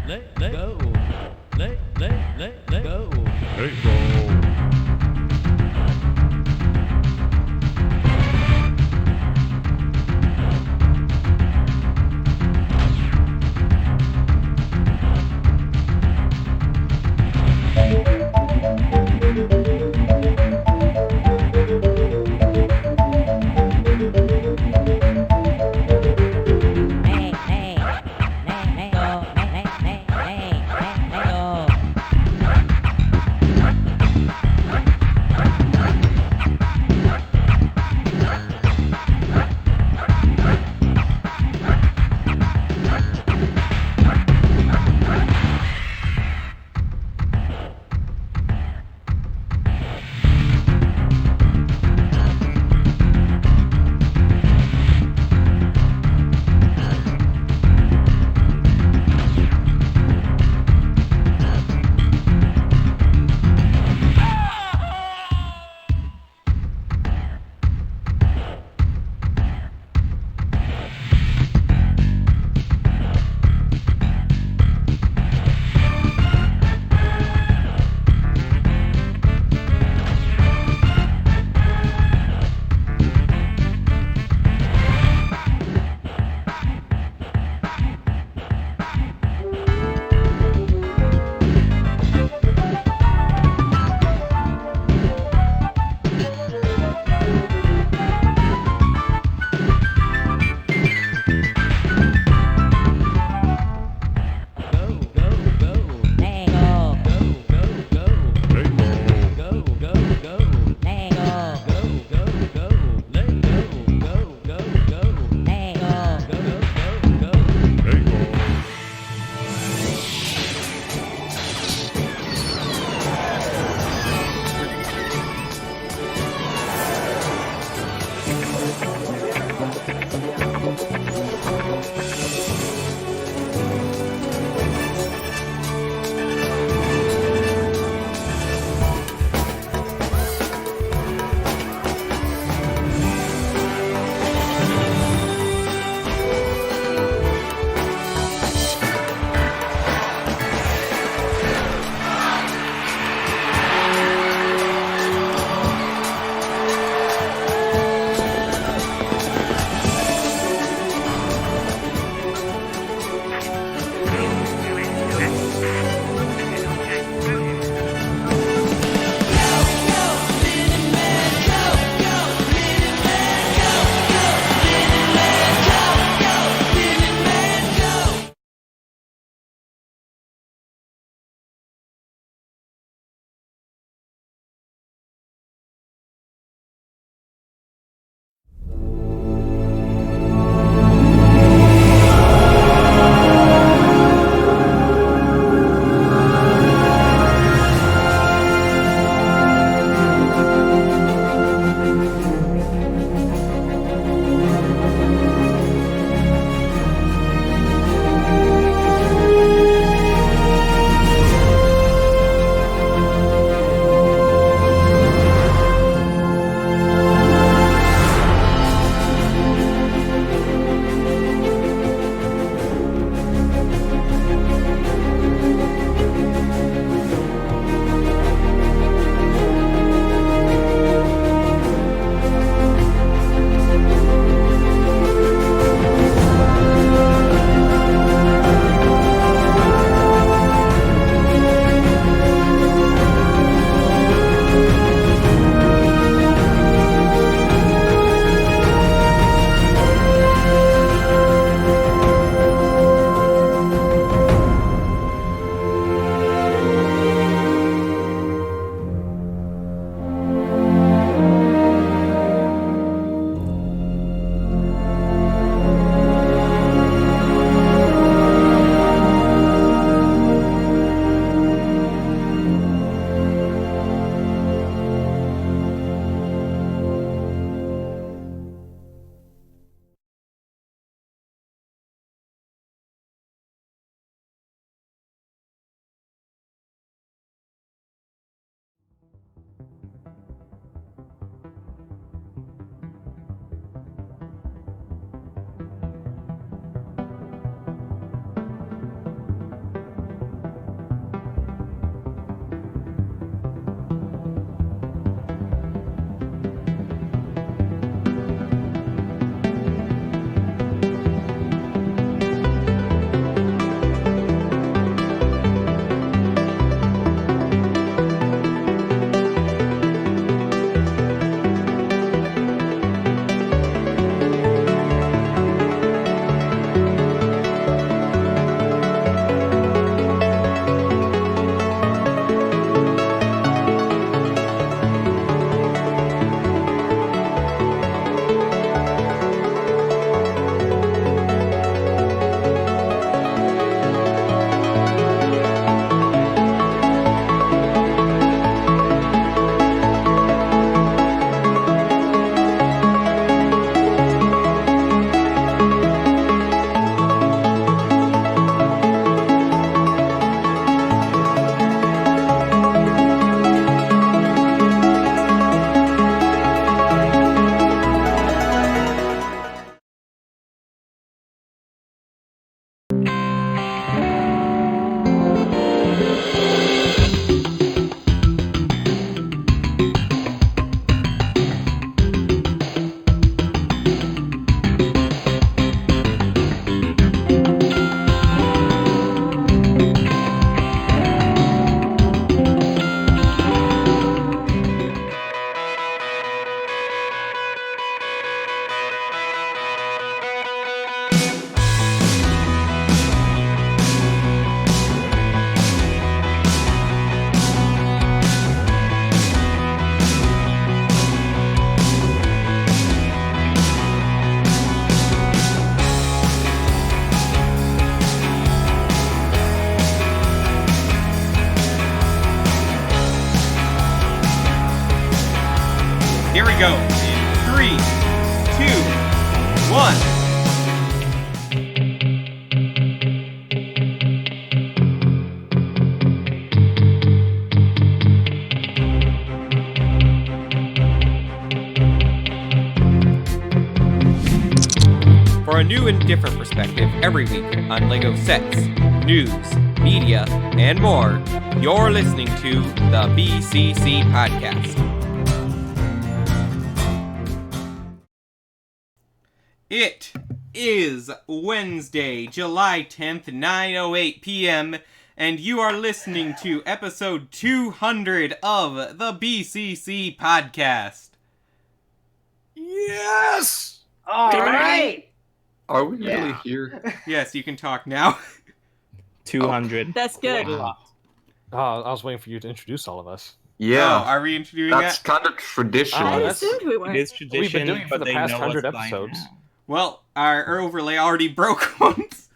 go. Let go. Let go. we go. In 3, 2, 1. For a new and different perspective every week on LEGO sets, news, media, and more, you're listening to the BCC Podcast. It is Wednesday, July 10th, 9:08 p.m., and you are listening to episode 200 of the BCC Podcast. Yes! All right. Are we really here? Yes, you can talk now. 200. That's good. I was waiting for you to introduce all of us. Yeah. Oh, are we introducing That's that? kind of traditional. I that's- assumed we were. It is tradition, We've been doing it for but the they past know 100 us by episodes. now. Well, our overlay already broke once.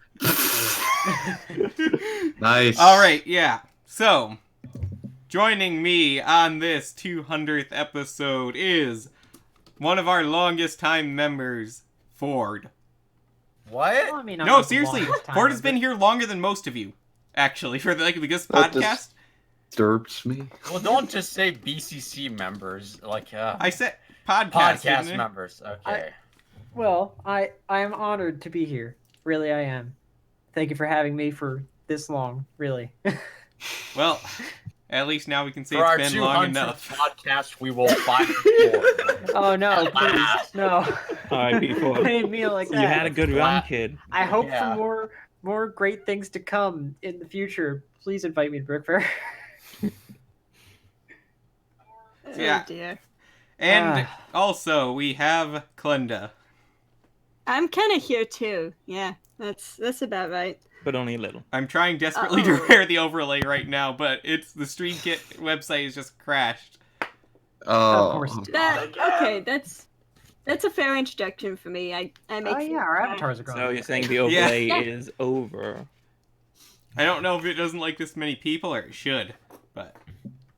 Nice. Alright, yeah. So, joining me on this 200th episode is one of our longest time members, Ford. What? Well, I mean, I'm No, not the seriously, longest time Ford has member. been here longer than most of you, actually, for this That podcast. disturbs me. Well, don't just say BCC members, like I said podcast, podcast didn't I? members. Okay. Well, I am honored to be here. Really, I am. Thank you for having me for this long, really. Well, at least now we can say For our it's been long 200th enough. podcast, we will find Ford. Oh, no, please. No. Alright, before. I didn't mean it like that. You had a good run, kid. I hope Yeah. for more great things to come in the future. Please invite me to BrickFair. Yeah. Oh dear. And also, we have Klenda. I'm kind of here too. Yeah, that's about right. But only a little. I'm trying desperately to Uh-oh. repair the overlay right now, but it's the StreamKit website is just crashed. Of course. Okay, that's a fair introduction for me. I make. Oh, yeah, our avatars are gone. So you're saying the overlay is over. I don't know if it doesn't like this many people, or it should, but...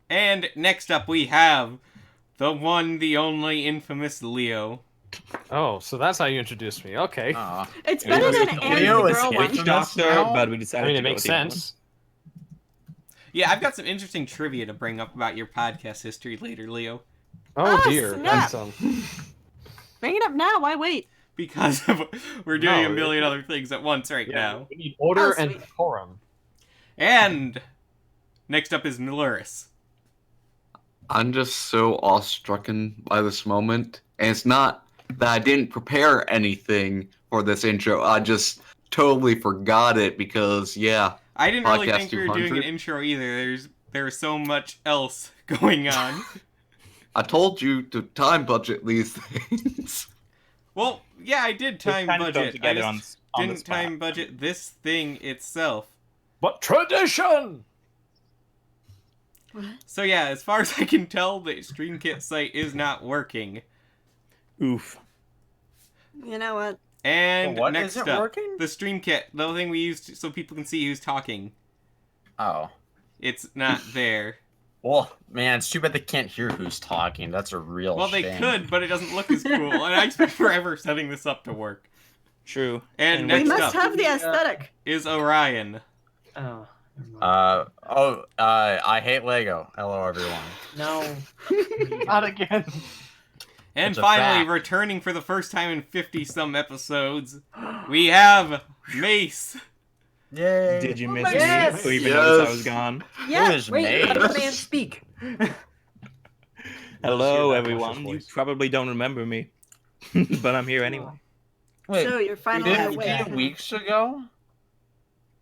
And next up we have the one, the only, infamous Leo. Oh, so that's how you introduced me. Okay. Aw. It's It better was than a Anne Leo the is girl a one. witch Doctor, now? but we I decided mean, to it go makes with the other sense. Yeah, I've got some interesting trivia to bring up about your podcast history later, Leo. Oh, Oh, dear. snap. That's Bring it up now. Why wait? Because we're doing No, a million other things at once right now. We need order Oh, and sweet. decorum. And next up is Miluris. I'm just so awestruck by this moment. And it's not that I didn't prepare anything for this intro. I just totally forgot it because, yeah. I didn't really Podcast think we were doing an 200? intro either. There's so much else going on. I told you to time budget these things. Well, yeah, I did time kind of thrown budget. I together just on the didn't spot. time budget this thing itself. But tradition! So yeah, as far as I can tell, the StreamKit site is not working. Oof. You know what? And What next isn't up, working? the StreamKit, the thing we used so people can see who's talking. Oh. It's not there. Well, man, it's too bad they can't hear who's talking. That's a real Well, they shame. could, but it doesn't look as cool. And I spent forever setting this up to work. True. And We next must up have the aesthetic. is Orion. Oh. never mind. I hate Lego. Hello, everyone. No. Not again. And It's a finally, fact. returning for the first time in 50-some episodes, we have Mace. Yay. Did you miss Yes! me? Or even Yes. notice I was gone? Yeah. Who is Wait, Mace? let the man speak. Hello, that everyone. precious You voice. probably don't remember me. But I'm here anyway. Wait, So you're finally didn't awake. 2 weeks ago?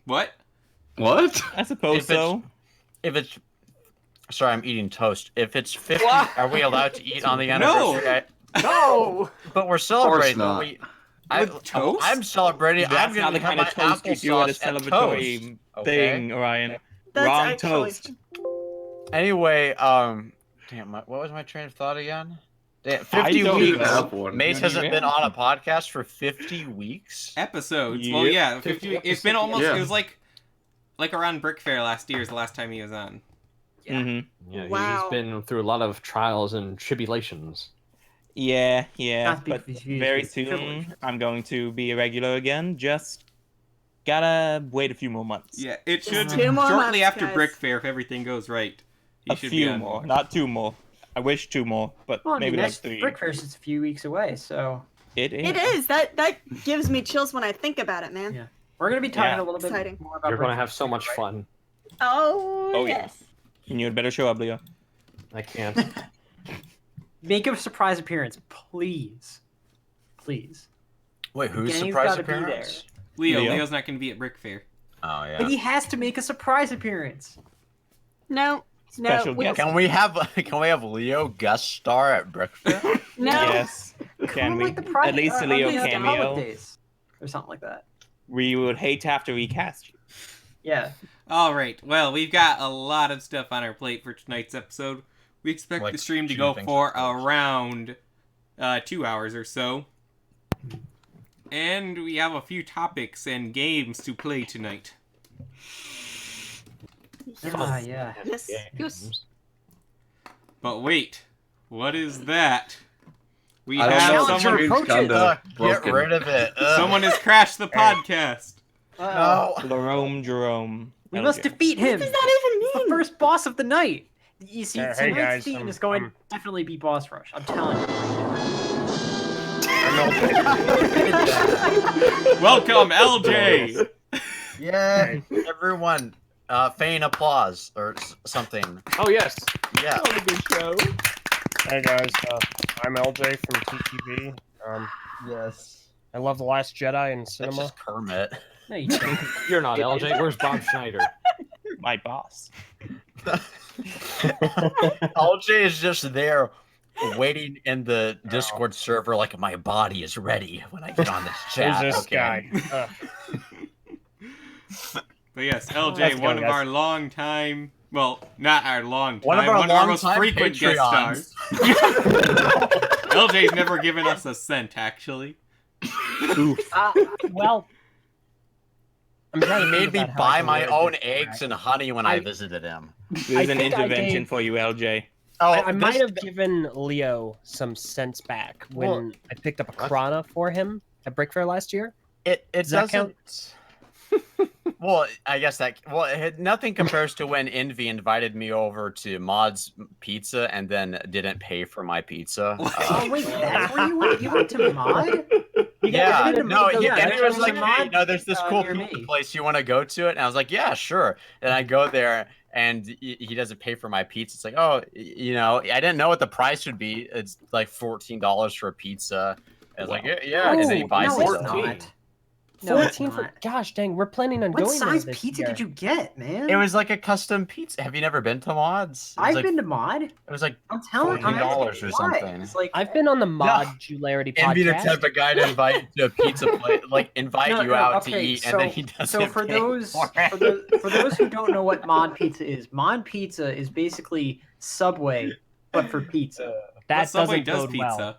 What? What? I suppose If it's- so. If it's... Sorry, I'm eating toast. If it's 50, are we allowed to eat on the No. anniversary? No! But we're celebrating. not. With toast? I'm celebrating. That's I'm not gonna the have kind of my toast you do at a applesauce and celebratory toast, thing, Orion. That's Wrong actually- toast. Anyway, damn, what was my train of thought again? Damn, I 50 don't weeks. have one. Mace Yeah. hasn't been on a podcast for 50 weeks. Episodes. Yep. Well, yeah, 50, 50 it's been almost, Yeah. it was like around BrickFair last year is the last time he was on. Yeah. Mm-hmm. Yeah, Wow. he's been through a lot of trials and tribulations. Yeah, Not to be but confused very with soon privilege. I'm going to be a regular again. Just gotta wait a few more months. Yeah, it should Just 2 more shortly months, after guys. BrickFair if everything goes right. He A should few be on. more, not 2 more. I wish 2 more, but Well, I maybe mean, like that's 3. BrickFair's just a few weeks away, so It is. It is. That gives me chills when I think about it, man. Yeah. we're gonna be talking Yeah. a little bit Exciting. more about. You're gonna BrickFair have so later, much right? fun. Oh, Oh, yeah. yes. And you'd better show up, Leo. I can't. Make a surprise appearance, please. Please. Wait, who's Again, he's surprise gotta be there. appearance? Leo, Leo? Leo's not going to be at BrickFair. Oh yeah. But he has to make a surprise appearance. No. Special No. guest. Can we have Leo guest star at BrickFair? No. Yes. Come Can on, we? like the Pride- At least a Leo the cameo. holidays, or something like that. We would hate to have to recast you. Yeah. All right. Well, we've got a lot of stuff on our plate for tonight's episode. We expect Like the stream to two go things for at once. around 2 hours or so. And we have a few topics and games to play tonight. Yeah. Yes. Yes. But wait, what is that? We I don't have know. Challenge someone. your Screen's approaches. kinda Get broken. rid of it. Ugh. Someone has crashed the podcast. Uh-oh. No. Jerome. We LJ. must defeat him. What does that even It's the mean? first boss of the night. You see, Hey, tonight's guys, theme I'm- is going I'm- to definitely be boss rush. I'm telling you. Welcome, LJ. Yeah, everyone, feign applause or something. Oh yes. Yeah. Hey guys, I'm LJ from TTV. Yes. I love The Last Jedi in That's cinema. just Kermit. No, you don't. You're not LJ. Where's Bob Schneider? My boss. LJ is just there waiting in the Discord server like my body is ready when I get on this chat. Who's this okay? guy? But yes, LJ, Let's go, one of guys. our long time. Well, not our long time. One of our most longtime frequent guest Patreons. stars. LJ's never given us a cent, actually. Well, I'm trying He to made think me about how I buy can my word own this eggs correct. and honey when I visited him. There's an think I intervention gave- for you, LJ. Oh, I might this- have given Leo some sense back when I picked up a Krana for him at BrickFair last year. It Does that doesn't. Well, I guess that. Well, nothing compares to when Envy invited me over to Mod's Pizza and then didn't pay for my pizza. Oh wait, that's where you went? You went to Mod? Yeah, went to no, Mod? and Yeah, he was that's like, where hey, Mod, no, there's this cool near pizza me. place. You want to go to it? And I was like, yeah, sure. And I go there, and he doesn't pay for my pizza. It's like, oh, I didn't know what the price would be. It's like $14 for a pizza. I was like, yeah, and then he Oh, buys no, it. it's not. No, it's 14 for not. gosh dang, we're planning on What going there size this pizza year. did you get, man? It was like a custom pizza. Have you never been to Mods? It was I've like, been to Mod. It was like I'm telling you, $14 or why? something. It's like I've been on the Modularity Envy the podcast. type of guy to invite you to a pizza place, like invite No, you no, out to okay, eat, so- and then he doesn't. So for pay those for it. for those who don't know what Mod Pizza is, Mod Pizza is basically Subway, but for pizza. That Subway doesn't does bode well. pizza.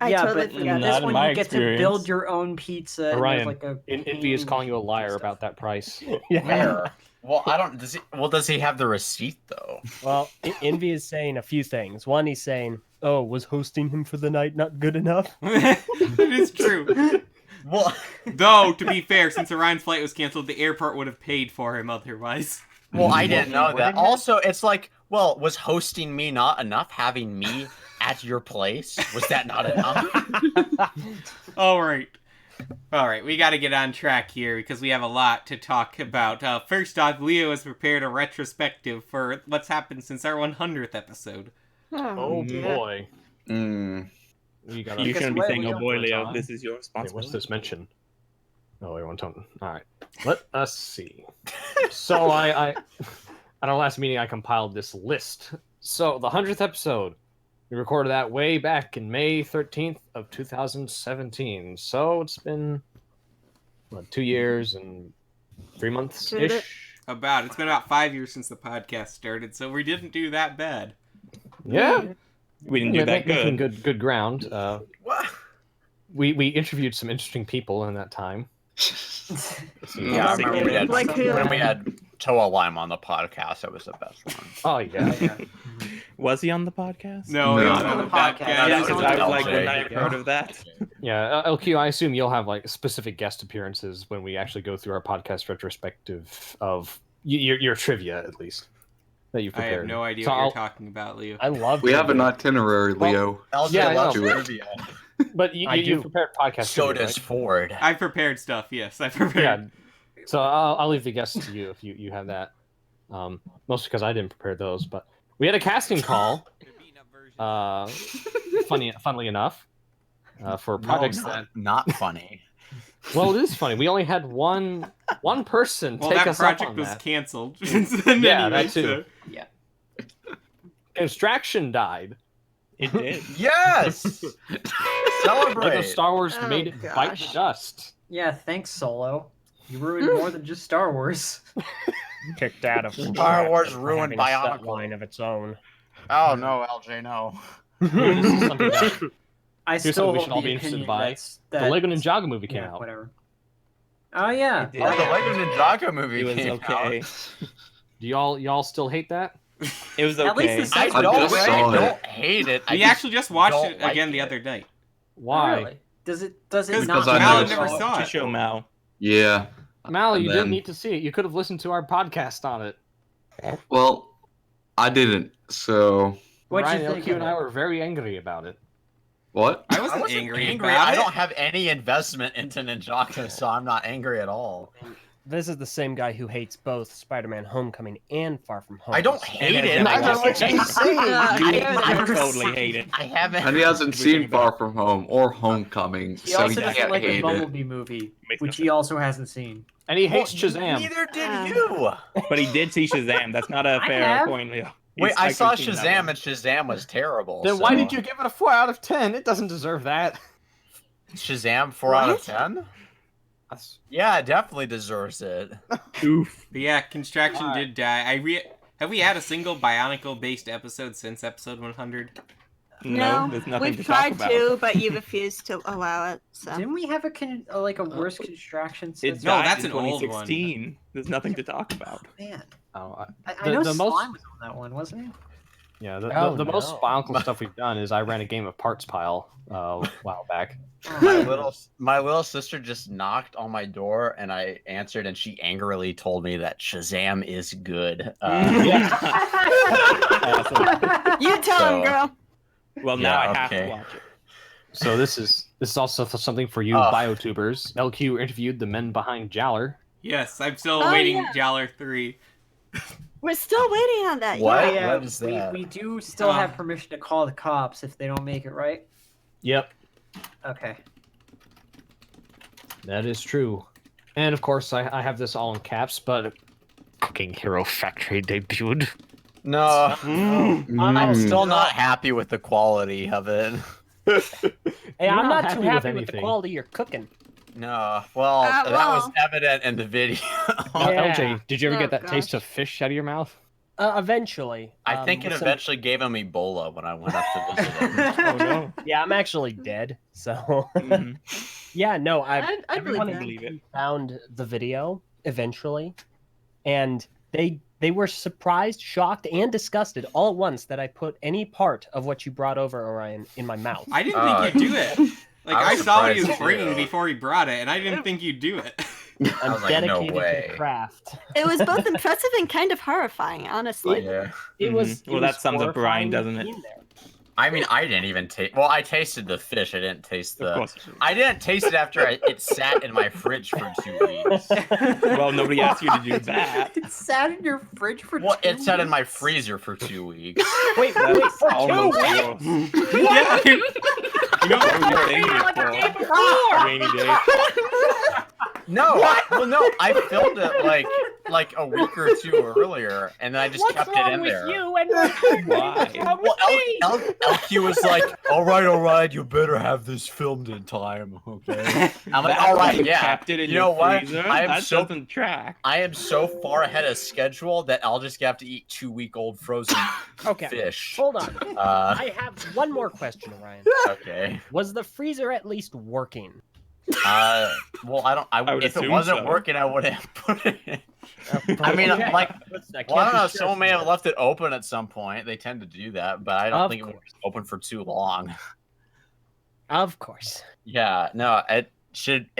I yeah, totally but forgot this Not that. in one my you get to experience. build your own pizza. And Orion, there's like a Envy is calling you a liar stuff. about that price. Yeah. Where? Well, I don't. Does he have the receipt though? Well, Envy is saying a few things. One, he's saying, "Oh, was hosting him for the night not good enough?" It is true. Well, Though, to be fair, since Orion's flight was canceled, the airport would have paid for him otherwise. well, I didn't know What that. did he- Also, it's like, well, was hosting me not enough? Having me at your place, was that not enough? All right, we got to get on track here because we have a lot to talk about. First off, Leo has prepared a retrospective for what's happened since our 100th episode. Oh dear. boy. Mm. We got You Guess shouldn't be what? saying, We "Oh don't boy, know Leo, time. this is your Wait, what's responsibility." this mention? Oh, we want to. All right. Let us see. So I at our last meeting, I compiled this list. So the 100th episode, we recorded that way back in May 13th of 2017. So it's been 2 years and 3 months Did it? ish. It's been about 5 years since the podcast started, so we didn't do that bad. Yeah, We didn't do that making good. good ground. What? We interviewed some interesting people in that time. Yeah, I remember we had, Like who? when we had Toa Lime on the podcast. That was the best one. Oh yeah. Was he on the podcast? No, No. he Not wasn't on on the the podcast. podcast. Yeah, Yeah, because it's I on was like, LJ. when I heard of that. Yeah, LQ, I assume you'll have like specific guest appearances when we actually go through our podcast retrospective of your trivia, at least, that you've I prepared. have no idea So what you're I'll- talking about, Leo. I love. We have an trivia. itinerary, Leo. LJ Yeah, I loves know. trivia. But you, I you do. prepared podcast So trivia, does right? Ford. I prepared stuff. Yes, I prepared. Yeah. So I'll leave the guests to you if you have that. Mostly because I didn't prepare those, but we had a casting call. Funnily enough, for projects that. Not funny. Well, it is funny. We only had one person Well, take that us up project on was that. canceled. Yeah, that too. Yeah. Construction died. It did. Yes. Lego Celebrate. Star Wars Oh, made it bite the gosh. dust. Yeah, thanks, Solo. You ruined more than just Star Wars. Kicked out of Star Wars for ruined having a set Bionicle. line of its own. Oh no, LJ, no. This is something that I Here's still something we hold should all the be interested opinion by. that's, the that, Lego Ninjago movie came yeah, out. whatever. Oh yeah. It did. Oh, the Lego Ninjago movie It was came okay. out. Do y'all still hate that? It was At least okay. the I second don't, just saw I it. don't hate it. I We actually just watched don't it like again the it. other night. Why? Really? Does it not Because I Mal never never saw saw To it. show Mal. Yeah. Mal, And you didn't then- need to see it. You could have listened to our podcast on it. Well, I didn't. So What'd Ryan, you think LQ, of and I it? were very angry about it. what? I I wasn't, wasn't angry, angry. about I it. don't have any investment into Ninjago, so I'm not angry at all. This is the same guy who hates both Spider-Man: Homecoming and Far From Home. I don't So- hate And it. has I never just watched keep it. saying. I I totally hate it. haven't. And he hasn't Everything seen Far From Home or Homecoming, He so also he doesn't can't like the hate it. Bumblebee movie, Makes no which he also hasn't seen. And he hates Well, Shazam. Neither did Um, you. But he did see Shazam. That's not a I fair have. point, Leo. Wait, He's I saw actually seen that Shazam, one. and Shazam was terrible. Then why so- did you give it a 4 out of 10? It doesn't deserve that. Shazam 4 out of What? 10? Yeah, it definitely deserves it. Oof. But yeah, Construction Why? did die. Have we had a single Bionicle-based episode since episode 100? No, there's nothing we've to tried talk about. to, but you refused to allow it. So Didn't we have a worse construction It system? No, died that's in an old one. 2016. There's nothing to talk about. Man, Oh, I know Slime was on that one, wasn't he? yeah, the Oh, most no. Bionicle stuff we've done is I ran a game of Parts Pile a while back. My little sister just knocked on my door, and I answered, and she angrily told me that Shazam is good. Awesome. you tell him, So- girl. Well, now Yeah, I have okay. to watch it. So this is also something for you Ugh. biotubers. LQ interviewed the men behind Jaller. Yes, I'm still Oh, waiting yeah. Jaller 3. We're still waiting on that. What? Yeah. What is that? We do still have permission to call the cops if they don't make it right. Yep, Okay. that is true. And of course, I have this all in caps, but Cooking Hero Factory debuted. No, I'm Mm. still not happy with the quality of it. Hey, You're I'm not not too happy with happy with the anything. quality you're cooking. No, well, well. that was evident in the video. Yeah. LJ, did you ever Oh, get that gosh. taste of fish out of your mouth? Eventually. I think it listen- eventually gave him Ebola when I went up to visit him. Oh no. Yeah, I'm actually dead. So Mhm. yeah, no, I believe everyone that. believe it. found the video eventually, and they were surprised, shocked, and disgusted all at once that I put any part of what you brought over, Orion, in my mouth. I didn't think you'd do it. Like, I I was saw what he was surprised, bringing too. before he brought it, and I didn't think you'd do it. I I'm was like, no dedicated to way. the craft. It was both impressive and kind of horrifying, honestly. Yeah. It was. Well, it that was sums up Brian, horrifying doesn't it? being there. I mean, I didn't even taste. Well, I tasted the fish. I didn't taste Of the. course. I didn't taste it after it sat in my fridge for 2 weeks. Well, nobody asked you to do that. It sat in your fridge for Well, 2 it sat in my weeks. freezer for 2 weeks. Wait, That's for almost 2 gross. weeks? Yeah. You know what you're saving it for? Rainy day. No, I filmed it like a week or two earlier, and then I just What's kept wrong it in with there. you and Why? wrong Well, with me? LQ was like, all right, you better have this filmed in time, okay? I'm like, all right, You yeah. kept it in You your know what? freezer? I am That so doesn't track. I am so far ahead of schedule that I'll just have to eat 2-week-old frozen Okay, fish. hold on. Uh, I have one more question, Orion. okay. Was the freezer at least working? Well, I don't. I would If it assume wasn't so. working, I would have put it in. I mean, Okay. like, I can't well, I don't be know. sure Someone for may have that. left it open at some point. They tend to do that, but I don't Of think it was course. open for too long. Of course. Yeah, no, it should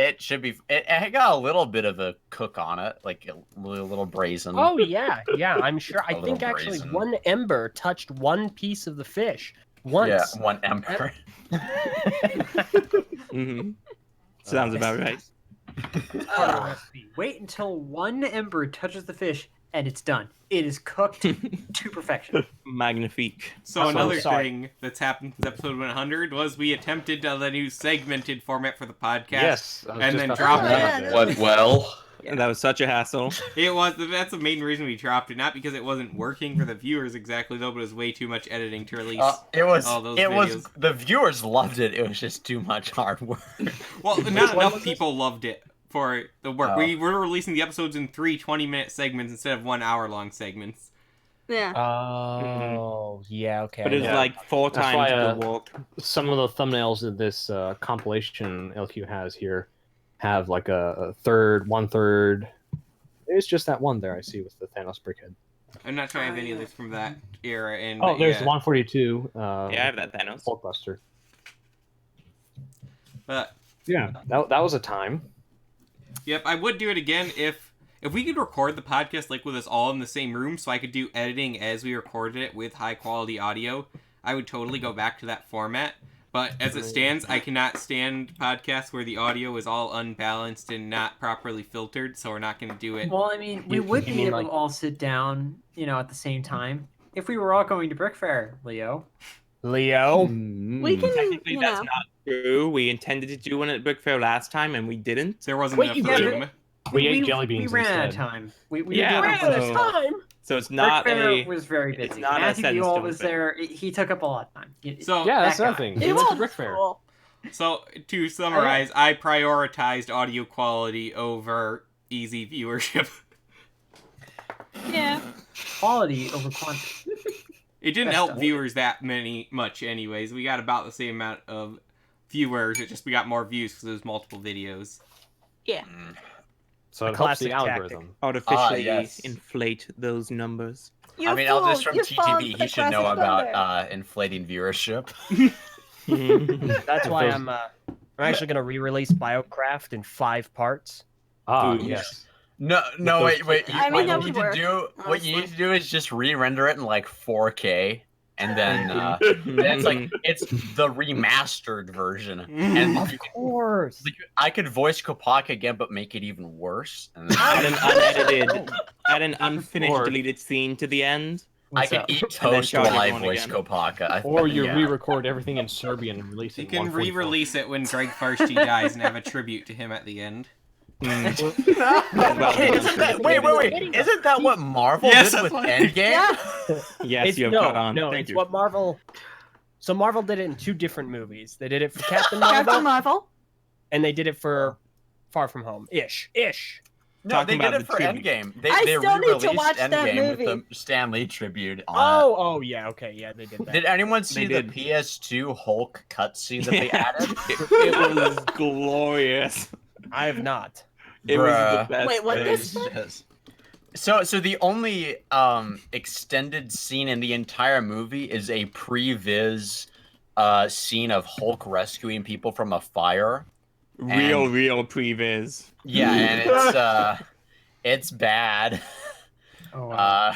be. It got a little bit of a cook on it, like a little brazen. Oh yeah, I'm sure. I A little think actually brazen. one ember touched one piece of the fish Yeah, once. one ember. Mm-hmm. Sounds about right. It's part of the recipe. Wait until one ember touches the fish, and it's done. It is cooked to perfection. Magnifique. So I'm another sorry. thing that's happened since episode 100 was we attempted the new segmented format for the podcast. Yes. I was And just then about to dropped say it. that. Yeah, Went well. That was such a hassle. That's the main reason we dropped it, not because it wasn't working for the viewers exactly though, but it was way too much editing to release. It was. all those It was. videos. The viewers loved it. It was just too much hard work. Well, not enough people loved it for the work. Oh. We were releasing the episodes in 3 20-minute segments instead of 1 hour-long segments. Yeah. Oh, yeah, okay. But it was Yeah. like 4 That's times why, the work. Some of the thumbnails of this compilation LQ has here have like a third, 1/3. It's just that one there I see with the Thanos brickhead. I'm not sure I have any of this from that era. And Oh, there's yeah. 142. Yeah, I have that Thanos. Hulkbuster. But Yeah, that was a time. yep, I would do it again if we could record the podcast like with us all in the same room, so I could do editing as we recorded it with high quality audio. I would totally go back to that format. But as it stands, I cannot stand podcasts where the audio is all unbalanced and not properly filtered, so we're not going to do it. Well, I mean, we You- would you be mean, able like- to all sit down, at the same time if we were all going to BrickFair, Leo. Leo. We can, Technically, you that's know. not true. We intended to do one at BrickFair last time, and we didn't. There wasn't Wait, enough you room. We ate jelly beans We ran out of instead. time. We Yeah, were doing ran out other of stuff. Time. So it's not BrickFair a. was very it's busy. not a Matthew set in Buell stone was thing. there. He took up a lot of time. So- Yeah, that's that another guy. thing. It We went to was BrickFair. cool. So, to summarize, I prioritized audio quality over easy viewership. Yeah. Quality over quantity. It didn't Best help of. viewers that much anyways. We got about the same amount of viewers, it just we got more views because there's multiple videos. Yeah. So A it helps classic the tactic. algorithm. Artificially yes. inflate those numbers. You I mean, Eldridge from you fallen TTV, for he the should know classic thunder. about inflating viewership. That's why those- I'm actually going to re-release Biocraft in 5 parts. Ah, Ooh. yes. No, those wait. I mean, that What you would need work, to do, what you need honestly. to do is just re-render it in like 4K, and then and it's like it's the remastered version. And Of course. I could voice Kopaka again, but make it even worse. And then Add an unedited, add an unfinished Or- deleted scene to the end. I What's could up? eat then toast charge while I everyone voice again. Kopaka. Or you yeah. re-record everything in Serbian and release it. You in can 144. re-release it when Greg Farschi dies and have a tribute to him at the end. Hey, isn't that, wait, isn't that what Marvel Yes, did that's with what- Endgame? Yes, It's, you have no, caught on. no, Thank it's you. what Marvel. So Marvel did it in 2 different movies. They did it for Captain Marvel, Captain Marvel. and they did it for Far From Home. Ish. No, Talking they did about it the for tribute. Endgame. I They still need to re-released watch that Endgame with movie. the Stan Lee tribute on Oh, yeah, okay, yeah, they did that. Did anyone see the did. PS2 Hulk cutscene that they added? It was glorious. I have not. It was Bruh. the best. Wait, what thing. this? So the only extended scene in the entire movie is a pre-viz scene of Hulk rescuing people from a fire. Real previs. Yeah, and it's bad. Oh, wow.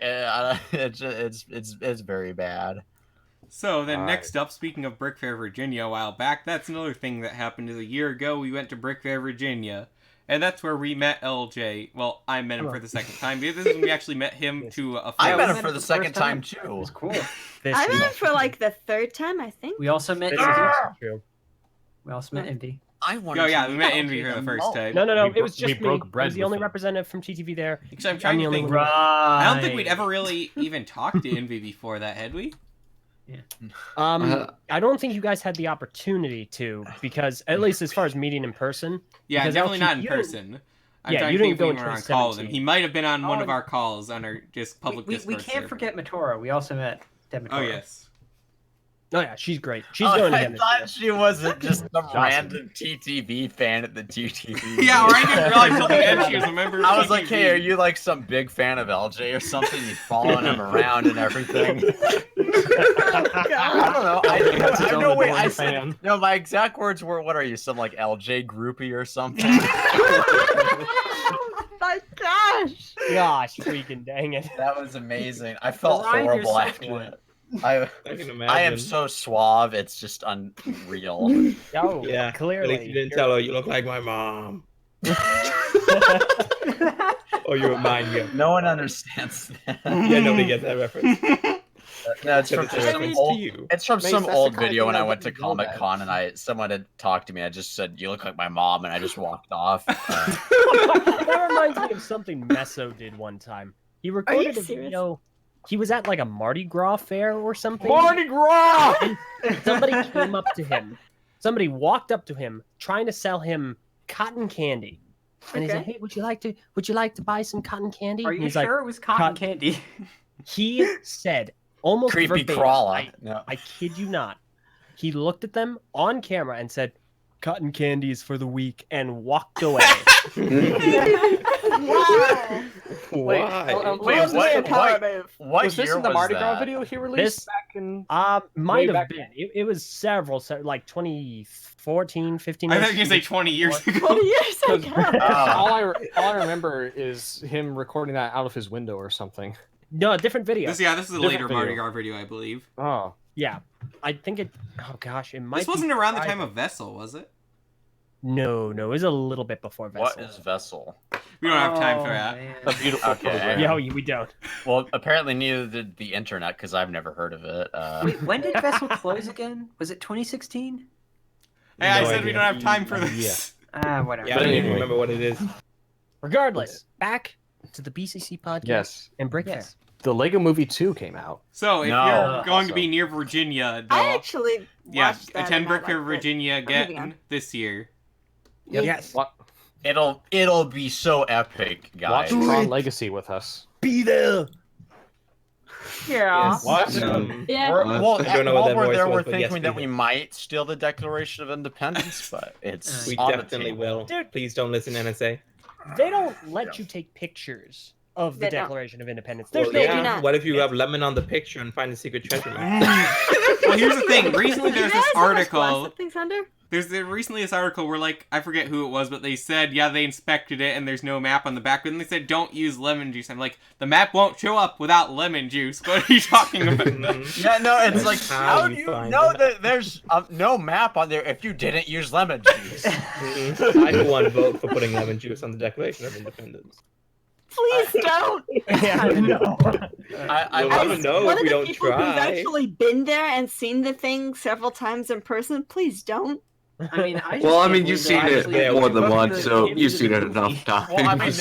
It's very bad. So then All next up, speaking of BrickFair Virginia a while back, that's another thing that happened a year ago. We went to BrickFair Virginia, and that's where we met LJ. Well, I met him for the second time. This is when we actually met him to a I fair. met was him for it the the second first time? time It too. was cool. This I is met him for like the 3rd time, I think. We also met This Envy. is true. We also met Envy. I wanted Oh yeah, to we met meet Envy for the them first all. time. No, We it was bro- just we me. broke I bread was the with only them. representative from TTV there. Actually, I'm I'm trying the to only think. one. I don't think we'd ever really even talked to Envy before that, had we? I don't think you guys had the opportunity to, because at least as far as meeting in person. Yeah, Because definitely LQ not in you didn't- person. I'm Yeah, trying you to think didn't go if in we were on call with him. 2017. He might have been on one of Oh, our calls on our just public We Discord can't server. forget Matora. We also met Deb Matora. Oh yes. Oh yeah, she's great. She's going I again this thought year. she wasn't just some Jocelyn. random TTV fan at the TTV. Yeah, or I didn't realize till the end she was a member of I was like, TTV. hey, are you like some big fan of LJ or something? You following him around and everything. I don't know. I know. Wait, I said fan. no. My exact words were, "What are you, some like LJ groupie or something?" Oh my gosh! Gosh, freaking dang it. That was amazing. I felt Ryan, you're horrible so after good. it. I can imagine. I am so suave. It's just unreal. Oh, Yeah, clearly. At least you didn't tell her you look like my mom. Or you remind me of. No one understands that. Yeah, nobody gets that reference. No, it's from Because it's a some reference old. to you. It's from Mace, some that's the old kind of video thing when I I went to didn't know Comic that. Con and someone had talked to me. I just said, "You look like my mom," and I just walked off. That reminds me of something Meso did one time. He recorded a serious? video. He was at like a Mardi Gras fair or something. Mardi Gras! Somebody came up to him. Somebody walked up to him trying to sell him cotton candy. And he said, Okay. "Hey, would you like to buy some cotton candy?" Are And you he's sure it was cotton "Cotton-" candy? He said almost Creepy verbatim, crawler. No. I kid you not. He looked at them on camera and said, "Cotton candy is for the weak," and walked away. Wow! Why? Wait, What was what- the power move? What Was this year in the was Mardi Gras that? video he released This- back in? Might Way have back been. It was several, like 2014, 15. I thought you were gonna say 20 years ago. 20 years ago. Oh. all I remember is him recording that out of his window or something. No, a different video. This is a Different later video. Mardi Gras video, I believe. Oh, Yeah, I think it. Oh gosh, it might. This be wasn't around the private. time of Vessel, was it? No, it was a little bit before Vessel. What is Vessel? We don't have time for Oh, that. man. a beautiful Okay. program. Yeah, we don't. Well, apparently neither did the internet because I've never heard of it. Wait, when did Vessel close again? Was it 2016? Hey, I No said we idea. don't have time for this. Ah, whatever. Yeah, I don't even anyway. remember what it is. Regardless, back to the BCC podcast Yes, and BrickFair. Yes. the Lego Movie 2 came out. So, if No. you're going to be Awesome. near Virginia, I though, actually yeah, watched that attend and I BrickFair liked it. Virginia Moving again on. this year. Yes. Wa- It'll be so epic, Watch guys. Tron Legacy with us. Be there. Yeah. Yes. What? Yeah. Well, I don't know what while that we're voice there, was, we're but thinking yes, that we we might steal the Declaration of Independence, but it's We on the definitely table. will. Dude. Please don't listen, NSA. They don't let you take pictures of the They don't. Declaration of Independence. There's Well, they no do yeah. not. What if you have lemon on the picture and find a secret treasure map? Well, here's the thing. Recently, Did you there's guys this know there's glass article. that thing's under? There's recently this article where, like, I forget who it was, but they said, yeah, they inspected it and there's no map on the back. But then they said, don't use lemon juice. I'm like, the map won't show up without lemon juice. What are you talking about? Yeah, no, it's That's like, how how do you you find know it. that there's no map on there if you didn't use lemon juice? I, for one, vote for putting lemon juice on the Declaration of Independence. Please don't. Yeah, I know. I We'll never As know one if we of the don't people who's try. actually been there and seen the thing several times in person, please don't. I mean, I Well, I just mean, can't you've believe seen they're it actually more than putting once, the so game you've into seen the it enough movie. times. Well, I mean,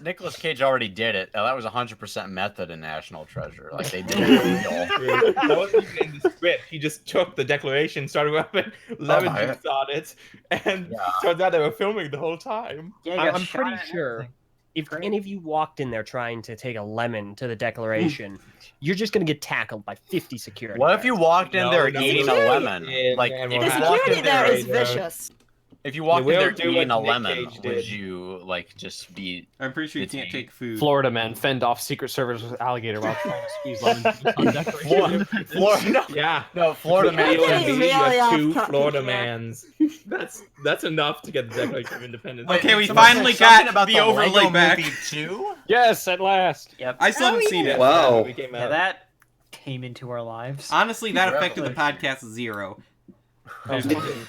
Nicolas Cage already did it. That was 100% method in National Treasure. Like they did it real. That wasn't even in the script. He just took the Declaration, started rubbing lemon my- juice on it, and Yeah. turns out they were filming the whole time. Yeah, you got I'm shot pretty at and sure everything. if Great. any of you walked in there trying to take a lemon to the Declaration, you're just gonna get tackled by 50 security. What if you guards. walked in No, there no, eating a security. lemon? Yeah, Like man, if we'll The you have walked security in there there, is vicious. if you walked in will there do eating what a Nick lemon, Cage would did. you like just be? I'm pretty sure you It's can't me. take food. Florida men fend off Secret Service with alligator while trying to squeeze lemon juice on Declaration. Florida, no, Yeah. no, Florida Between man. you and Getting me, you have really off two topic Florida here. mans. That's enough to get the Declaration of Independence. Okay, we Someone finally said something got about the overlay Lego back. Movie 2? Yes, at last. Yep. I still haven't seen it. Wow. We came Yeah, out. that came into our lives. Honestly, that affected the Congratulations. podcast zero. Oh,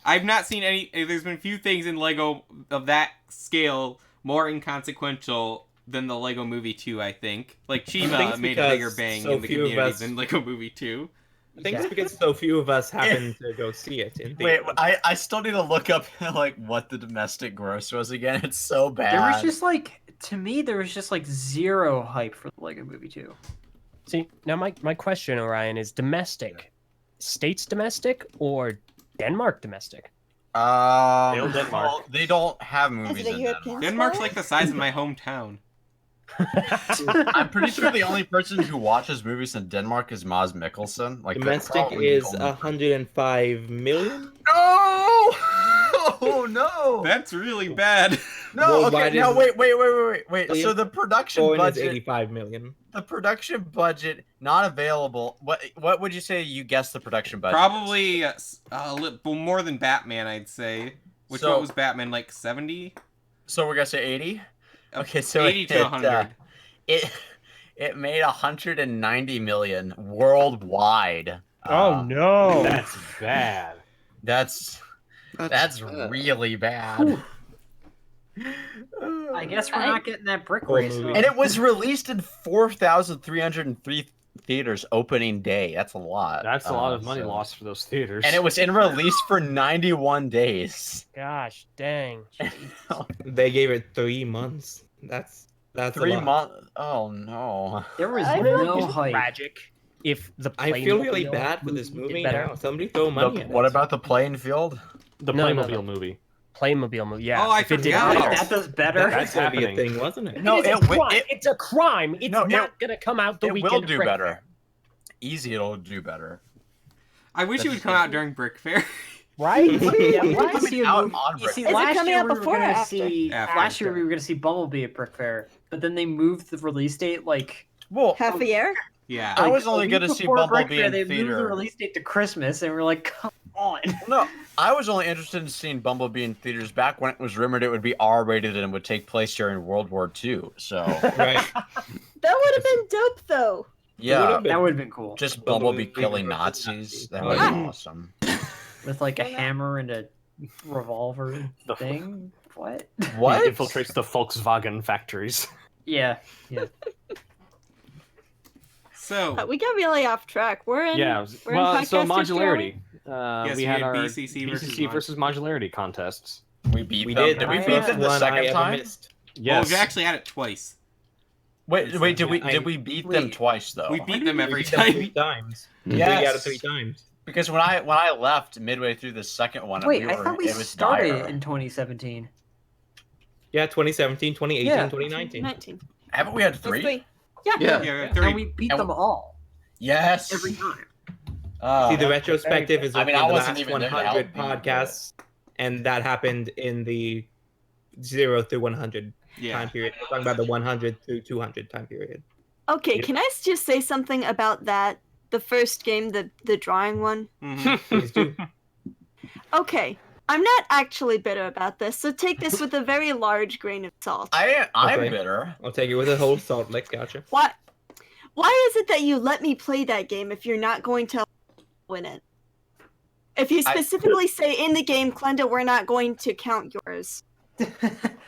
I've not seen any. There's been few things in Lego of that scale more inconsequential than the Lego Movie 2, I think. Like, I think Chiba it's made a bigger because bang so in the few of community us- than Lego Movie 2. I think it's because so few of us happen to go see it. In Wait, theaters. I still need to look up like what the domestic gross was again. It's so bad. There was just like, to me, there was just like zero hype for the Lego Movie 2. See, now my question, Orion, is domestic. States domestic or Denmark domestic? Hail Denmark. well, they don't have movies it a in European Denmark. Denmark's like the size of my hometown. I'm pretty sure the only person who watches movies in Denmark is Mads Mikkelsen. Like that's Domestic probably the is only- 105 million. No! Oh no! That's really bad. No, Worldwide okay, no, is- wait. So the production Foreign is budget, 85 million. the production budget not available. What would you say you guess the production budget? Probably a little more than Batman, I'd say. Which So- what was Batman, like 70? So we're gonna say 80. Okay, so 80 to 100. It made 190 million worldwide. Oh no! That's bad. That's bad. really bad. I guess we're not getting that brick Cool race. movie. And it was released in 4,303 theaters opening day. That's a lot. That's a lot of money so- lost for those theaters. And it was in release for 91 days. Gosh, dang. They gave it 3 months. That's 3 a lot. months. Oh no. There was I feel no It's hype. tragic if the I feel really Playmobil bad for this did movie better. now. Somebody throw money at What it. about the playing field? the No, no, Playmobil no. movie. Playmobil movie. Yeah. Oh, I if it did forgot. better. That does better. That's That's gonna be a happening. thing, wasn't it? No, It is a it wi- crime. it- It's a crime. It's No, not gonna come out the It weekend. will of do BrickFair. better. Easy, it'll do better. I wish it That's would come out during BrickFair. right? Yeah, It's right? coming out on You see, Brick. it last coming year out we were before or gonna after? see. After. Last year we were gonna see Bumblebee at BrickFair, but then they moved the release date like. Well, Half a year? Yeah. I like, was only a week gonna see before Bumblebee BrickFair, in they moved the theater. release date to Christmas, and we're like, come on. No, I was only interested in seeing Bumblebee in theaters back when it was rumored it would be R-rated and would take place during World War II. So Right. That would have been dope, though. yeah, would've been- That would have been cool. just Bumblebee Bumblebee killing versus Nazis. Nazis. That would have been Yeah. awesome. With like a hammer and a revolver The- thing. What? What? He infiltrates the Volkswagen factories. Yeah. So, We got really off track. We're in. Yeah. We're in Well, so podcast history, are we? modularity. Yes, We you had had our BCC versus modularity contests. We beat We them. did. Did we I beat them the one I second ever time? missed. Yes. we've actually had it twice. Wait. Did we I- beat them Wait. twice though? We beat them We every beat them time. 3 times. Yes. 3 out of 3 times. Because when I left midway through the second one, Wait, we I were, thought we it was started dire. in 2017. Yeah, 2017, 2018, Yeah. 2019. 19. Haven't we had That's three? 3. Yeah, And three. we beat And them all Yes. every time. Oh. See, the retrospective is I mean, in I the wasn't last even there to 100 help you, podcasts, and that happened in the 0 through 100 Yeah. time period. We're talking about the 100 through 200 time period. Okay, can I just say something about that? The first game, the drawing one? Mhm. Please do. Okay, I'm not actually bitter about this, so take this with a very large grain of salt. I'm Okay. bitter. I'll take it with a whole salt lick. Gotcha. Why is it that you let me play that game if you're not going to win it? If you I- specifically say in the game, Klenda, we're not going to count yours.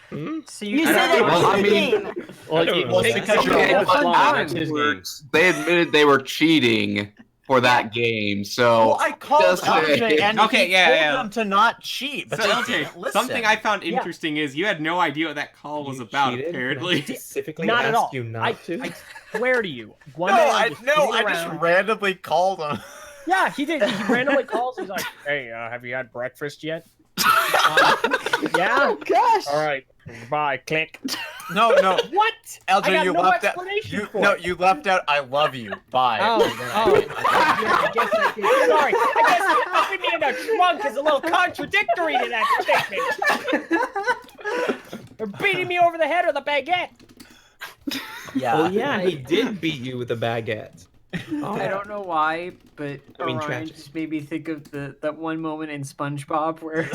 Hmm? So You I say don't that know. in the game. Well, don't it- know. Well, it- because you're okay, all that's fun fine, it's his afterwards, game. they admitted they were cheating for that game. So Well, I called just LJ say- and Okay, he yeah, told yeah. them to not cheat, but So, they okay, didn't listen. something I found Yeah. interesting is you had no idea what that call was You about, cheated, but I apparently. specifically Not at asked all. you not I to. swear to you. One No, day I I'm just sitting just around- randomly called him. Yeah, he did. He randomly calls. He's like, "Hey, have you had breakfast yet?" Yeah. Oh gosh. All right. Bye. Click. No, What? I LJ, got you no left out. explanation for No, it. you left out. I love you. Bye. Oh, yeah, I guess I did. Sorry. I guess putting me in a trunk is a little contradictory to that statement. They're beating me over the head with a baguette. Yeah. Oh yeah, he did beat you with a baguette. Oh, I don't know why, but I mean, Orion tragic. just made me think of that one moment in SpongeBob where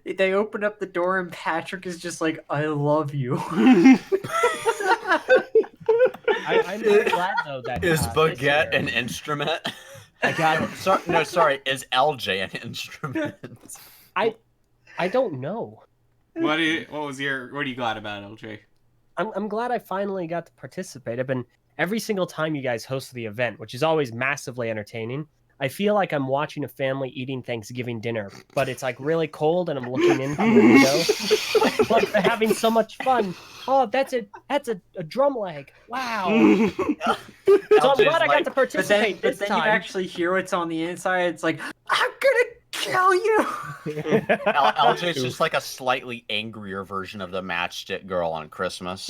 they open up the door and Patrick is just like, "I love you." I'm really glad though that Is this baguette year- an instrument? I got. Sorry. Is LJ an instrument? I don't know. What are you glad about, LJ? I'm glad I finally got to participate. I've been every single time you guys host the event, which is always massively entertaining. I feel like I'm watching a family eating Thanksgiving dinner, but it's like really cold and I'm looking in through the window. But they're having so much fun. Oh, that's a drum leg. Wow. So I'm glad I got to participate but this then time. you actually hear what's on the inside. It's like, "I'm gonna kill you." LJ's just like a slightly angrier version of the matchstick girl on Christmas.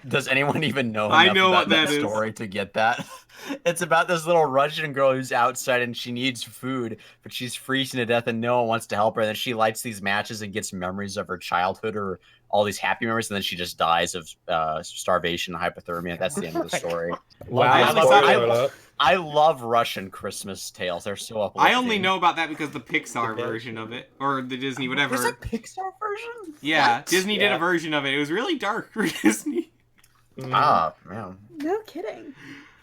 Does anyone even know? I enough know about what that is. story to get that. It's about this little Russian girl who's outside and she needs food, but she's freezing to death and no one wants to help her. And then she lights these matches and gets memories of her childhood or all these happy memories, and then she just dies of starvation and hypothermia. That's the end of the story. I love Russian Christmas tales. They're so uplifting. I only know about that because the Pixar version of it, or the Disney, whatever. There's a Pixar version? Yeah, What? Disney did a version of it. It was really dark for Disney. Ah, man. No kidding.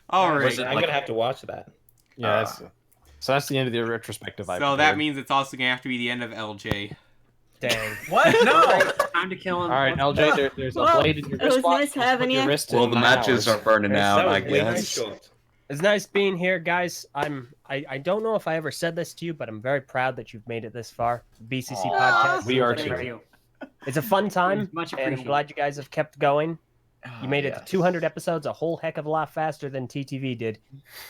All right. I'm gonna have to watch that. Yeah, so that's the end of the retrospective. So that means it's also gonna have to be the end of LJ. Dang. What? No. Time to kill him. All right, LJ, there's a Well, blade in your it was wristwatch. nice having you. Well, the matches are burning out, I guess. It's nice being here, guys. I don't know if I ever said this to you, but I'm very proud that you've made it this far. BCC podcast. We are Thank too. you. It's a fun time, Much and I'm appreciated. glad you guys have kept going. You made it yes. to 200 episodes, a whole heck of a lot faster than TTV did,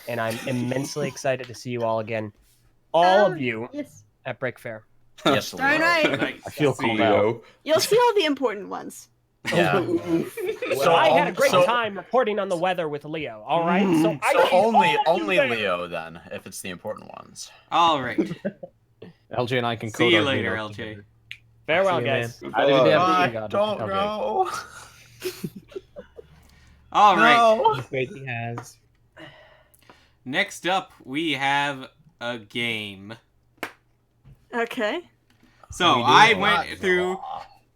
and I'm immensely excited to see you all again. All of you Yes. at BrickFair. Yes, Darn Leo. right. I feel called out. You'll see all the important ones. Yeah. So I had a great so- time reporting on the weather with Leo. All right, so I So need only all of you there. Leo then, if it's the important ones. All right. LJ and I can See code you our later, videos LJ. together. Farewell, See you, guys. man. I did it. I God, don't LJ. know. All right. No. Wait, he has. Next up, we have a game. Okay. So I went through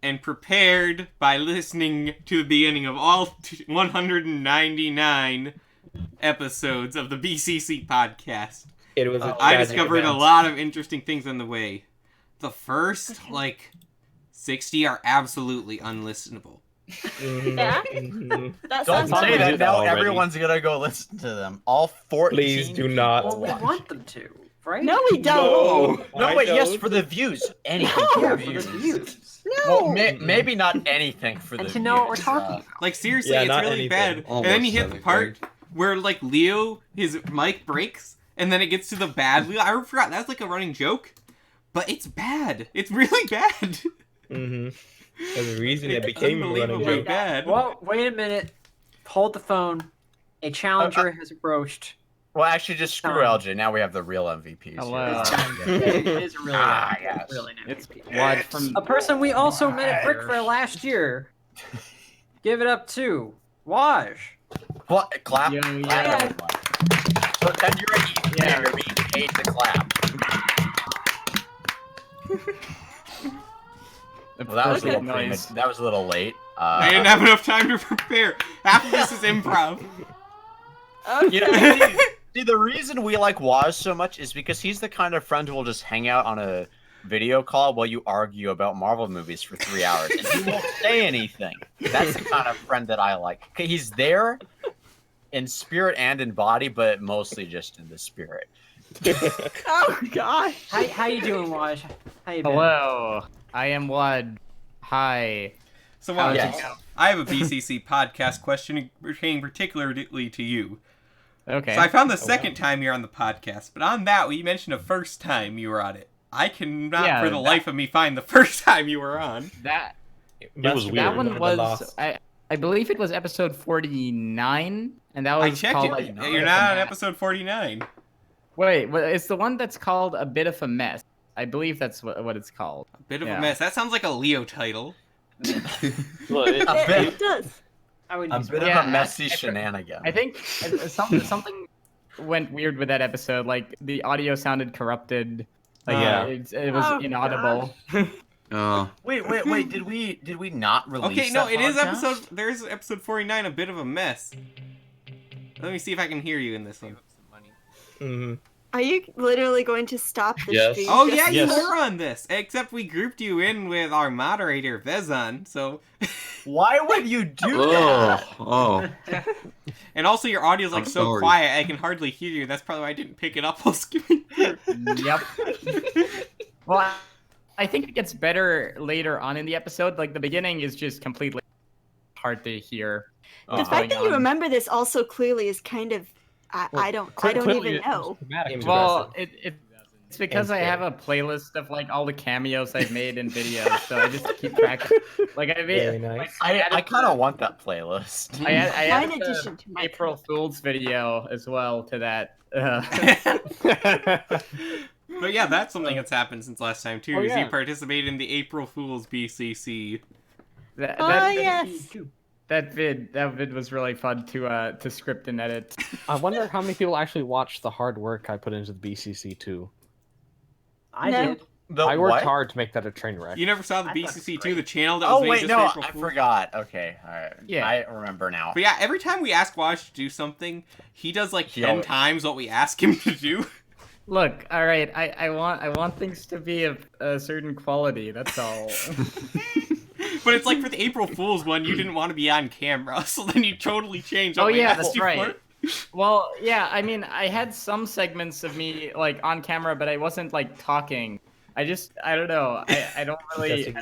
and prepared by listening to the beginning of all 199 episodes of the BCC podcast. It was. I discovered a lot of interesting things on the way. The first, 60 are absolutely unlistenable. Yeah? That Don't sounds say fun. that. Now already. everyone's gonna go listen to them. All 14. Please do not. Well, we want them to, right? No, we don't. No, wait, yes, for the views. Anything No. for the For the views. views. No. Well, maybe not anything for the And views. to know what we're talking about. Like, seriously, Yeah, it's not really anything. bad. And then you hit the part where, Leo, his mic breaks, and then it gets to the bad Leo. I forgot, that's like a running joke. But it's bad. It's really bad. Mm-hmm. There's a reason it It's became a running unbelievably joke. bad. Well, wait a minute. Hold the phone. A challenger has approached. Well, actually, just screw LJ. Now we have the real MVPs. Hello. It is a really, yes. really nice. What from A person we also met at BrickFair last year. Give it up to Waj. What? Clap? Yo, Clap, yeah. everyone. Pretend you're at E3 and you're being paid to clap. Well, that was a little noise. that was a little late. I didn't have enough time to prepare. Half of this is improv. You know, see, the reason we like Waz so much is because he's the kind of friend who will just hang out on a video call while you argue about Marvel movies for 3 hours, and he won't say anything. That's the kind of friend that I like. Okay, he's there in spirit and in body, but mostly just in the spirit. Oh gosh. How you doing, Waj? How you been? Hello, I am Wad. Hi. So, Yes. I have a BCC podcast question pertaining particularly to you. Okay. So I found the second time you're on the podcast, but on that, you mentioned the first time you were on it. I cannot Yeah, for the that- life of me find the first time you were on. that It was weird. that one The was last- I believe it was episode 49, and that I was checked called. it. You're not on episode 49. Wait, it's the one that's called A Bit of a Mess. I believe that's what it's called. A bit of Yeah. a mess. That sounds like a Leo title. Look, it- A bit, It does. I would a use bit Yeah, of a messy I- shenanigan. I think something went weird with that episode. Like the audio sounded corrupted. Like Yeah. it was Oh, inaudible. Wait! Did we not release? Okay, no, that it is podcast? episode. There's episode 49. A bit of a mess. Let me see if I can hear you in this one. Mm-hmm. Are you literally going to stop the Yes. stream? Oh yeah, Yes. you were on this. Except we grouped you in with our moderator Vezan. So, Why would you do Oh, that? oh. and also your audio's like I'm so sorry. quiet I can hardly hear you. That's probably why I didn't pick it up while skipping through. Yep. Well, I think it gets better later on in the episode. Like the beginning is just completely hard to hear. The what's fact going that you on. remember this also clearly is kind of I don't Clearly even it was know. traumatic to us. Well, it's It's because I have a playlist of like all the cameos I've made in videos, so I just keep track. Like I Very made, nice. I kind of want that playlist. I added In addition to my April Fool's video as well to that. But yeah, that's something that's happened since last time too. Oh, Is yeah. you participated in the April Fool's BCC. yes. That vid was really fun to script and edit. I wonder how many people actually watched the hard work I put into the BCC too. I No. did. I worked hard to make that a train wreck. You never saw the I thought it was BCC2, great. the channel that was Oh made wait, just no, for April I Fool's? forgot. Okay, all right. Yeah. I remember now. But yeah, every time we ask Waj to do something, he does like He 10 always- times what we ask him to do. Look, all right, I want things to be of a certain quality. That's all. But it's like for the April Fool's one, you didn't want to be on camera, so then you totally changed what Oh we yeah, asked that's you right. for. Well, yeah, I mean, I had some segments of me like on camera, but I wasn't like talking. I don't know. I don't really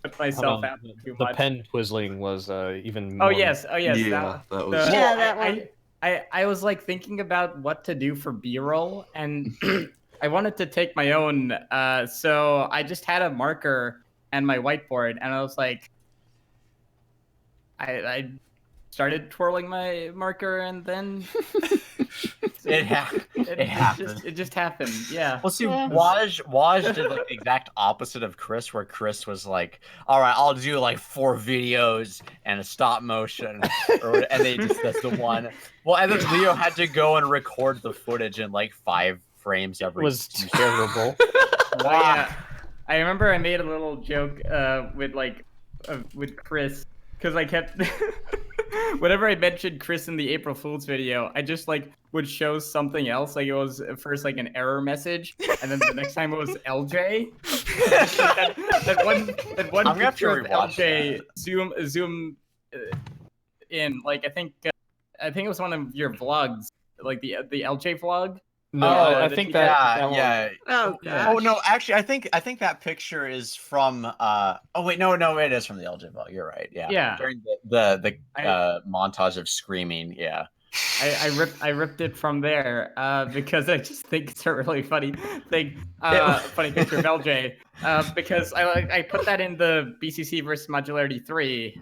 put myself out too The much. pen twizzling was even Oh more... yes, Yeah, that was. Yeah, that one. I was like thinking about what to do for B-roll, and I wanted to take my own. So I just had a marker and my whiteboard, and I was like, I started twirling my marker, and then It happened. It just happened. Yeah. Well, see, Yeah. Waj did like the exact opposite of Chris, where Chris was like, "All right, I'll do like 4 videos and a stop motion," and they just that's the one. Well, and then Leo had to go and record the footage in like 5 frames It every. was terrible. I remember I made a little joke with Chris because I kept whenever I mentioned Chris in the April Fool's video, I just like would show something else. Like it was at first like an error message, and then the next time it was LJ. that one I'm gonna have to picture of rewatch LJ zoom in. Like I think it was one of your vlogs, like the LJ vlog. No, I think that one- yeah. Oh, Yeah. gosh. Oh no, actually, I think that picture is from. Oh wait, no, it is from the LJ Vault. You're right. Yeah. Yeah. During the I- montage of screaming. Yeah. I ripped it from there because I just think it's a really funny thing, funny picture of LJ. Because I put that in the BCC versus Modularity 3. So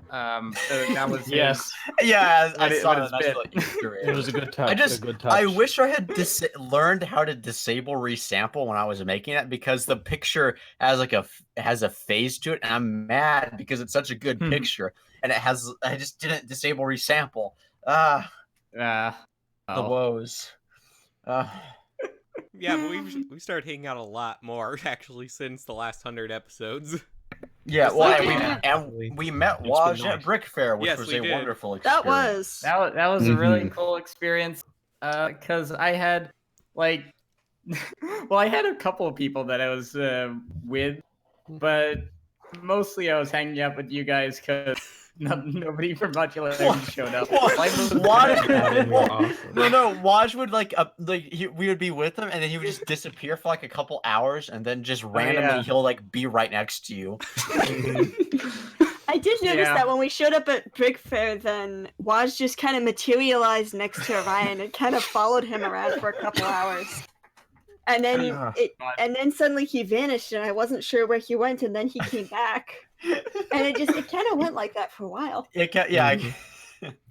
that was Yes. Yeah, I What saw his that. bit. That's the Easter egg. It was a good touch. I a good touch. I wish I had learned how to disable resample when I was making it, because the picture has has a phase to it, and I'm mad because it's such a good picture, and I just didn't disable resample. The woes. Yeah, but we've started hanging out a lot more actually since the last 100 episodes. Yeah, well, Yeah. we met It's been Waj nice. at BrickFair, which Yes, was we a did. wonderful experience. That was. that was a really cool experience because I had like I had a couple of people that I was with, but mostly I was hanging out with you guys because nobody from Modularity showed up. Waj would we would be with him, and then he would just disappear for like a couple hours, and then just randomly yeah. he'll like be right next to you. I did notice Yeah. that when we showed up at BrickFair, then Waj just kind of materialized next to Orion and kind of followed him around for a couple hours. And then and then suddenly he vanished, and I wasn't sure where he went, and then he came back. And it kind of went like that for a while.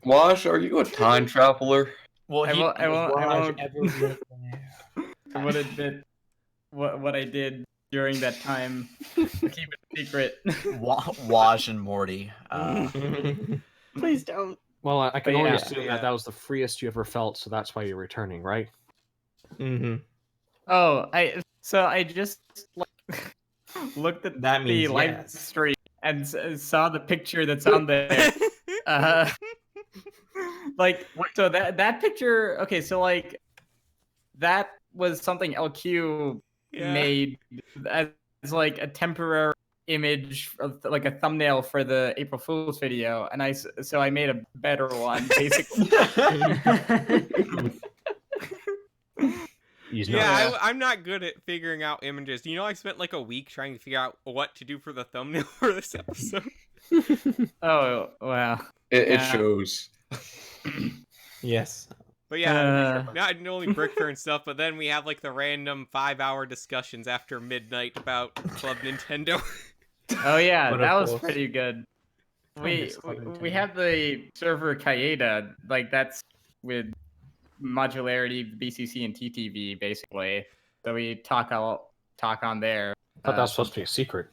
Wash, are you a time traveler? Well, I won't admit what I did during that time. Keep it secret. Waj and Morty. Please don't. Well, I can But only yeah, assume that was the freest you ever felt, so that's why you're returning, right? Mm-hmm. Oh, I just like looked at That the means live yes. stream and saw the picture that's on there. So that picture. Okay, so like that was something LQ made as like a temporary image of like a thumbnail for the April Fool's video, and I made a better one basically. I'm not good at figuring out images. You know, I spent like a week trying to figure out what to do for the thumbnail for this episode. Oh wow! It shows. Yes. But yeah, not only BrickFair and stuff, but then we have like the random 5-hour discussions after midnight about Club Nintendo. Oh yeah, But that of was course. pretty good. We miss Club we Nintendo. have the server Kaeda, like that's with modularity, BCC, and TTV basically. So we talk on there. I thought that was supposed to be a secret.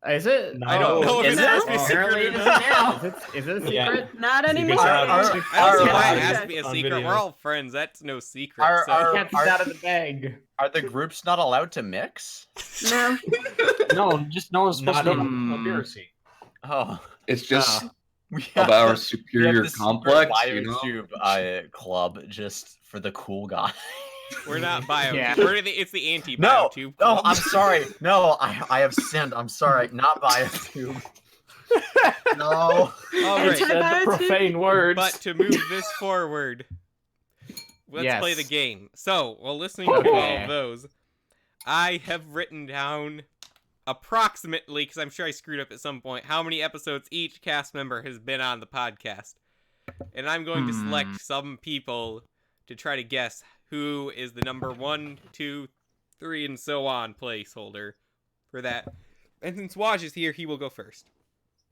Is it? I don't know if Is it's it? supposed to be a secret Apparently or it is not. now. Is it a Yeah. secret? Not anymore. Are- I don't see Are- why it are- has to be a on secret. video. We're all friends. That's no secret. Are- so. are- Cats is out of the bag. Are the groups not allowed to mix? No. No, just no one's supposed Not to in- know conspiracy. Oh, It's just we of have our the- we superior have the secret complex, you know? BioTube club just for the cool guy. We're not bio. Yeah. It's the anti No, BioTube. no, club. I'm sorry. No, I have sinned. I'm sorry. Not BioTube. No. All right. Said the profane words. But to move this forward, let's Yes. play the game. So, while listening to all Okay. of those, I have written down approximately, because I'm sure I screwed up at some point, how many episodes each cast member has been on the podcast. And I'm going to select some people to try to guess who is the number 1, 2, 3, and so on placeholder for that. And since Waj is here, he will go first.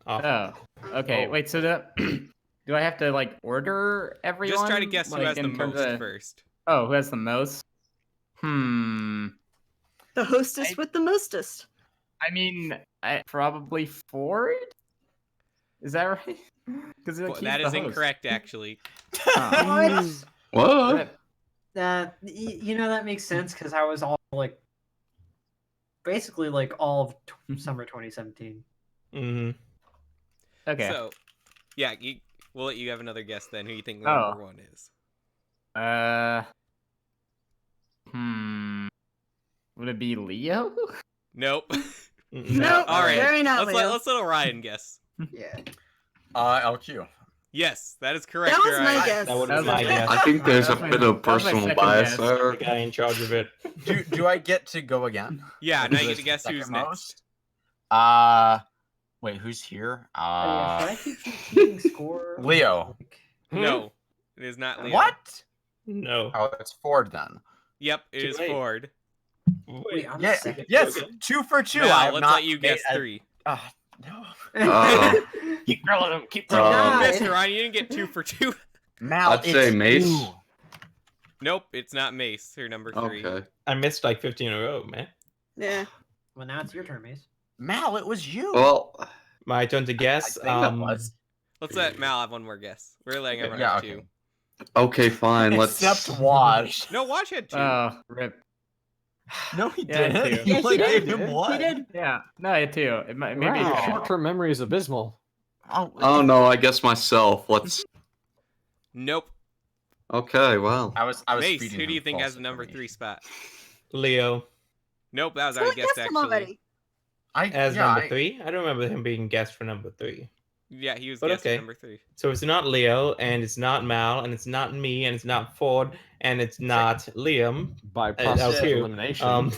Oh, okay. Oh. Wait, so do I have to like order everyone? Just try to guess who Like, has the in terms most of- first. Oh, who has the most? The hostess with the mostest. I mean, probably Ford. Is that right? Because Well, that is incorrect, actually. What? What? You know, that makes sense because I was all like, basically like all of summer 2017. Mm-hmm. Okay. So, yeah, we'll let you have another guess then. Who you think the Oh. number 1 is? Would it be Leo? Nope. No, All right. very not Let's let Leo. Orion guess. Yeah. LQ. Yes, that is correct. That was my Orion. guess. That would That be was my my guess. I think there's a That was bit my- of that was my personal second bias guess. there. The guy in charge of it. Do I get to go again? Yeah, now you get to Who's guess second who's most? next. Wait, who's here? Yeah, should I keep keeping score? Leo. No, it is not Leo. What? No. Oh, it's Ford then. Yep, it Too is late. Ford. Wait, I'm Yeah, second. yes, 2 for 2. Mel, I have let's not let you guess made 3. No. Uh, Keep grilling him. Keep You grilling him. God. missed, Orion. You didn't get 2 for 2. Mal, I'd say it's Mace. you. Nope, it's not Mace. Her number 3. Okay. I missed like 15 in a row, man. Yeah. Well, now it's your turn, Mace. Mal, it was you. Well, My turn to guess. I think that was. Let's let Mal have one more guess. We're letting everyone Yeah, have okay. 2. okay, fine. Let's. Except Waj. No, Watch had 2. Oh, rip. No, he Yeah, didn't. too. You Yeah, only he gave did. him He one. did. Yeah. No, I too. It might maybe. Wow. it's- Short-term memory is abysmal. Oh no, I guess myself. Let's. Nope. Okay, well. I was Mace, feeding who do you him think has false the number 3 information. spot? Leo Nope, that was Someone already guessed, guessed him actually. already. as number 3. I don't remember him being guessed for number 3. Yeah, he was But guessed okay. number 3. So it's not Leo, and it's not Mal, and it's not me, and it's not Ford, and it's not Liam. By That was process of you. elimination.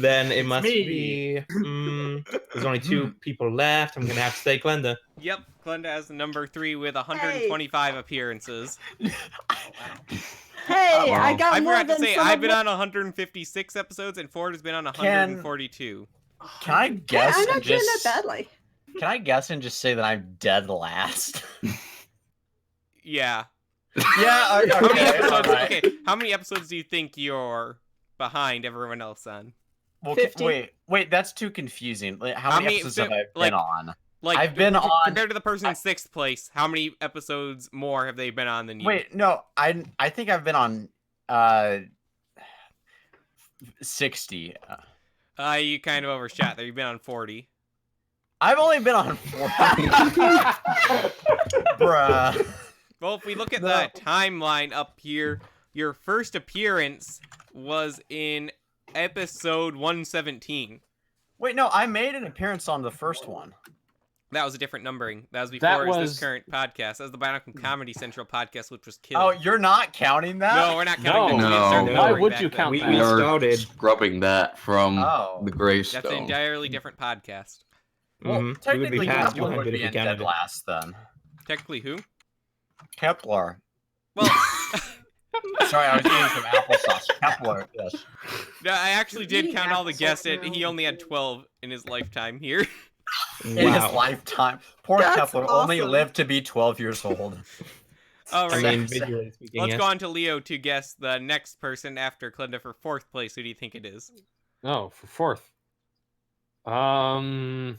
Then it must me. be. There's only 2 people left. I'm gonna have to say Glenda. Yep, Glenda has the number 3 with 125 appearances. Hey, Wow. I got I more forgot to than say, some I've of been my- on 156 episodes, and Ford has been on 142. Can I Yeah, guess I'm and not doing just that badly. Can I guess and just say that I'm dead last? Yeah. Yeah. How many Okay. episodes? alright. Okay, how many episodes do you think you're behind everyone else on? Well, 50. wait. That's too confusing. Like, how many episodes have I been on? Like, I've been on- compared to the person in 6th place. How many episodes more have they been on than you? Wait, no. I think I've been on 60. You kind of overshot there. You've been on 40. I've only been on 40. Bruh. Well, if we look at No. the timeline up here, your first appearance was in episode 117. Wait, no. I made an appearance on the first one. That was a different numbering. That was That before this was- current podcast. That was the Bionicle Comedy Central podcast, which was killed. Oh, you're not counting that? No, we're not counting No. that. We didn't start No. the Why numbering would back you then. count We, that? we are started. scrubbing that from Oh. the That's an gravestone. entirely different podcast. Well, We would technically, be past Kepler would 100 be if we in counted dead it. last then. Technically, who? Kepler. Well, Sorry, I was eating some applesauce. Kepler, yes. no, I actually did Eating count all the applesauce guests. now. He only had 12 in his lifetime here. In his Wow. lifetime. Poor That's Kepler only awesome. lived to be 12 years old. All I right. mean, visually speaking, Let's yes. go on to Leo to guess the next person after Clinda for 4th place. Who do you think it is? No, for fourth. I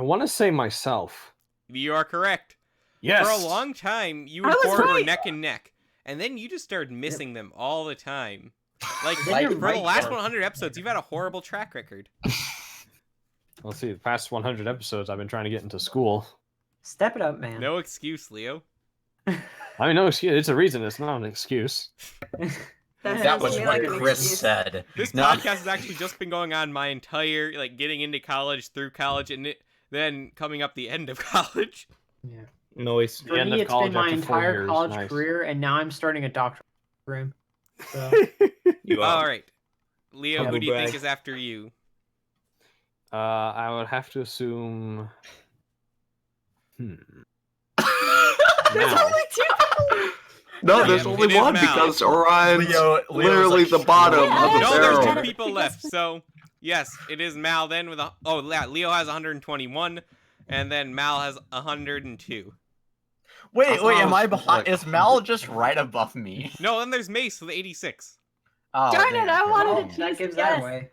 want to say myself. You are correct. Yes. For a long time, you I and was Ford were right. neck and neck, and then you just started missing them all the time. Like, Then you're for right, the last Ford. 100 episodes, you've had a horrible track record. Let's see. The past 100 episodes, I've been trying to get into school. Step it up, man. No excuse, Leo. I mean, no excuse. It's a reason. It's not an excuse. That sounds was to me what like an Chris excuse. said. This No. podcast has actually just been going on my entire, like, getting into college, through college, and then coming up the end of college. Yeah. Noise. For end me, of it's college been my after 4 entire years, college nice. career, and now I'm starting a doctoral program. So, You All are. right. Leo, who Humble do you think brag. is after you? I would have to assume. There's Mal. only two people. No, Yeah, there's it only is one Mal. because Orion's Leo's literally like the bottom Yeah, of the No, there's barrel. two people left. So, yes, it is Mal then with a... Oh, yeah, Leo has 121, and then Mal has 102. Wait, am I Like, behind? Is Mal just right above me? No, then there's Mace with 86. Oh, Darn it, damn. I wanted oh, to choose that gives yes. that away.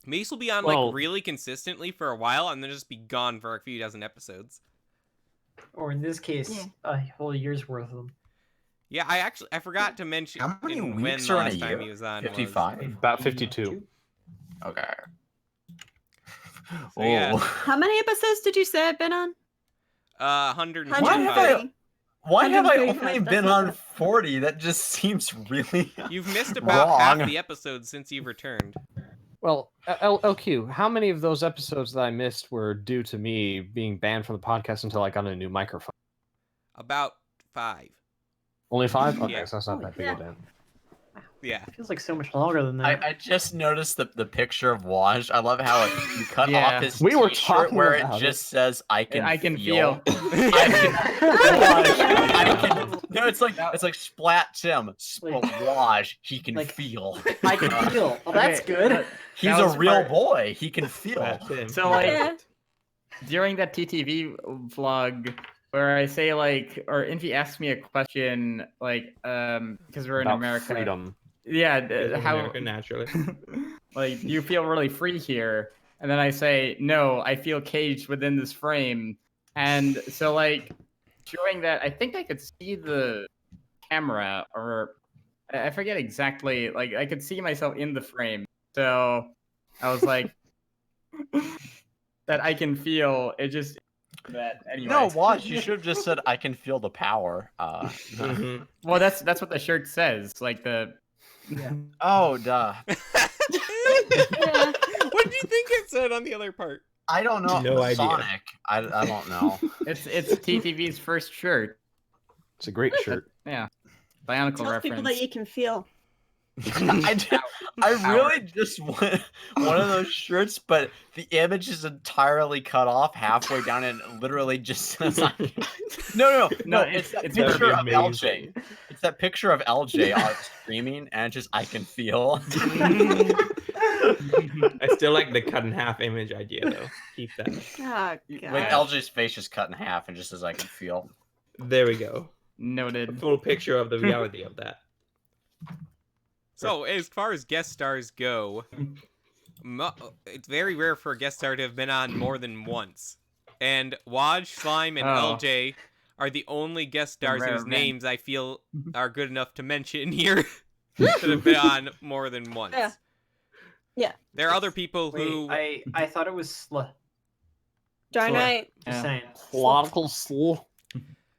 Mace will be on, Well- like, really consistently for a while, and then just be gone for a few dozen episodes. Or in this case, Yeah. a whole year's worth of them. Yeah, I forgot to mention How many when weeks the are in a last time year? he was on was. 55? About 52. Okay. So, yeah. Oh. How many episodes did you say I've been on? 125. Why have I- Why have I 135, only that's been not on bad. 40? That just seems really You've missed about half wrong. the episodes since you've returned. Well, LQ, how many of those episodes that I missed were due to me being banned from the podcast until I got a new microphone? About 5. Only 5? Okay, Yeah. so that's not that big Yeah. a dent. Yeah. Feels like so much longer than that. I just noticed the picture of Waj. I love how you cut Yeah. off his We were t-shirt talking where about it just says "I can I can feel." feel. I can. No, it's like Splat Tim. Waj, he can Like- feel. I can feel. Well, that's Okay, good. He's that a was real part- boy. He can feel. That's him. So like Yeah. during that TTV vlog where I say like, or Infi asks me a question like, because we're in About America. freedom. Yeah, In how America, naturally. like you feel really free here, and then I say no, I feel caged within this frame, and so like showing that I think I could see the camera, or I forget exactly. Like I could see myself in the frame, so I was like that I can feel it. Just that anyway. No, Waj, you should have just said, "I can feel the power." Mhm. Well, that's what the shirt says. Like the Oh, duh. What did you think it said on the other part? I don't know. No idea. Sonic. I don't know. it's TTV's first shirt. It's a great shirt. Bionicle Tell people reference. that you can feel. I really just want one of those shirts, but the image is entirely cut off halfway down and it literally just says no, it's that it's picture of gonna be amazing. LJ. It's that picture of LJ on streaming and just I can feel. I still like the cut in half image idea though. Keep that. Oh, With God. LJ's face just cut in half and just says I can feel. There we go. A Noted. full picture of the reality of that. So, as far as guest stars go, it's very rare for a guest star to have been on more than once. And Waj, Slime, and Oh. LJ are the only guest stars rare whose event. names I feel are good enough to mention here that have been on more than once. Yeah. Yeah. There are other people who... Wait, I thought it was Darn Sure. right. Just Yeah. saying. Logical slow.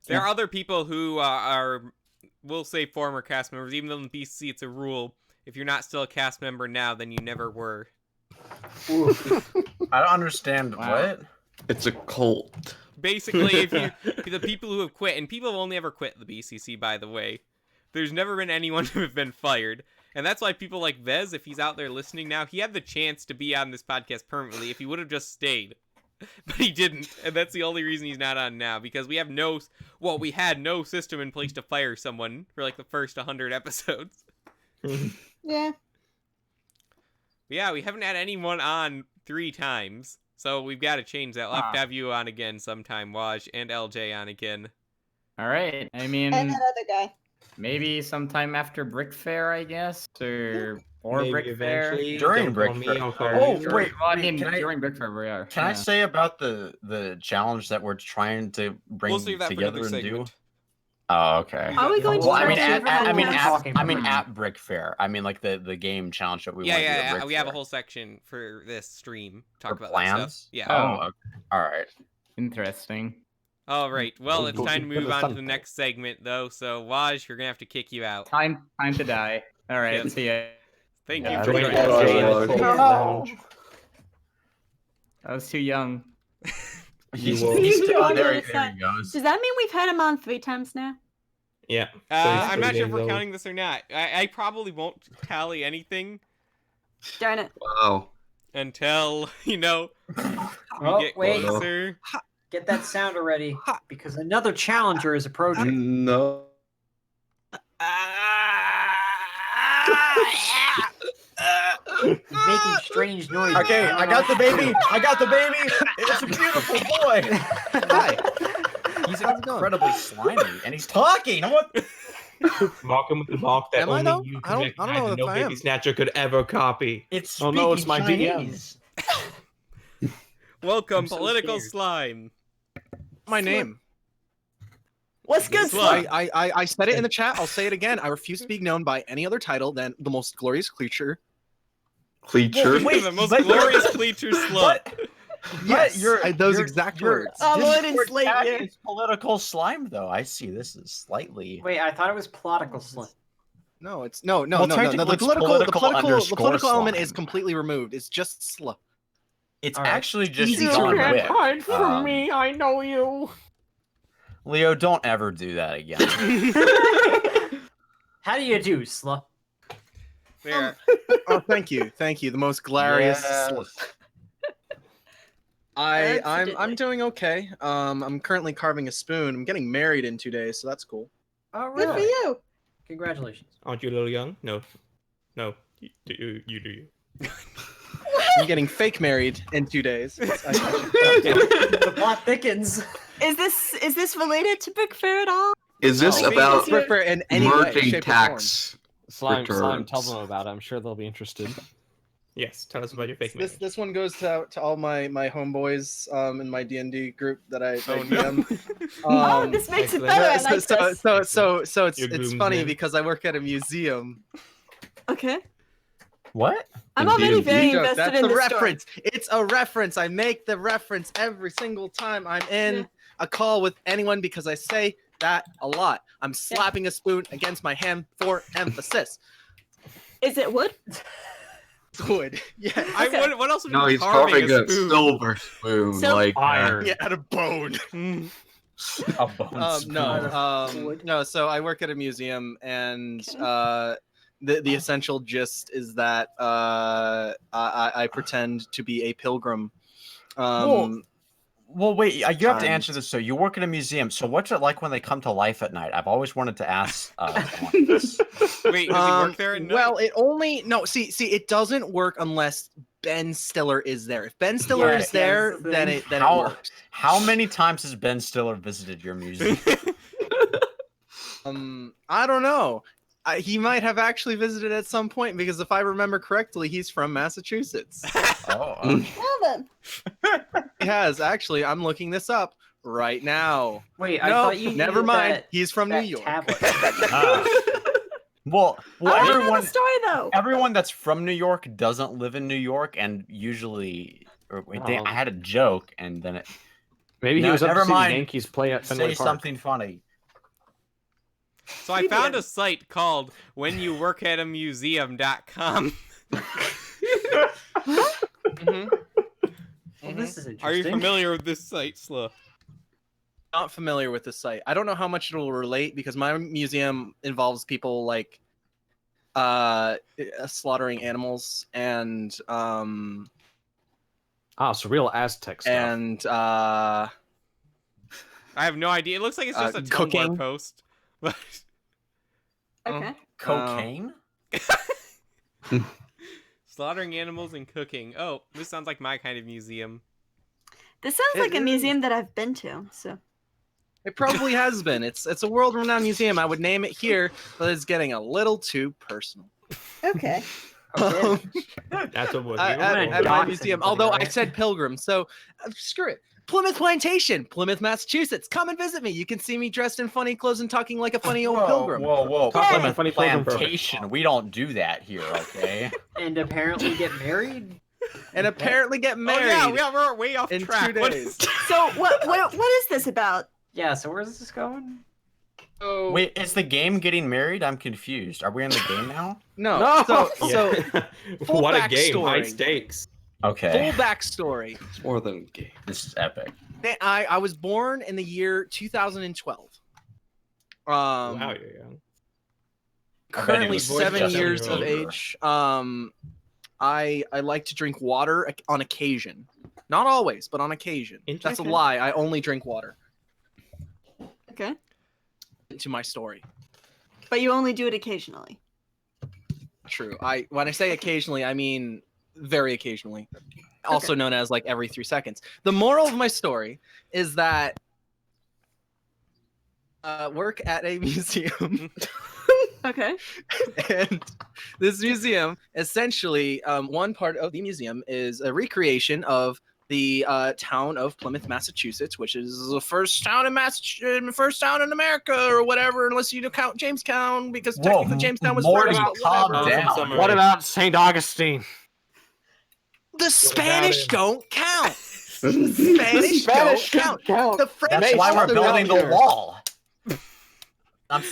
There are other people who are, we'll say, former cast members. Even though in BCC it's a rule, if you're not still a cast member now, then you never were. I don't understand Wow. what. It's a cult. Basically, if the people who have quit, and people have only ever quit the BCC, by the way. There's never been anyone who have been fired. And that's why people like Vez, if he's out there listening now, he had the chance to be on this podcast permanently if he would have just stayed. but he didn't, and that's the only reason he's not on now, because we had no system in place to fire someone for like the first 100 episodes. Yeah. Yeah, we haven't had anyone on 3 times, so we've got to change that. We'll have to have you on again sometime, Waj, and LJ on again. All right. I mean, And that other guy. maybe sometime after BrickFair, I guess, or Maybe BrickFair. eventually. During Don't call me, BrickFair. I'll call Oh, you. wait. Well, I mean, can I- during BrickFair, we are. Can I say about the challenge that we're trying to bring We'll save that for together another and do? segment. Oh, okay. Are we going to Well, I watch mean, it? I mean, at BrickFair. I mean, like the game challenge that we want to do at We have a BrickFair. whole section for this stream. Talk For about that plans? stuff. Yeah. Oh, okay. All right. Interesting. All right. Well, it's time to move on to the Something. next segment, though. So, Waj, you're gonna have to kick you out. Time to die. All right. Yep. See ya. Thank Yeah, you for join joining us, us. Jay. Waj. Lounge. I was too young. He's You still wanted there. to There he goes. Does that mean we've had him on 3 times now? Yeah. I'm not sure if we're 30 days counting this or not. I probably won't tally anything Darn it. Wow. until, we Oh, get wait. closer. Get that sounder ready, because another challenger is approaching. No. He's making strange noises. Okay, I got the baby. I got the baby. It's a beautiful boy. Hi. He's incredibly slimy, and he's talking. What? Mock him with the mock that Am I only though? you I can don't know recognize and if no I baby am. snatcher could ever copy. It's Oh no, it's speaking my DM. Chinese. Welcome, I'm so political scared. slime. My name. What's good, Slug. Slug? I said it in the chat. I'll say it again. I refuse to be known by any other title than the most glorious creature. Cleature. Wait, the most but- glorious Cleacher slut. Yes, you're- those you're- exact you're- words. Oh, Lord, Discord it's late chat here. is political slime, though. I see this is slightly. Wait, I thought it was political slim. No, it's no. Well, The technically it's political political element slime. is completely removed. It's just slut. It's All right. actually just Easy to John grab. Wick. Hide from Um, me, I know you. Leo, don't ever do that again. How do you do, Slut? There. Oh, thank you. The most glorious slut. I'm Absolutely. doing okay. I'm currently carving a spoon. I'm getting married in 2 days, so that's cool. Oh, Good for really? you. Congratulations. Aren't you a little young? No. You do you. I'm getting fake married in 2 days. The plot thickens. Is this related to BrickFair at all? Is this No, about because you're- in any way, merging shape, or tax? Slime, Returns. tell them about it. I'm sure they'll be interested. Yes. Tell us about your fake form. marriage. This one goes to all my homeboys in my D&D group that I Oh, DM. Oh, this makes it better. I like this. So it's Your it's groom's funny name? because I work at a museum. Okay. What? I'm already Indeed. very You know, invested that's in a this reference. It's a reference. I make the reference every single time I'm in a call with anyone because I say that a lot. I'm slapping a spoon against my hand for emphasis. story. Is it wood? Wood. Yeah. Okay. What else would you No, be he's carving a spoon? silver spoon. So- like Iron. Yeah, out of bone. A bone spoon. No. So I work at a museum, and the essential gist is that I pretend to be a pilgrim. Well, wait. You have to and- answer this. So you work at a museum. So what's it like when they come to life at night? I've always wanted to ask someone this. Wait, does he work there at night? Well, it only see it doesn't work unless Ben Stiller is there. If Ben Stiller Yeah, is there, that's the then thing. it How- works. How many times has Ben Stiller visited your museum? I don't know. He might have actually visited at some point because if I remember correctly, he's from Massachusetts. Oh, Well then. He has actually. I'm looking this up right now. Wait, I No, thought you never needed mind. that- He's from New that York. tablet. well, I want to know everyone, the story though. everyone that's from New York doesn't live in New York, and usually, I had a joke, and then it Maybe he No, was up never to see mind. the Yankees play at Fenway say Park. something funny. So I found a site called whenyouworkatamuseum.com. Well, this is interesting. Are you familiar with this site, Slow? Not familiar with the site. I don't know how much it will relate because my museum involves people like slaughtering animals and Ah, so real Aztec stuff. And I have no idea. It looks like it's just a Tumblr cooking. post. Okay. Cocaine? Slaughtering animals and cooking. Oh, this sounds like my kind of museum. This sounds like a museum that I've been to. So It probably has been. It's a world-renowned museum. I would name it here, but it's getting a little too personal. okay. That's what At my dox museum. anybody, Although I right? said Pilgrim, so screw it. Plymouth Plantation, Plymouth, Massachusetts. Come and visit me. You can see me dressed in funny clothes and talking like a funny old pilgrim. Whoa. Talk Plymouth funny pilgrim Plantation. We don't do that here, okay? And apparently get married. And apparently get married Oh yeah, we're way off in track. 2 What days. is- So what is this about? Yeah. So where's this going? So, Wait, is the game getting married? I'm confused. Are we in the game now? no. So full What a game! High backstory. stakes. Okay. full backstory. It's more than a game. This is epic. I was born in the year 2012. Wow, you're young. Currently was born 7 just years of over. age. I like to drink water on occasion. Not always, but on occasion. That's a Interesting. lie. I only drink water. Okay. To my story. But you only do it occasionally. True. When I say occasionally, I mean very occasionally. Also known as like every 3 seconds. The moral of my story is that work at a museum. Okay. And this museum, essentially, one part of the museum is a recreation of the town of Plymouth, Massachusetts, which is the first town in first town in America or whatever, unless you count Jamestown, because technically Jamestown was Morty, first. But calm whatever. down. What about St. Augustine? The Spanish him. don't count. Spanish don't count. The French That's why we're also building don't the wall.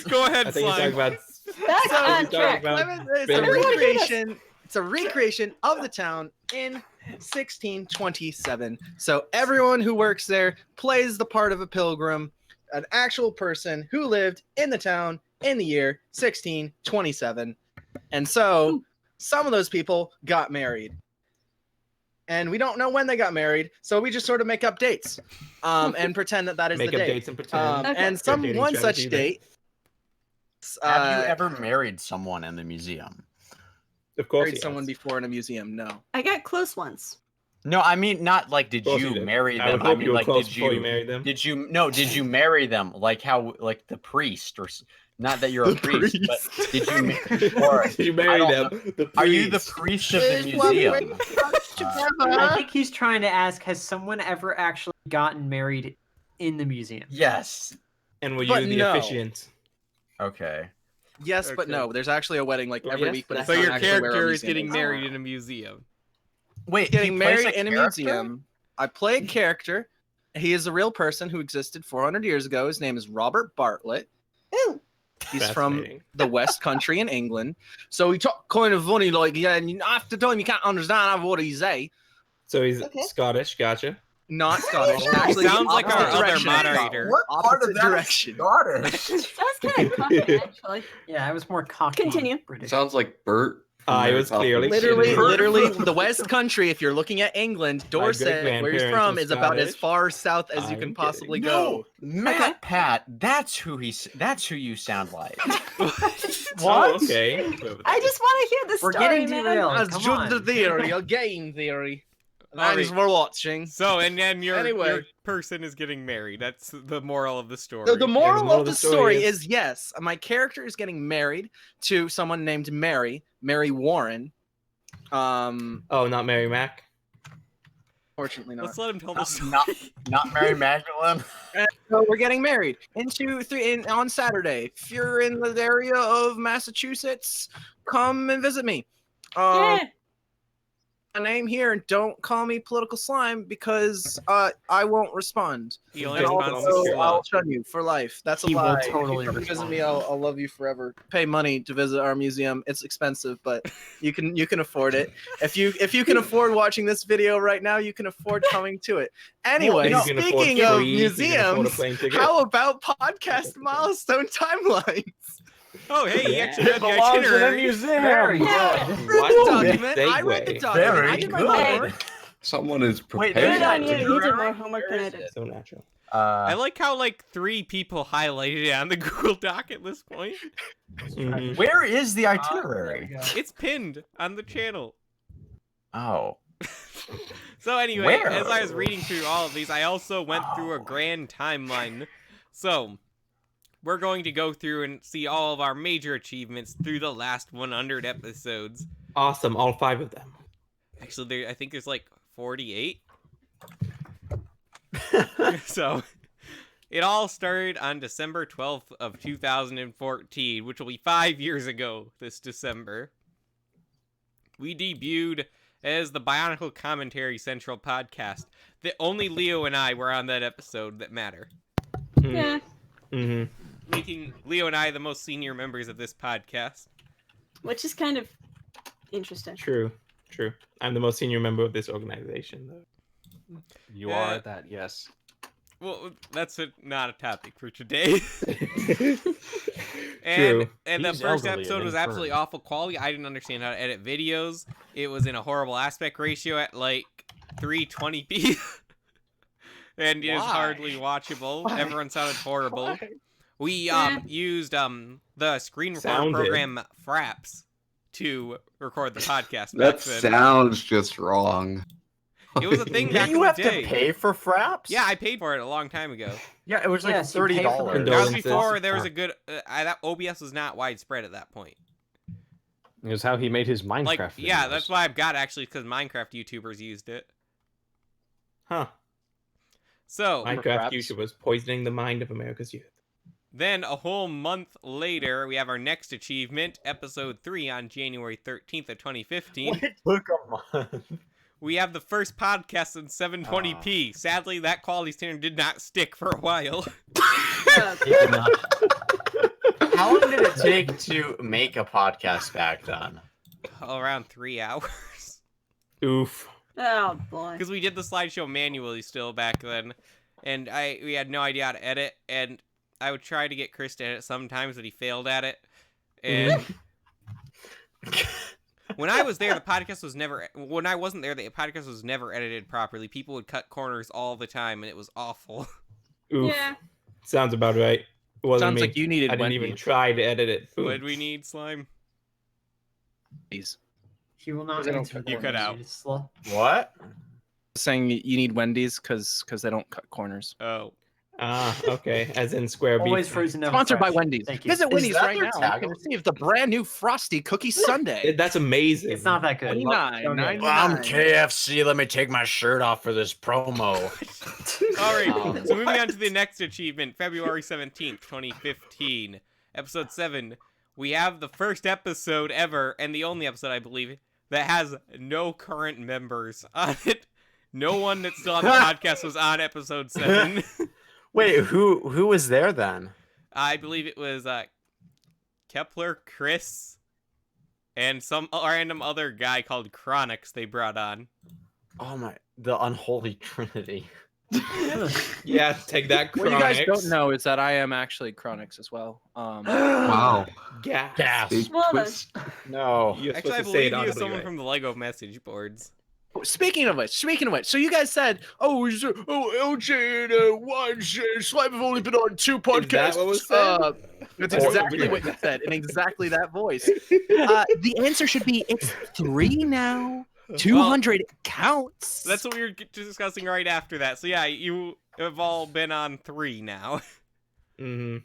Go ahead, I think he's talking Slime. about. Back So, on talking track. about It's a Billy. recreation. It's a recreation of the town in 1627. So everyone who works there plays the part of a pilgrim, an actual person who lived in the town in the year 1627. And so some of those people got married. And we don't know when they got married, so we just sort of make up dates and pretend that is Make the up date. dates and pretend. Okay. And Start dating one strategy such there. date. Have you ever married someone in the museum? Of course, married he someone has. before in a museum? No. I got close once. No, I mean not like did Of course you he did. marry I would them? I hope mean you were like close did before you you married them. did you marry them like how like the priest or not that you're a The priest, but did you or You I married don't them. The are you the priest. priest of the museum? I think he's trying to ask: has someone ever actually gotten married in the museum? Yes. And were you But the no. officiant? Okay. Yes, but Okay. no. There's actually a wedding like Well, every yes, week, but it's So not your actually where our character is museum getting is. married in a museum. Wait, Getting he plays married in a character? museum. I play a character. He is a real person who existed 400 years ago. His name is Robert Bartlett. Ooh. He's from Fascinating. the West Country in England. So he talk kind of funny, like, yeah, and half the time you can't understand what he say. So he's Okay. Scottish. Gotcha. Not Scottish. He Actually, sounds like our opposite other direction. moderator. What part of Opposite that is direction. Scottish? Sounds kind of cocky, actually. Yeah, I was more cocky. Continue. It sounds like Bert. from I Mary was Poppins. clearly Literally, the West Country, if you're looking at England, Dorset, where he's great-grandparents from, were is about as Scottish. far south as you I'm can kidding. possibly No, go. Matt Pat, that's who you sound like. Oh, okay. I just want to hear the We're story, getting man. derailed. That's Come just on. the theory, a game theory. Thanks Alright. for watching. So and then your Anyway. person is getting married. That's the moral of the story. The moral moral of the story is yes, my character is getting married to someone named Mary Warren. Oh, not Mary Mac. Fortunately not. Let's let him tell the story. Not Mary Magdalene. So we're getting married on Saturday. If you're in the area of Massachusetts, come and visit me. Yeah. My name here, and don't call me political slime because I won't respond. He only And responds also, to I'll love. shun you for life. That's a He will lie. totally If you come visit respond. me, I'll love you forever. Pay money to visit our museum. It's expensive, but you can afford it. If you can afford watching this video right now, you can afford coming to it. Anyway, You can afford speaking of free, you can afford a museums, plane ticket. how about podcast milestone timelines? Oh, hey, he Yeah. actually had the belongs in a itinerary. museum. Very good. I read the What? document. I read the Segue. document. I Very did my good. homework. Someone is Wait, Good prepared. on you. You did more homework than I did. So natural. I like how like 3 people highlighted it on the Google Doc at this point. Mhm. where is the itinerary? It's pinned on the channel. Oh. So anyway, Where? as I was reading through all of these, I also went through a grand timeline. So we're going to go through and see all of our major achievements through the last 100 episodes. Awesome, all 5 of them. Actually, I think there's like 48. So it all started on December 12th of 2014, which will be 5 years ago this December. We debuted as the Bionicle Commentary Central podcast. That only Leo and I were on that episode that matter, Yeah. Mm-hmm. making Leo and I the most senior members of this podcast. Which is kind of interesting. True. I'm the most senior member of this organization, though. You Yeah. are that, yes. Well, that's not a topic for today. True. And the He's first elderly episode and was absolutely infirm. awful quality. I didn't understand how to edit videos. It was in a horrible aspect ratio at like 320p. And it was hardly watchable. Everyone sounded horrible. We used the screen recorder Sounded. program Fraps to record the podcast That back then. sounds just wrong. It was a thing back Didn't in you the have day. to pay for Fraps? Yeah, I paid for it a long time ago. Yeah, it was like Yes, you pay for $30. That was Condolences. before there was a good. That OBS was not widespread at that point. It was how he made his Minecraft Like, yeah, videos. that's why I've got actually because Minecraft YouTubers used it. Huh. So Minecraft YouTubers poisoning the mind of America's youth. then a whole month later, we have our next achievement, episode 3 on January 13th of 2015. It took a month. We have the first podcast in 720p. Sadly, that quality standard did not stick for a while. How long did it take to make a podcast back then? Around 3 hours. Oof. Oh boy. Because we did the slideshow manually still back then. And we had no idea how to edit. And I would try to get Chris to edit sometimes, but he failed at it. And when I was there, the podcast was never... When I wasn't there, the podcast was never edited properly. People would cut corners all the time, and it was awful. Oof. Yeah. Sounds about right. It wasn't Sounds me. like you needed I didn't even Wendy's. try to edit it. What Oof. did we need, Slime? He will not They don't answer cut the You cut corners, out. you just slow. What? Saying you need Wendy's because they don't cut corners. Oh. Ah, okay. As in square beef. Always frozen, never Sponsored by fresh. Wendy's. Thank you. Visit Wendy's that right their now. You can tagline? receive the brand new Frosty Cookie Sundae. That's amazing. It's not that good. $29.99. I'm KFC. Let me take my shirt off for this promo. All right. So moving on to the next achievement, February 17th, 2015. Episode 7. We have the first episode ever, and the only episode, I believe, that has no current members on it. No one that's still on the podcast was on episode 7. Wait, who was there then? I believe it was Kepler, Chris, and some random other guy called Chronix they brought on. Oh my, the unholy trinity. Yeah, take that. What you guys Chronix. don't know is that I am actually Chronix as well. Wow. Gas. Big Well then. twist. No. You're Actually, I supposed to say believe it he was audibly, someone right? from the Lego message boards. Speaking of which, so you guys said, LJ and YJ and Slime have only been on 2 podcasts. that what was said? That's Or- exactly what you said, in exactly that voice. The answer should be it's 3 now. 200 counts. That's what we were discussing right after that. So yeah, you have all been on 3 now. Mm-hmm.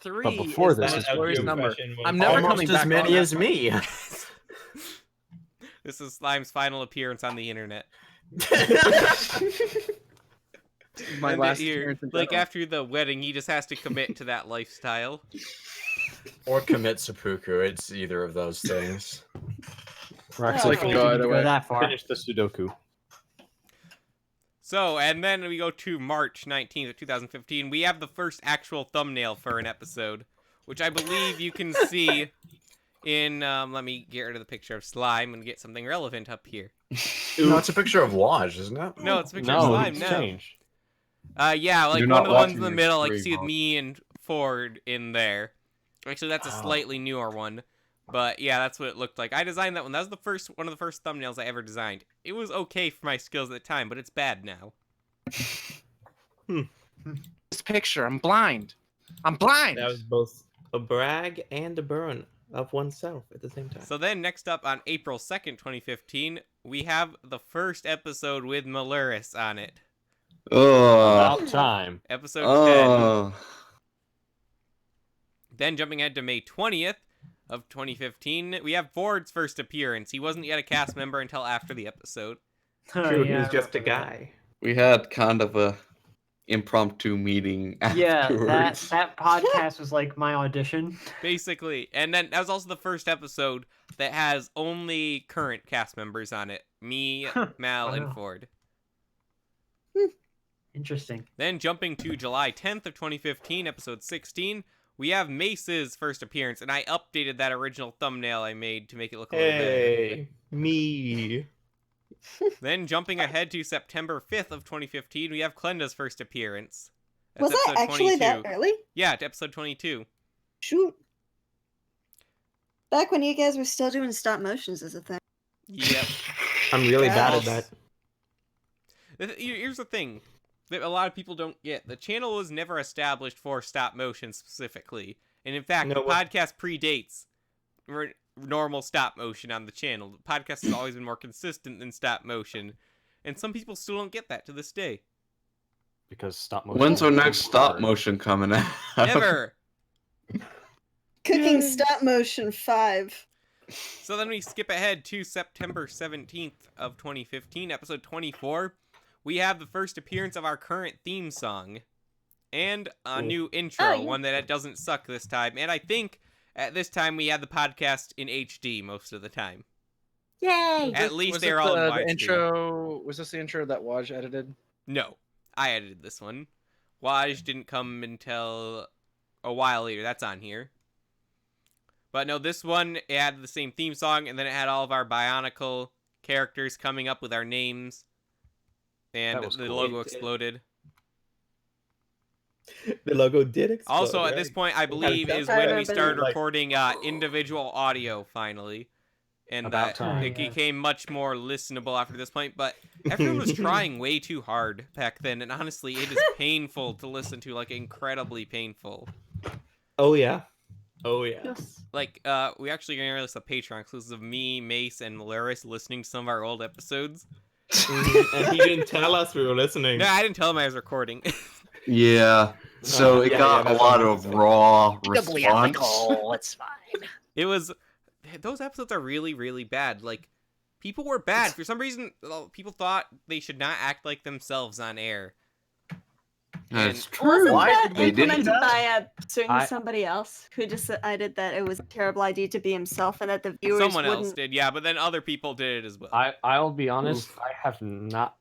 3 But before is this that is glorious number. impression was I'm never Almost coming as back many on as me. This is Slime's final appearance on the internet. My And last year, appearance in like general. after the wedding, he just has to commit to that lifestyle. Or commit seppuku. It's either of those things. We're Oh, actually I go didn't either way. that far. finish the Sudoku. So, and then we go to March 19th of 2015. We have the first actual thumbnail for an episode, which I believe you can see in, let me get rid of the picture of Slime and get something relevant up here. No, it's a picture of Waj, isn't it? No, it's a picture of No, Slime it's now. changed. Yeah, like You're one not of the ones in watching the your middle, like screen, see with Bob. me and Ford in there. Actually, that's a Oh. slightly newer one. But yeah, that's what it looked like. I designed that one. That was one of the first thumbnails I ever designed. It was okay for my skills at the time, but it's bad now. This picture, I'm blind. I'm blind. That was both a brag and a burn of oneself at the same time. So then, next up on April 2nd, 2015, we have the first episode with Maluris on it. About time. Episode 10. Then jumping ahead to May 20th of 2015, we have Ford's first appearance. He wasn't yet a cast member until after the episode. True, he Yeah, was I just a remember that. guy. We had kind of a impromptu meeting Yeah, afterwards. that podcast was like my audition. Basically. And then that was also the first episode that has only current cast members on it. Me, Mal, and Wow. Ford. Interesting. Then jumping to July 10th of 2015, episode 16, we have Mace's first appearance, and I updated that original thumbnail I made to make it look a little better. Hey, me. Then jumping ahead to September 5th of 2015, we have Klenda's first appearance. That's Was that episode actually 22. that early? Yeah, to episode 22. Shoot. Back when you guys were still doing stop motions as a thing. Yep. I'm really bad at Yes. that. Here's the thing that a lot of people don't get. The channel was never established for stop motion specifically. And in fact, No, the what- podcast predates normal stop motion on the channel. The podcast has always been more consistent than stop motion. And some people still don't get that to this day. Because stop motion. When's our is next stop hard. motion coming out? Never! Cooking stop motion 5. So then we skip ahead to September 17th of 2015, episode 24. We have the first appearance of our current theme song. And a new intro, Oh, yeah. one that doesn't suck this time. And I think at this time we had the podcast in HD most of the time. Yay! At least Was they're it all in the widescreen. intro. Was this the intro that Waj edited? No, I edited this one. Waj didn't come until a while later. That's on here. But no, this one, it had the same theme song, and then it had all of our Bionicle characters coming up with our names. And That was the cool. logo exploded. The logo did explode. Also, at this right? point, I believe is I when we remember started like- recording individual audio finally. And About time. it became much more listenable after this point. But everyone was trying way too hard back then. And honestly, it is painful to listen to, like incredibly painful. Oh yeah. Oh yeah. Like, we actually gonna release a Patreon exclusive of me, Mace, and Malaris listening to some of our old episodes. And he didn't tell us we were listening. No, I didn't tell him I was recording. Yeah. So it yeah, got yeah, a lot of raw Doubly response. ethical. It's fine. It was, those episodes are really, really bad. Like, people were bad. For some reason, people thought they should not act like themselves on air. That's And- true. Wasn't Why that did we do implemented that? by a certain I- somebody else who decided that it was a terrible idea to be himself and that the viewers Someone else wouldn't... did, yeah, but then other people did it as well. I'll be honest, I have not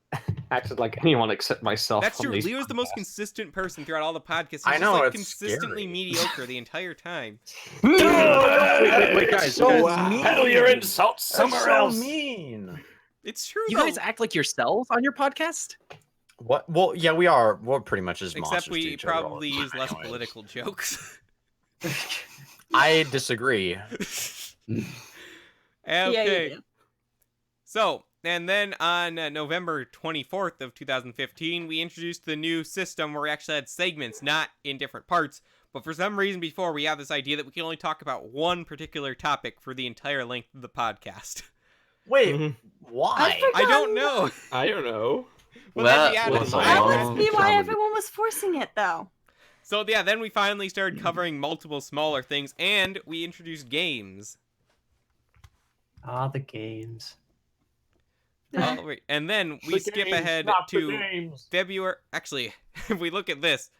acted like anyone except myself. That's on true. these Leo's the most podcasts. consistent person throughout all the podcasts. He's I know, just, like, it's consistently scary. mediocre the entire time. Wait, guys. So you guys wow. mean. Peddle your insults That's somewhere so else. mean. It's true, You though. guys act like yourselves on your podcast? What? Well, yeah, we are. We're pretty much as Except monsters to we each other all the probably time use less anyways. political jokes. I disagree. Okay. Yeah, you do. So, and then on November 24th of 2015, we introduced the new system where we actually had segments, not in different parts. But for some reason before, we had this idea that we can only talk about one particular topic for the entire length of the podcast. Wait, Mhm. why? I don't know. I don't know. Well, then we That added was a more. That long must be why time. everyone was forcing it, though. So yeah, then we finally started covering multiple smaller things, and we introduced games. Ah, the games. Oh, wait. And then we The skip games, ahead not the to games. February. Actually, if we look at this,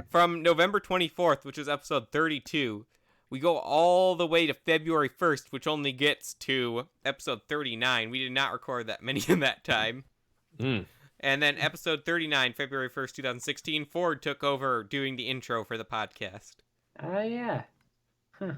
from November 24th, which is episode 32, we go all the way to February 1st, which only gets to episode 39. We did not record that many in that time. Mm. And then episode 39, February 1st, 2016, Ford took over doing the intro for the podcast. Yeah. Huh.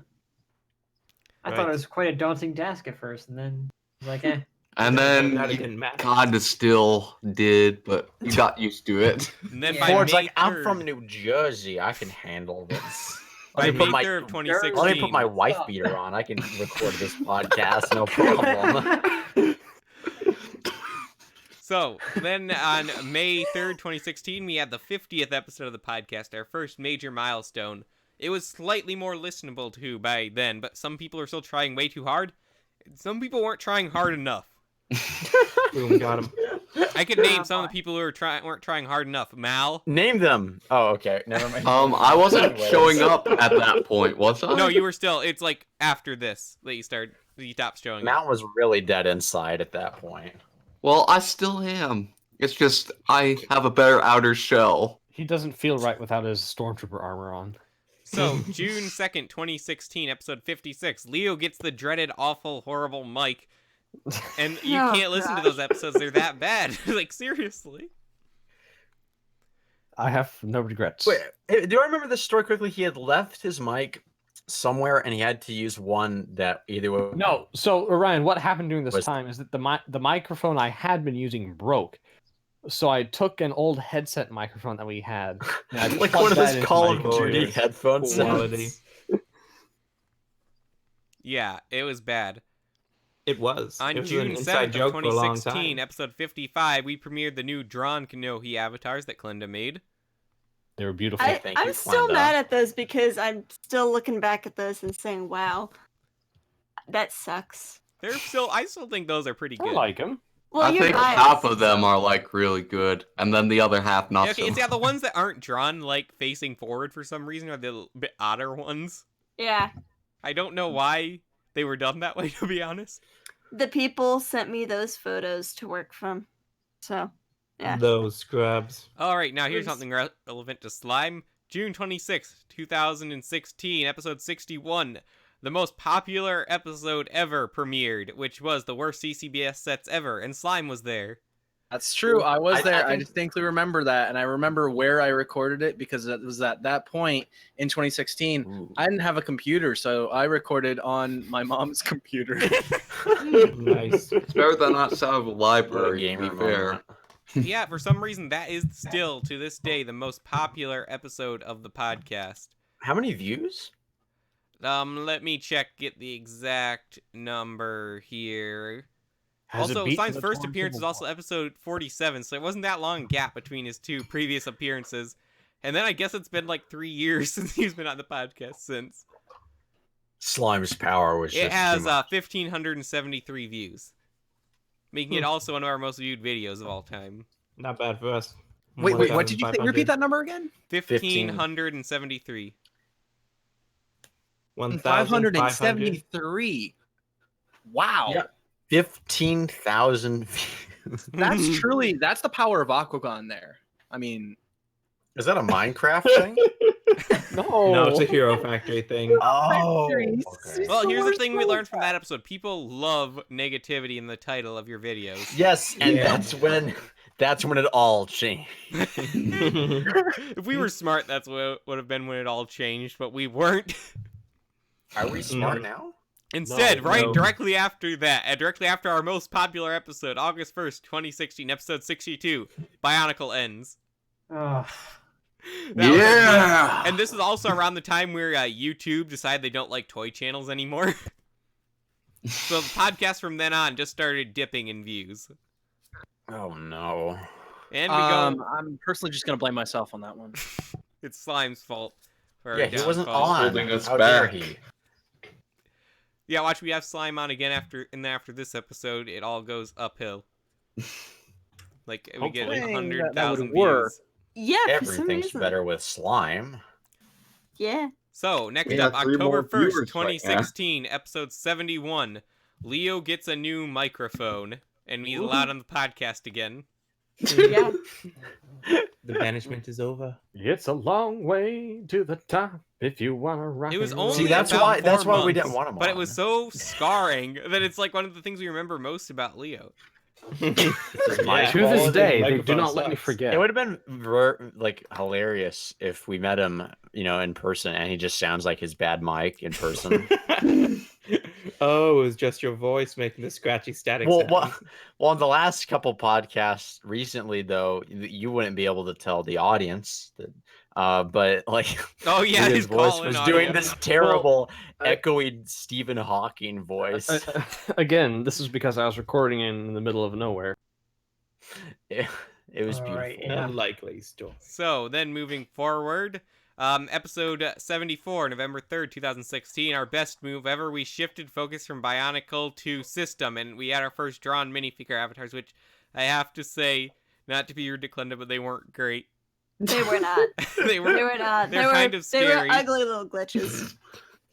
I Right. thought it was quite a daunting task at first, and then I was like, eh. And then That you didn't matter. kinda still did, but you got used to it. And then Yeah. by Ford's May like, I'm 3rd from New Jersey. I can handle this. By Let me put May my- 3rd of Let me put 2016. my wife beater on. I can record this podcast, no problem. So, then on May 3rd, 2016, we had the 50th episode of the podcast, our first major milestone. It was slightly more listenable to by then, but some people are still trying way too hard. Some people weren't trying hard enough. Boom, got him. I could name some of the people who weren't trying hard enough. Mal. Name them. Oh, okay. Never mind. I wasn't Anyways. showing up at that point, was I? No, you were still. It's like after this that you stopped showing up. Mount was really dead inside at that point. Well, I still am. It's just I have a better outer shell. He doesn't feel right without his stormtrooper armor on. So, June 2nd, 2016, episode 56. Leo gets the dreaded, awful, horrible mic. And you Oh, can't listen to those episodes. They're that bad. Like, seriously. I have no regrets. Wait, do I remember this story quickly? He had left his mic somewhere, and he had to use one that either was... No, so Orion, what happened during this Was- time is that the microphone I had been using broke. So I took an old headset microphone that we had. And I like plugged one of that those into Call my of Duty computer. headphones. Quality. Yeah, it was bad. It was. On It was June an inside 7th joke of for a long 2016, time. episode 55, we premiered the new Drawn Kanohi avatars that Klenda made. They were beautiful. Thank you, I'm still Glenda. mad at those because I'm still looking back at those and saying, "Wow, that sucks." I still think those are pretty I good. like them. Well, I you're think biased, half of them so- are like really good, and then the other half not Yeah, okay, so. it's the ones that aren't drawn like facing forward for some reason are the bit odder ones. Yeah, I don't know why they were done that way, to be honest. the people sent me those photos to work from, so yeah. Those scrubs. All right, now here's Please. something relevant to slime. June 26th, 2016, episode 61. The most popular episode ever premiered, which was the worst CCBS sets ever, and Slime was there. That's true. I was I there. I think- distinctly remember that, and I remember where I recorded it because it was at that point in 2016. Ooh. I didn't have a computer, so I recorded on my mom's computer. Nice. It's better than outside of a What a library, to gamer be fair. moment. Yeah, for some reason, that is still, to this day, the most popular episode of the podcast. How many views? Let me get the exact number here. Has it Also, beaten Slime's the first Torn appearance was Pickleball? also episode 47, so it wasn't that long gap between his two previous appearances. And then I guess it's been like 3 years since he's been on the podcast since. Slime's power was It just has too much. 1,573 views, making it also one of our most viewed videos of all time. Not bad for us. Wait, what did you think? 1,500. Repeat that number again? 1,573. 1,573. 573. Wow. Yeah. 15,000 views. That's the power of Aquagon there. I mean, Is that a Minecraft thing? No. No, it's a Hero Factory thing. Oh. Factories. Okay. Well, here's the worst thing we Minecraft. learned from that episode. People love negativity in the title of your videos. Yes, and Yeah. that's when it all changed. If we were smart, that's what would have been when it all changed, but we weren't. Are we smart No. now? Instead, No, right no. directly after that, and directly after our most popular episode, August 1st, 2016, episode 62, Bionicle ends. Ugh. That was- Yeah! And this is also around the time where YouTube decided they don't like toy channels anymore. So the podcast from then on just started dipping in views. Oh no. And we go, I'm personally just gonna blame myself on that one. it's Slime's fault. For our Yeah, he wasn't downfall. on. Holding us How dare back. he? Yeah, watch, we have Slime on again after this episode, it all goes uphill. Like, we get Hopefully. 100,000 That would work. views. Yeah, for some Everything's reason. better with slime. Yeah. So, next We up, have 3 October more 1st, viewers right now. 2016, episode 71. Leo gets a new microphone, and he's allowed on the podcast again. Yeah. The banishment is over. It's a long way to the top if you want to rock. It was and roll. only See, that's about why- that's 4 why we months, didn't want him But it on. was so scarring that it's like one of the things we remember most about Leo. My To fault. this day, they do Microphone not let me sucks. forget. It would have been like hilarious if we met him, in person, and he just sounds like his bad mic in person. Oh, it was just your voice making the scratchy static sound. Well, in the last couple podcasts recently, though, you wouldn't be able to tell the audience that. But like, Oh yeah, Leah's his voice call-in was audio. doing this terrible, I- echoey Stephen Hawking voice. Again, this is because I was recording in the middle of nowhere. It was All beautiful. right, yeah. Unlikely story. So then moving forward, episode 74, November 3rd, 2016, our best move ever. We shifted focus from Bionicle to System, and we had our first drawn minifigure avatars, which I have to say, not to be rude to Glenda, but they weren't great. They were not. They were They were not. They're kind of They scary. were ugly little glitches.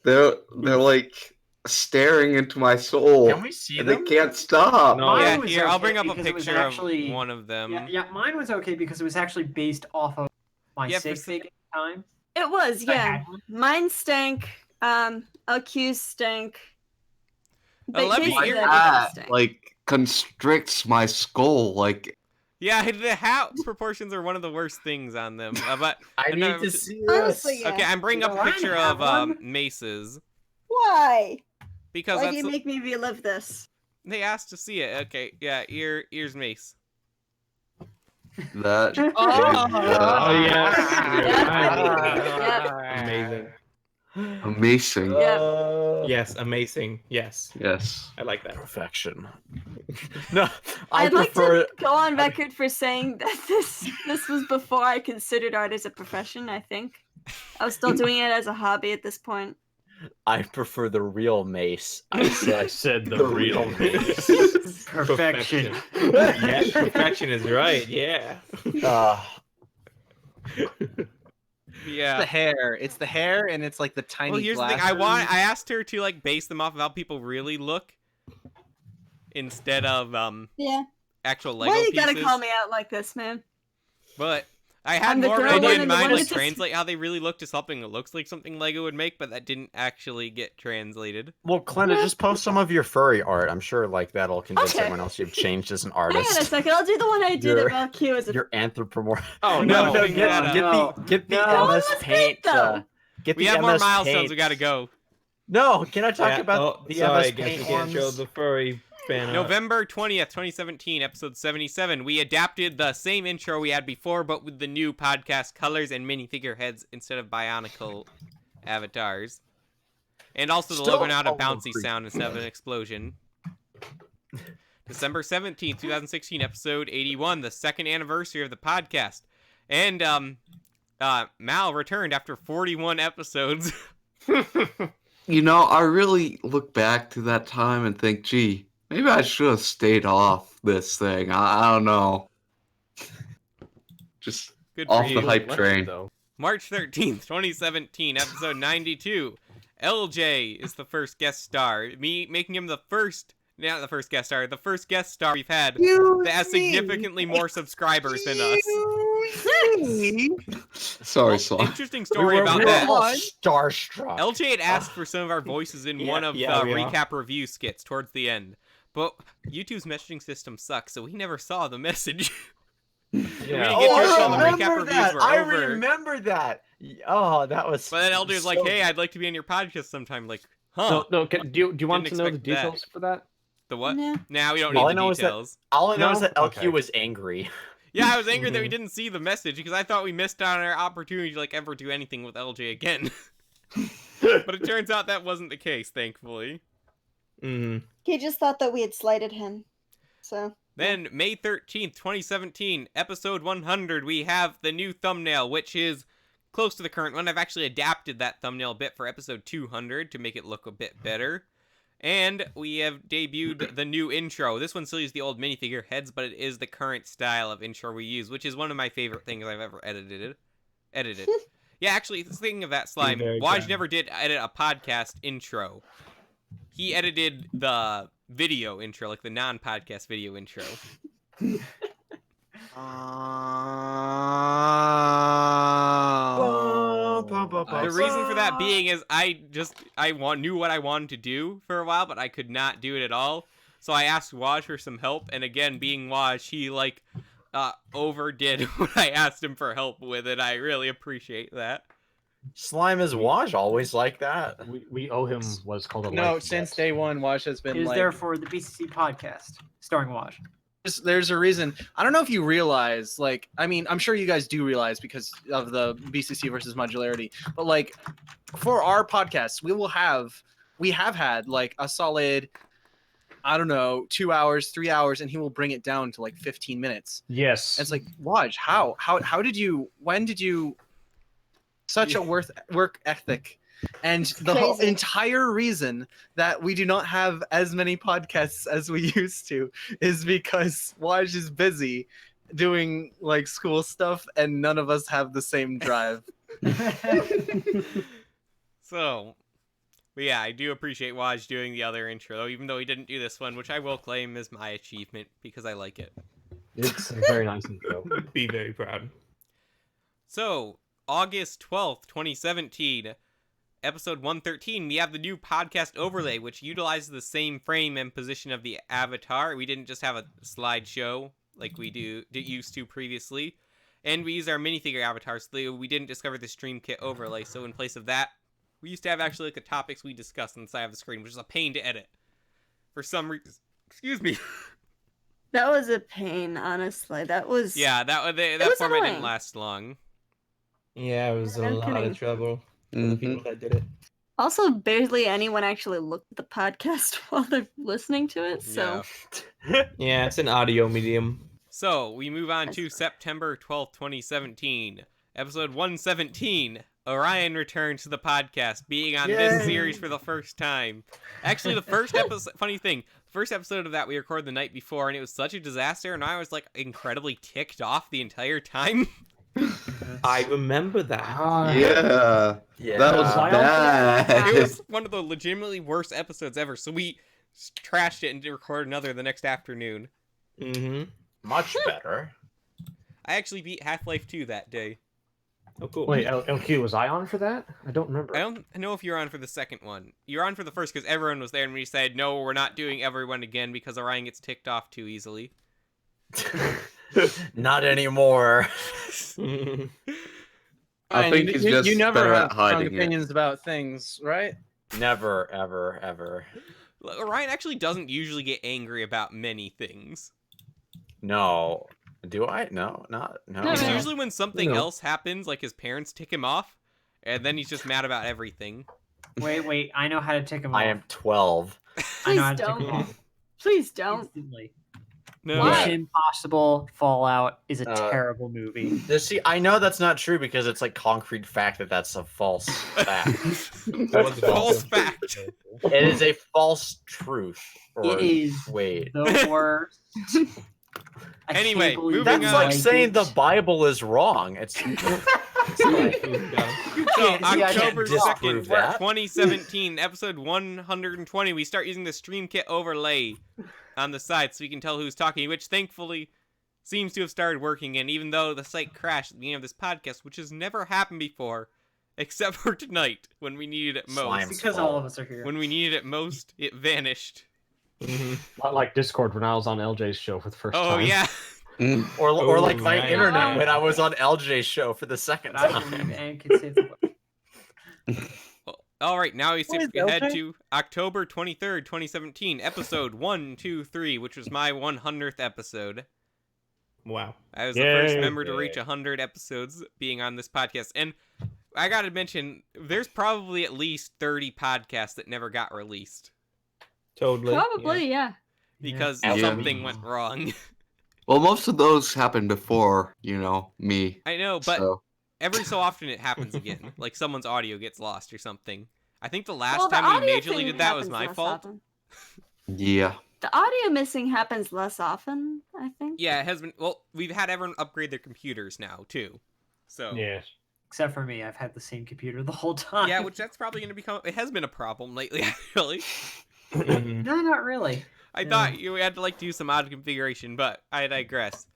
They're like staring into my soul. Can we see and them? they can't stop. No. Mine Yeah, was here, I'll okay bring up a because it was picture actually- of one of them. Yeah, mine was okay because it was actually based off of my Yeah, for sig some- fig at the time. It was, I yeah. had one. Mine stank. LQ's stank. Let me basically hear everything That stank. like constricts my skull. Like Yeah, the hat proportions are one of the worst things on them. But I no, need to see Honestly, this. yeah. okay, I'm bringing up a Ryan picture have of one? Mace's Why? because Why do that's you make me relive this? they asked to see it. Okay, yeah, here's Mace. that. Oh Yep. Amazing. Amazing. Yes, amazing. Yes, Yes. I like that. Perfection. No, I I'd like prefer. to go on record for saying that this was before I considered art as a profession. I think I was still doing it as a hobby at this point. I prefer the real Mace. I I said. said the real Perfection. Yes, perfection is right. Yeah. Yeah. The hair. It's the hair, and it's like the tiny. Well, here's the thing. I asked her to like base them off of how people really look, instead of Yeah. actual Lego Why you pieces. gotta call me out like this, man? But I had I'm the more girl maybe one in and the mind one to with the- translate how they really look to something that looks like something Lego would make, but that didn't actually get translated. Well, Clinda, just post some of your furry art. I'm sure like that'll convince Okay. everyone else you've changed as an Hang on a artist. second. I'll do the one I did You're- about Q as a. Your anthropomorph. Oh no, no, get, that get up. the No, MS let's Paint. wait, though. Get We the have more MS milestones. Paint. We gotta go. No, can I talk Yeah, about the sorry, MS guess Paint we can't show ones? the furry fan art. November 20th, 2017, episode 77. We adapted the same intro we had before, but with the new podcast colors and minifigure heads instead of Bionicle avatars. And also the Still logo now had a all bouncy creepy. sound instead of an explosion. December 17th, 2016, episode 81, the second anniversary of the podcast. And Mal returned after 41 episodes. You know, I really look back to that time and think, gee, maybe I should have stayed off this thing. I don't know. Just Good for off you. the hype train. though. March 13th, 2017, episode 92. LJ is the first guest star. Me making him the first, not the first guest star, the first guest star we've had that has significantly more subscribers than us. Sorry, Slaw. Interesting story about we're that. all starstruck. LJ had asked for some of our voices in one of the we are. recap review skits towards the end. But YouTube's messaging system sucks, so we never saw the message. Yeah. We didn't Oh, get to it till I the recap remember reviews that. were I over. remember that. Oh, that was. But then LJ was like, so- hey, I'd like to be on your podcast sometime. Like, huh? No. Do you want Didn't to know the expect that. details for that? The what? Nah. Nah, we don't All I need know the is that- details. All I know is No? that LQ Okay. was angry. Yeah, I was angry that we Mhm. didn't see the message because I thought we missed out on our opportunity to like ever do anything with LJ again. But it turns out that wasn't the case, thankfully. Mm-hmm. He just thought that we had slighted him. So. Then, May 13th, 2017, episode 100, we have the new thumbnail, which is close to the current one. I've actually adapted that thumbnail a bit for episode 200 to make it look a bit better. And we have debuted the new intro. This one still uses the old minifigure heads, but it is the current style of intro we use, which is one of my favorite things I've ever edited. Yeah, actually, thinking of that, Slime, very Waj kind. never did edit a podcast intro. He edited the video intro, like the non-podcast video intro. The reason for that being is I knew what I wanted to do for a while, but I could not do it at all. So I asked Waj for some help, and again, being Waj, he overdid what I asked him for help with it. I really appreciate that. Slime is Waj always like that? We owe him what's called a No, life since debt. day one, Wash has been It is like. there for the BCC podcast starring Wash. There's a reason. I don't know if you realize, like, I mean, I'm sure you guys do realize because of the BCC versus modularity, but like, for our podcast, we have had like a solid, I don't know, 2 hours, 3 hours, and he will bring it down to like 15 minutes. Yes. And it's like, Waj, how did you, when did you, such a work ethic. And the whole entire reason that we do not have as many podcasts as we used to is because Waj is busy doing like school stuff and none of us have the same drive. So, but yeah, I do appreciate Waj doing the other intro, though, even though he didn't do this one, which I will claim is my achievement because I like it. It's a very nice intro. Be very proud. So, August 12th, 2017, episode 113, we have the new podcast overlay, which utilizes the same frame and position of the avatar. We didn't just have a slideshow like we used to previously. And we use our minifigure avatars, so we didn't discover the stream kit overlay. So in place of that, we used to have actually like the topics we discussed on the side of the screen, which is a pain to edit. For some reason, excuse me. That was a pain, honestly. That was. Yeah, that was format annoying. didn't last long. Yeah, it was a No lot kidding. of trouble for the people that did it. Also, barely anyone actually looked at the podcast while they're listening to it. So. Yeah, it's an audio medium. So, we move on to September 12th, 2017. Episode 117. Orion returns to the podcast, being on this series for the first time. Actually, the first episode, funny thing, first episode of that we recorded the night before, and it was such a disaster, and I was, like, incredibly ticked off the entire time. I remember that. Yeah. That was bad. It was one of the legitimately worst episodes ever, so we trashed it and did record another the next afternoon. Mm-hmm. Much better. I actually beat Half-Life 2 that day. Oh, cool. Wait, LQ, was I on for that? I don't remember. I don't know if you're on for the second one. You're on for the first because everyone was there, and we said, no, we're not doing everyone again because Orion gets ticked off too easily. Not anymore. I think he's just you never better have at strong hiding it. opinions about things, right? Never, ever, ever. Orion actually doesn't usually get angry about many things. No. Do I? No, not no. It's usually when something No. else happens, like his parents tick him off, and then he's just mad about everything. Wait, I know how to tick him off. I am 12. I know how Please to tick him don't. off. Please don't. Instantly. No. Why? Mission Impossible Fallout is a Uh, terrible movie. See, I know that's not true because it's like concrete fact that that's a false fact. What's False fact. It is a false truth. Or, It is Wait. the worst. I can't Anyway, believe moving That's you on. like saying it. the Bible is wrong. It's So, I can't October disprove 2nd, that. 2017, episode 120, we start using the stream kit overlay on the side so we can tell who's talking, which thankfully seems to have started working, and even though the site crashed at the beginning of this podcast, which has never happened before, except for tonight, when we needed it most. Slime. because all of us are here. When we needed it most, it vanished. Not like Discord when I was on LJ's show for the first Oh, time. yeah. or like Oh, my nice. internet when I was on LJ's show for the second But I time. believe Anne can save the world. Well, all right, now we What is head LJ? to October 23rd, 2017, episode 123, which was my 100th episode. Wow. I was the first Yay. member to reach 100 episodes being on this podcast. And I gotta mention, there's probably at least 30 podcasts that never got released Totally. Probably, yeah. because Yeah. something went wrong. Well, most of those happened before, me. I know, but So, every so often it happens again. Like someone's audio gets lost or something. I think the last Well, the time we audio majorly thing did that was happens my less fault. often. yeah. The audio missing happens less often, I think. Yeah, it has been. Well, we've had everyone upgrade their computers now, too. So, Yes. Except for me, I've had the same computer the whole time. yeah, which that's probably going to become. It has been a problem lately, actually. Mhm. No, not really. I Yeah. thought you had to do some odd configuration, but I digress.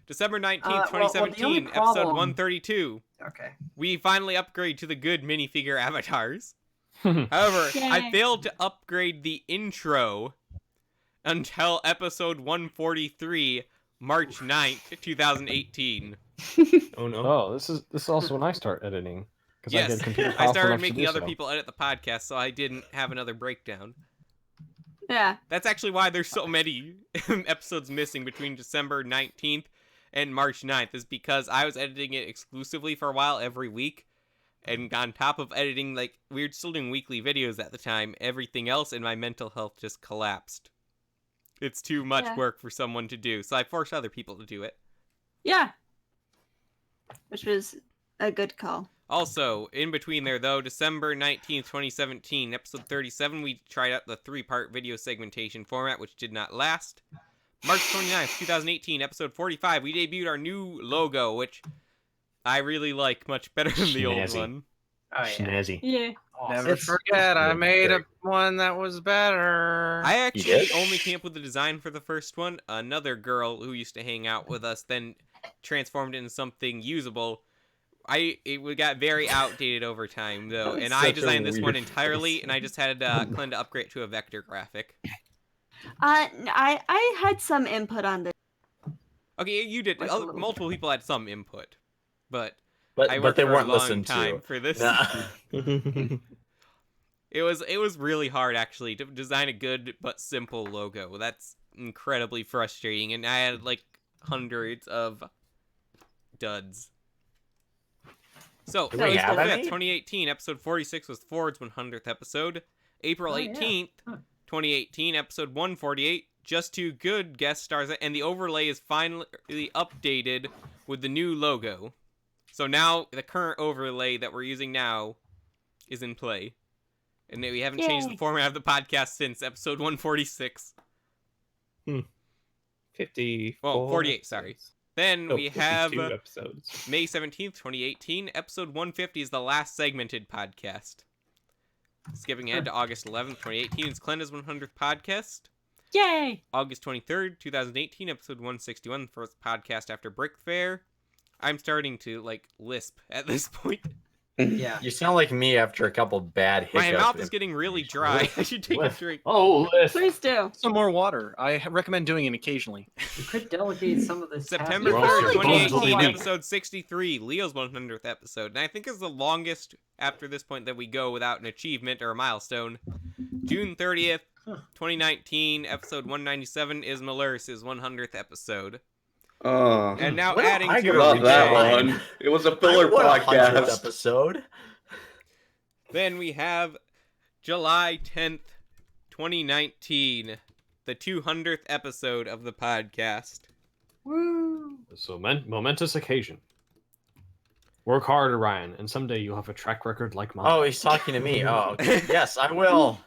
December 19th, Well, the only 2017, episode problem- 132. Okay. We finally upgrade to the good minifigure avatars. However, I Yay. failed to upgrade the intro until episode 143, March 9th, 2018. Oh no. Oh, this is also when I start editing. because I did Yes, computer I power started enough to making do other so. people edit the podcast, so I didn't have another breakdown. Yeah. That's actually why there's so many episodes missing between December 19th and March 9th, is because I was editing it exclusively for a while every week. And on top of editing, like, we were still doing weekly videos at the time, everything else in my mental health just collapsed. It's too much work for someone to do, so I forced other people to do it. Yeah. Which was a good call. Also, in between there, though, December 19th, 2017, episode 37, we tried out the 3-part video segmentation format, which did not last. March 29th, 2018, episode 45, we debuted our new logo, which I really like much better than the old Snazzy. one. Oh, yeah. Snazzy. Yeah. Never forget, I made a one that was better. I actually only came up with the design for the first one. Another girl who used to hang out with us then transformed into something usable. It got very outdated over time, though, and I designed this one entirely, and I just had Glenn to upgrade to a vector graphic. I had some input on this. Okay, you did. Multiple people had some input, but I But worked they for weren't a long listened time to. for this. It was really hard, actually, to design a good but simple logo. That's incredibly frustrating, and I had like hundreds of duds. So, Do we April have 5th, any? 2018, episode 46 was Ford's 100th episode. April 18th, 2018, episode 148, Just Too Good guest stars, and the overlay is finally updated with the new logo. So now, the current overlay that we're using now is in play. And we haven't changed the format of the podcast since episode 146. 48, sorry. Then we have 52 episodes. May 17th, 2018. Episode 150 is the last segmented podcast. Skipping ahead to August 11th, 2018 is Clenda's 100th podcast. Yay! August 23rd, 2018, episode 161, the first podcast after BrickFair. I'm starting to, like, lisp at this point. Yeah. You sound like me after a couple bad hiccups. My mouth is getting really dry. I should take a drink. Oh, Please do. Some more water. I recommend doing it occasionally. You could delegate some of this. September You 3rd, probably 2018, can. episode 63, Leo's 100th episode. And I think is the longest after this point that we go without an achievement or a milestone. June 30th, 2019, episode 197 is Malur's 100th episode. Oh, And now What adding I to gotta love read that that. one. It was a filler What a 100th podcast. episode. Then we have July 10th, 2019, the 200th episode of the podcast. Woo! So momentous occasion. Work hard, Orion, and someday you'll have a track record like mine. Oh, he's talking to me. Oh, okay. Yes, I will.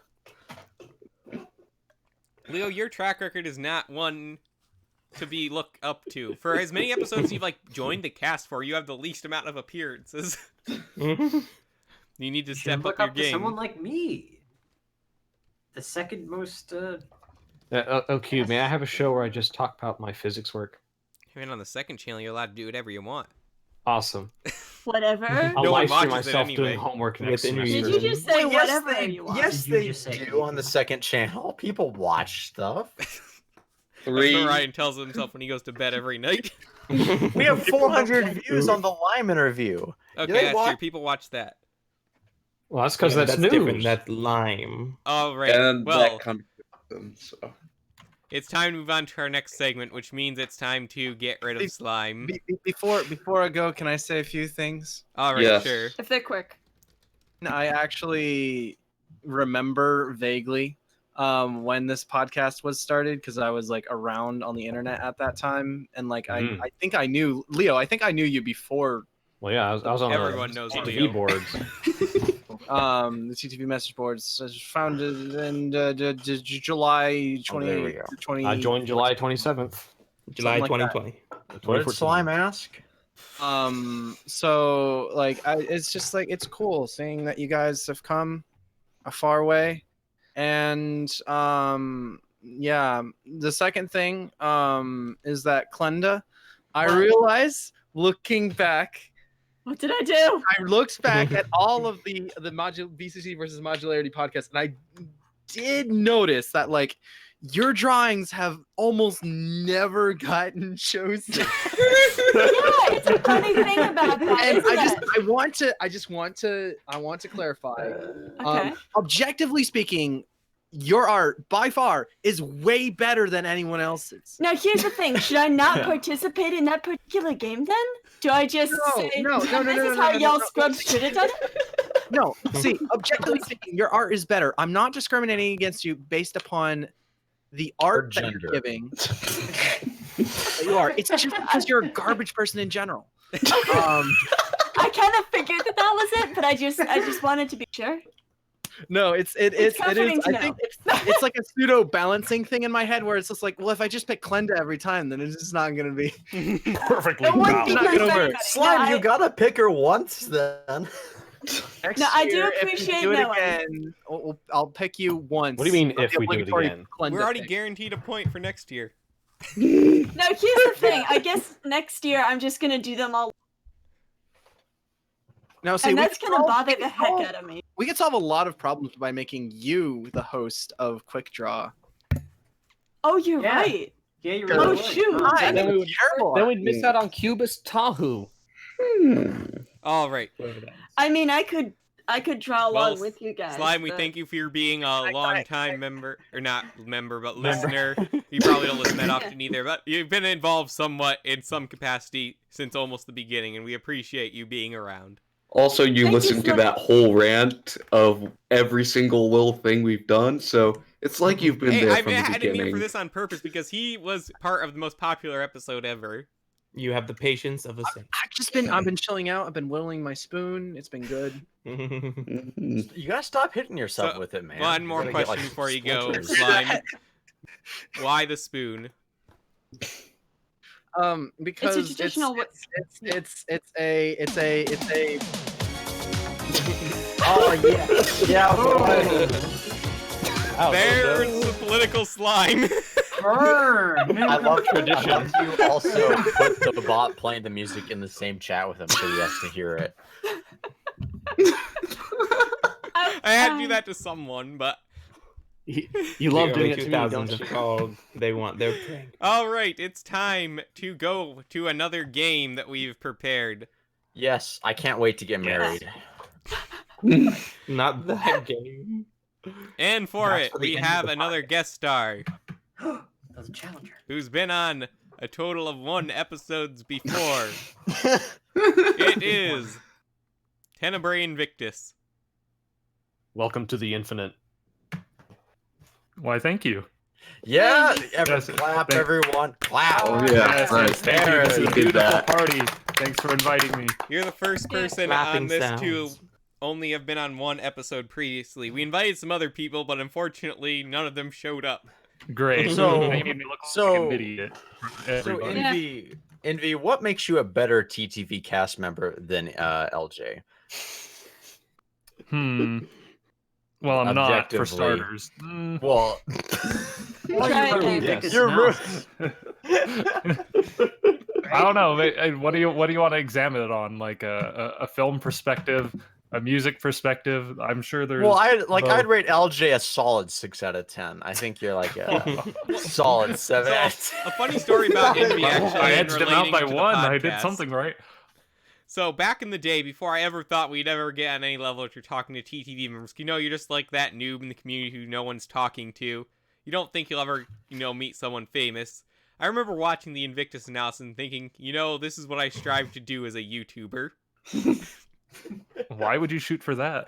Leo, your track record is not one to be looked up to. For as many episodes you've, like, joined the cast for, you have the least amount of appearances. You need to You should step look up your up to game. someone like me. The second most. Q, may I have a show where I just talk about my physics work? Even on the second channel, you're allowed to do whatever you want. Awesome. Whatever. I'll No one live stream watches it myself anyway. doing homework next Within semester. Did you just say Well, yes, whatever they- you want? Yes, Did you they just say- do on the second channel. People watch stuff. That's what Ryan tells himself when he goes to bed every night. We have 400 views on the Lyman review. Okay, they that's watch- true. People watch that. Well, that's because Yeah, that's different. news. That's lime. All right. And Well, that comes with them, so. it's time to move on to our next segment, which means it's time to get rid of slime. Before I go, can I say a few things? All right, Yes. sure. If they're quick. I actually remember vaguely when this podcast was started because I was like around on the internet at that time, and like I think I knew Leo. I think I knew you before. Well, yeah, I was on Everyone the knows TV Leo. boards. The CTV message boards was founded in July 20. I joined July 27th. July Something like that. 2020. What did 2014. Slime ask? So like it's just like it's cool seeing that you guys have come a far way, and yeah, the second thing is that Clenda, I realize looking back, What did I do? I looked back at all of the BCC versus modularity podcast, and I did notice that like your drawings have almost never gotten chosen. Yeah, it's a funny thing about that. And isn't I just want to clarify. it? Okay. Objectively speaking, your art by far is way better than anyone else's. Now here's the thing: should I not participate in that particular game then? Do I just say No, this is how y'all scrubs should have done it? No, see, objectively speaking, your art is better. I'm not discriminating against you based upon the art that you're giving. You are. It's just because you're a garbage person in general. I kind of figured that was it, but I just wanted to be sure. No, it is. I think it's like a pseudo balancing thing in my head where it's just like, well, if I just pick Klenda every time, then it's just not gonna be perfectly balanced. Slime, you gotta pick her once then. Next I do year, if appreciate you do it knowing. again, I'll pick you once. What do you mean I'll if be we do it obligatory again? Klenda We're already pick. guaranteed a point for next year. No, here's the thing. I guess next year I'm just gonna do them all, No, see, and we that's can gonna solve- bother the heck out of me. We can solve a lot of problems by making you the host of Quick Draw. Oh, you're Yeah. right. Yeah, you're Oh right. shoot. Hi, Then we would, terrible. then we'd miss out on Cubist Tahu. All right. I mean, I could draw along Well, with you guys. Slime, we but- thank you for being a long-time member, or not member, but listener. You probably don't listen that often either, but you've been involved somewhat in some capacity since almost the beginning, and we appreciate you being around. Also, you Thank you listened to so that whole rant of every single little thing we've done, so it's like you've been Hey, there I from the had him here beginning. for this on purpose because he was part of the most popular episode ever. You have the patience of a saint. I've been chilling out. I've been whittling my spoon. It's been good. Mhm. You gotta stop hitting yourself So, with it, man. One You're more gonna get, question like, before you go, splinters. Slime. Why the spoon? Because It's a traditional. it's a. Oh yeah, yeah. There's the political slime. Burn. I love tradition. You also put the bot playing the music in the same chat with him, so he has to hear it. I had to do that to someone, but You love doing it to me, don't 2000s you? are called. They want their prank. all right, it's time to go to another game that we've prepared. Yes, I can't wait to get married. Not that game. And for That's it, for the we end of have the another guest star That's a challenger. who's been on a total of 1 episodes before. It is Tenebrae Invictus. Welcome to the infinite. Why, thank you. Yeah, Yes, clap, thank- everyone, clap. Oh yeah, Yes, right. yes, thank you. There, This is he a did beautiful that. party. Thanks for inviting me. You're the first person Clapping on this to sounds. only have been on 1 episode previously. We invited some other people, but unfortunately, none of them showed up. Great. So- They made me look so- like an idiot. So Everybody. Envy, what makes you a better TTV cast member than LJ? Well, I'm not, for Objectively. starters. Well, Try Ruined again. Invictus you're now. I don't know. What do you want to examine it on? Like a film perspective, a music perspective? I'm sure there's. well, I'd both. rate LJ a solid 6 out of 10. I think you're like a solid 7. So, a funny story about Envy, actually. I and edged him out relating by to the 1. I did podcast. something right. So back in the day, before I ever thought we'd ever get on any level if you're talking to TTV members, you're just like that noob in the community who no one's talking to. You don't think you'll ever, meet someone famous. I remember watching the Invictus analysis and thinking, this is what I strive to do as a YouTuber. Why would you shoot for that?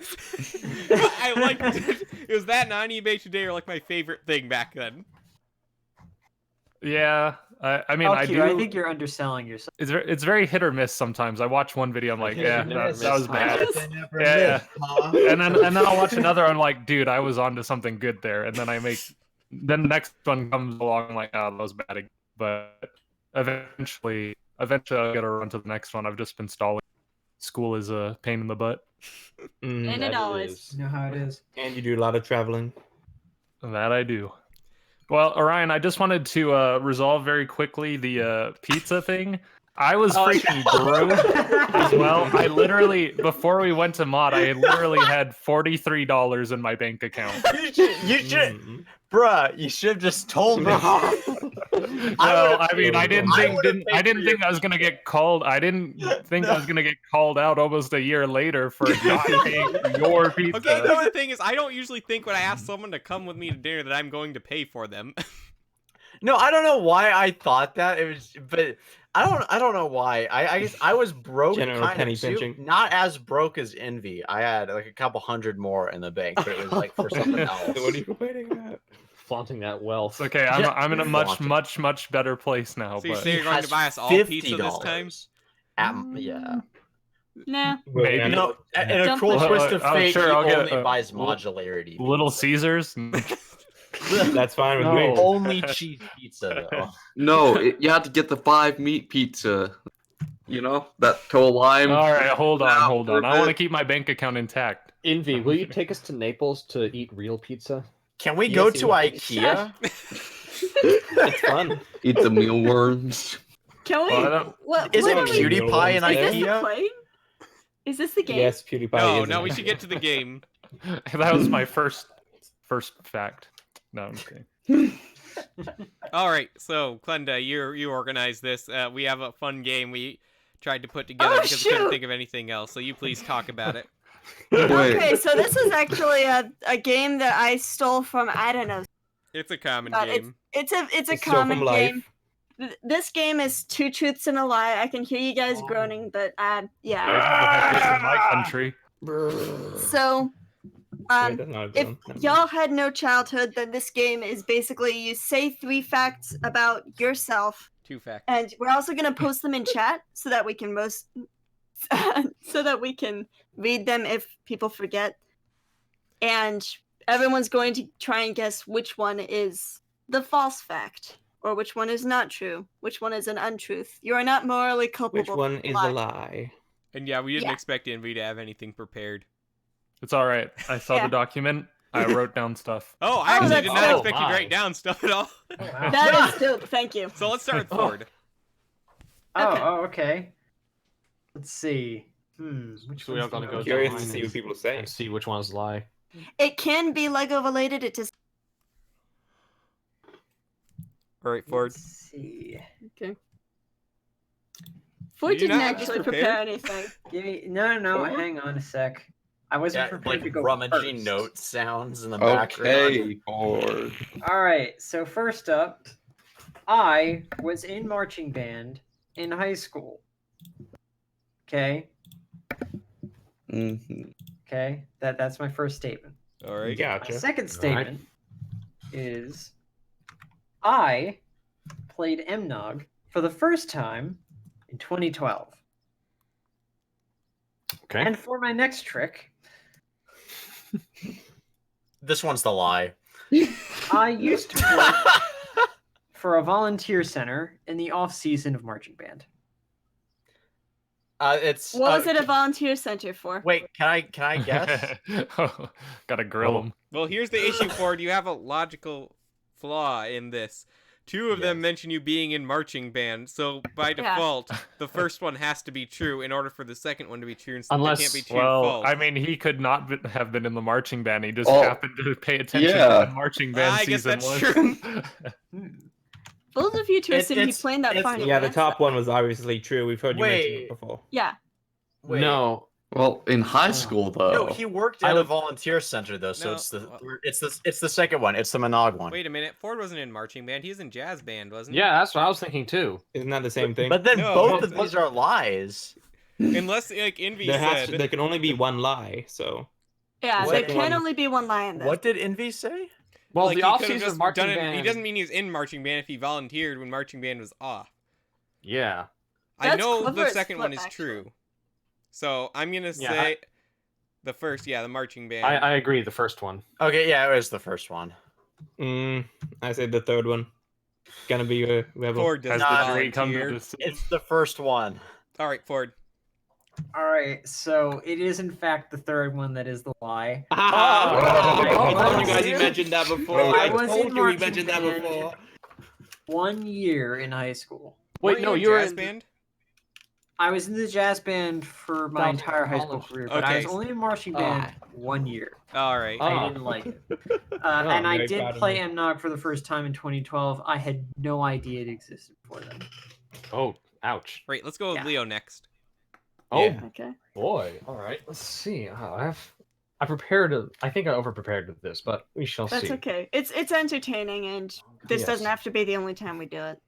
I liked it. It was that and eBay Today are like my favorite thing back then. Yeah, I mean, I Okay, do. I think you're underselling yourself. It's very hit or miss sometimes. I watch one video, I'm like, yeah, that was bad. Never Yeah, miss, huh? and then I'll watch another. I'm like, dude, I was onto something good there. And then then the next one comes along, I'm like, oh, that was bad again. But eventually I'll get around to the next one. I've just been stalling. School is a pain in the butt. And it always. You know how it is. And you do a lot of traveling. That I do. Well, Orion, I just wanted to resolve very quickly the pizza thing. I was freaking broke as well. I literally, before we went to mod, I literally had $43 in my bank account. You should, bruh. You should have just told me. Well, I mean, I didn't think I was gonna get called. I didn't think I was gonna get called out almost a year later for not paying your pizza. Okay, no, the thing is, I don't usually think when I ask someone to come with me to dinner that I'm going to pay for them. No, I don't know why I thought that. It was, but I don't know why. I guess I was broke General kind penny of too. pinching. Not as broke as Envy. I had like a couple hundred more in the bank, but it was like for something else. What are you complaining about? Flaunting that wealth. It's okay. I'm in a much better place now. So you but say you're going to buy us all pizza this time? Yeah. Nah. Maybe. No, in a Don't cruel push twist it. of I'm fate, sure he I'll get only a- buys modularity. Little Caesars. That's fine with me. Only cheese pizza though. No, you have to get the 5 meat pizza. You know that total lime. All right, hold on. I want to to keep my bank account intact. Envy, will you take us to Naples to eat real pizza? Can we go to IKEA? It's fun. Eat the mealworms. Can we? Well, I don't- What, Isn't what are we- PewDiePie in Is this the IKEA? plane? Is this the game? Yes, PewDiePie. No, is no, in we it. should get to the game. That was my first fact. No, I'm kidding. All right, so Glenda, you organize this. We have a fun game we tried to put together because we couldn't shoot. think of anything else. So you please talk about it. Okay, so this is actually a game that I stole from, I don't know. It's a common But game. It's a It's so common from life. game. This game is 2 truths and a lie. I can hear you guys groaning, but yeah. In my country. So, Wait, that's not a if gun. Never mind. y'all had no childhood, then this game is basically you say 3 facts about yourself, 2 facts. and we're also gonna post them in chat so that we can so that we can read them if people forget. And everyone's going to try and guess which one is the false fact, or which one is not true, which one is an untruth. You are not morally culpable. Which one for is lying. a lie? And yeah, we didn't Yeah. expect Envy to have anything prepared. It's all right. I saw Yeah. the document. I wrote down stuff. Oh, I Oh, actually that's did not dope. expect you to write down stuff at all. That is dope. Thank you. So let's start with Ford. Okay. Oh, okay. Let's see. Which So we all one's gotta the go most Curious to honest? see what people say. And see which ones lie. It can be Lego related. It just All right, Ford. Let's see. okay. Ford you didn't not have this actually prepare prepared? anything. Give me no. Hang on a sec. I wasn't Yeah, prepared like to go rummaging first. note sounds in the background. Okay, Ford. All right. So first up, I was in marching band in high school. Okay. Mhm. Okay. That's my first statement. All right. My Gotcha. second statement is I played Mnog for the first time in 2012. Okay. And for my next trick, This one's the lie. I used to work for a volunteer center in the off season of marching band. It's What was it a volunteer center for? Wait, can I guess? Gotta grill them. Well, here's the issue, Ford. You have a logical flaw in this. 2 of them mention you being in marching band, so by Yeah. default, the first one has to be true in order for the second one to be true, and so Unless- they can't be true Well, false. I mean, he could not have been in the marching band. He just Oh, happened to pay attention yeah. to the marching band I guess season that's one. Both of you two assume he it's- planned that it's- far in Yeah, the advance, top though. one was obviously true. We've heard you mention Wait. it before. Yeah. Wait. No. Well, in high school though. No, he worked at a volunteer center though, so No, it's the second one. It's the Monog one. Wait a minute. Ford wasn't in marching band. He was in jazz band, wasn't he? Yeah, that's what I was thinking too. Isn't that the same thing? But then No, both but- of these are lies. Unless, like Envy said. there can only be one lie. So Yeah, What? there can only be one lie in this. What did Envy say? Well, like, the he off could've season just marching done it- band. He doesn't mean he was in marching band if he volunteered when marching band was off. Yeah. I That's know clever the as second flip, one is actually. true. So I'm gonna Yeah, say the first, the marching band. I agree. The first one. Okay, yeah, it was the first one. I said the third one. Gonna be a rebel. Ford does Has not the jury come to volunteer. this? It's the first one. All right, Ford. All right, so it is in fact the third one that is the lie. I told you guys you he mentioned that before. I I was told in you he marching mentioned that band. before. 1 year in high school. Wait, Weren't no, in you were jazz in. band. I was in the jazz band for my Sounds entire high school college. career, but I was Okay. only in marching band 1 year. All right. I didn't like it. And I very did proud of play you. MNOG for the first time in 2012. I had no idea it existed before then. Oh, ouch. Right, let's go with Yeah. Leo next. Oh Yeah. Okay. boy. All right. Let's see. I prepared. I think I overprepared with this, but we shall That's see. okay. It's entertaining, and this Yes. doesn't have to be the only time we do it.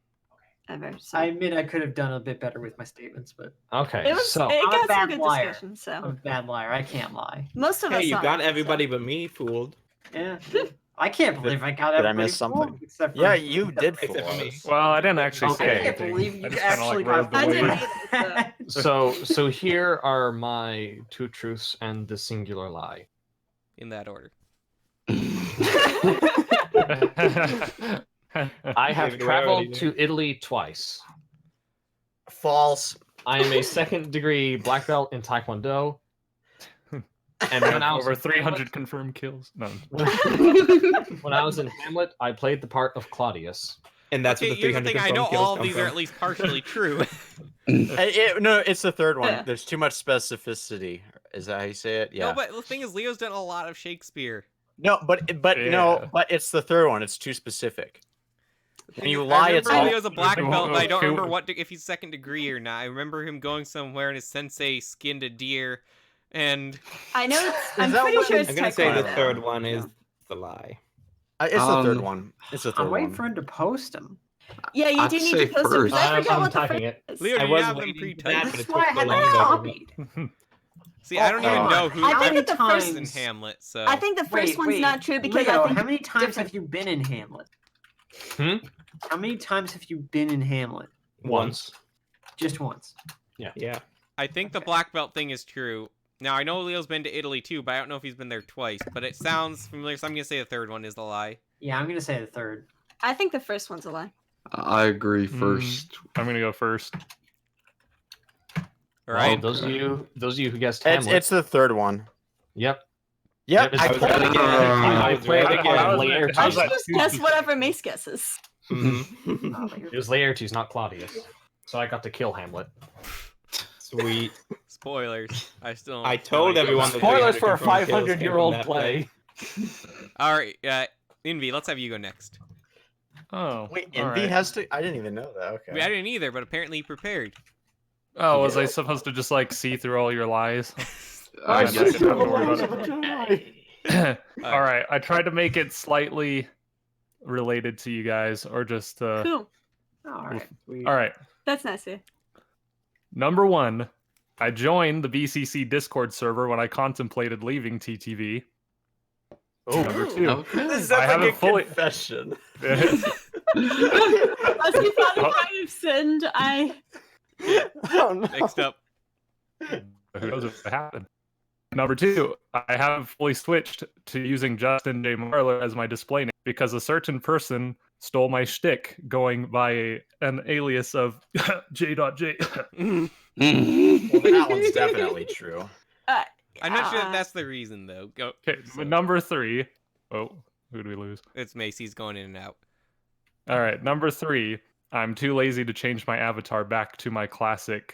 Ever. So. I admit I could have done a bit better with my statements, but Okay. It was. So It I'm a got some bad good liar. discussion. I'm So a bad liar. I can't lie. most of us. Hey, you aren't, got so. everybody but me fooled. Yeah. I can't believe I got Did I everybody miss something? fooled except for Yeah, you did fool Except for me. us. Well, I didn't actually Okay. say I can't anything. believe you I just kinda, actually like, rode got the I wave. didn't either, so here are my 2 truths and the singular lie. In that order. I have David, where traveled are you? to Italy twice. False. I am a second-degree black belt in Taekwondo. And I when I have was over in 300 confirmed kills. No. Hamlet, when I was in Hamlet, I played the part of Claudius. And that's Okay, what the here's the 300 thing. I know confirmed kills all of come these from. are at least partially true. No, it's the third one. Yeah. There's too much specificity. Is that how you say it? Yeah. No, but the thing is, Leo's done a lot of Shakespeare. No, but Yeah. no, but it's the third one. It's too specific. When you I lie, it's remember all. Leo's a black Who- belt, but I don't who- remember if he's second degree or not. I remember him going somewhere and his sensei skinned a deer, and I know. I'm that pretty what- sure it's I'm gonna say the Taekwondo. third one is the lie. It's the third Um, one. It's the I'm third waiting one. for him to post them. Yeah, you I'd do need say to post it first. because I forgot I'm what the typing first it. is. Leo, I do was you have them waiting for pre-typed? that, but That's it why I took so had long. them that- copied. see, I don't Oh, even come know on. who. I think I've that the been first- in Hamlet, so I think the first one's not true because Leo, I think how many times different. have you been in Hamlet? Hmm? How many times have you been in Hamlet? Once. Just once. Yeah. I think the black belt thing is true. Now I know Leo's been to Italy too, but I don't know if he's been there twice. But it sounds familiar, so I'm gonna say the third one is the lie. Yeah, I'm gonna say the third. I think the first one's a lie. I agree first. I'm gonna go first. All Well, right. those of you who guessed Hamlet. It's the third one. Yep. Yep. Yep, I it's- played I it again. I played How again. was it- Laertes. how I was that just two guess to- whatever Mace guesses. Mhm. It was Laertes, not Claudius. So I got to kill Hamlet. Sweet. Spoilers. I still. I told everyone that Spoilers 300 for a confirmed kills came 500-year-old from that play. All right, Envy. Let's have you go next. Oh. Wait, all Envy right. has to. I didn't even know that. Okay. I didn't either, but apparently he prepared. Oh, was I supposed to just like see through all your lies? I guess guess I didn't have to worry about it. All right, I tried to make it slightly related to you guys, or just Cool. All right. all right. That's nice. Yeah. Number one, I joined the BCC Discord server when I contemplated leaving TTV. Oh, Number two, Okay. This I sounds haven't like a fully- confession. As you thought Oh. I might have sinned, I. Oh no. Next up. Who knows if it happened? Number two, I have fully switched to using Justin J. Marler as my display name because a certain person stole my shtick going by an alias of J.J. Well, that one's definitely true. I'm not sure that that's the reason though. Go. Okay, number three. Oh, who did we lose? It's Macy's going in and out. All right, number three. I'm too lazy to change my avatar back to my classic.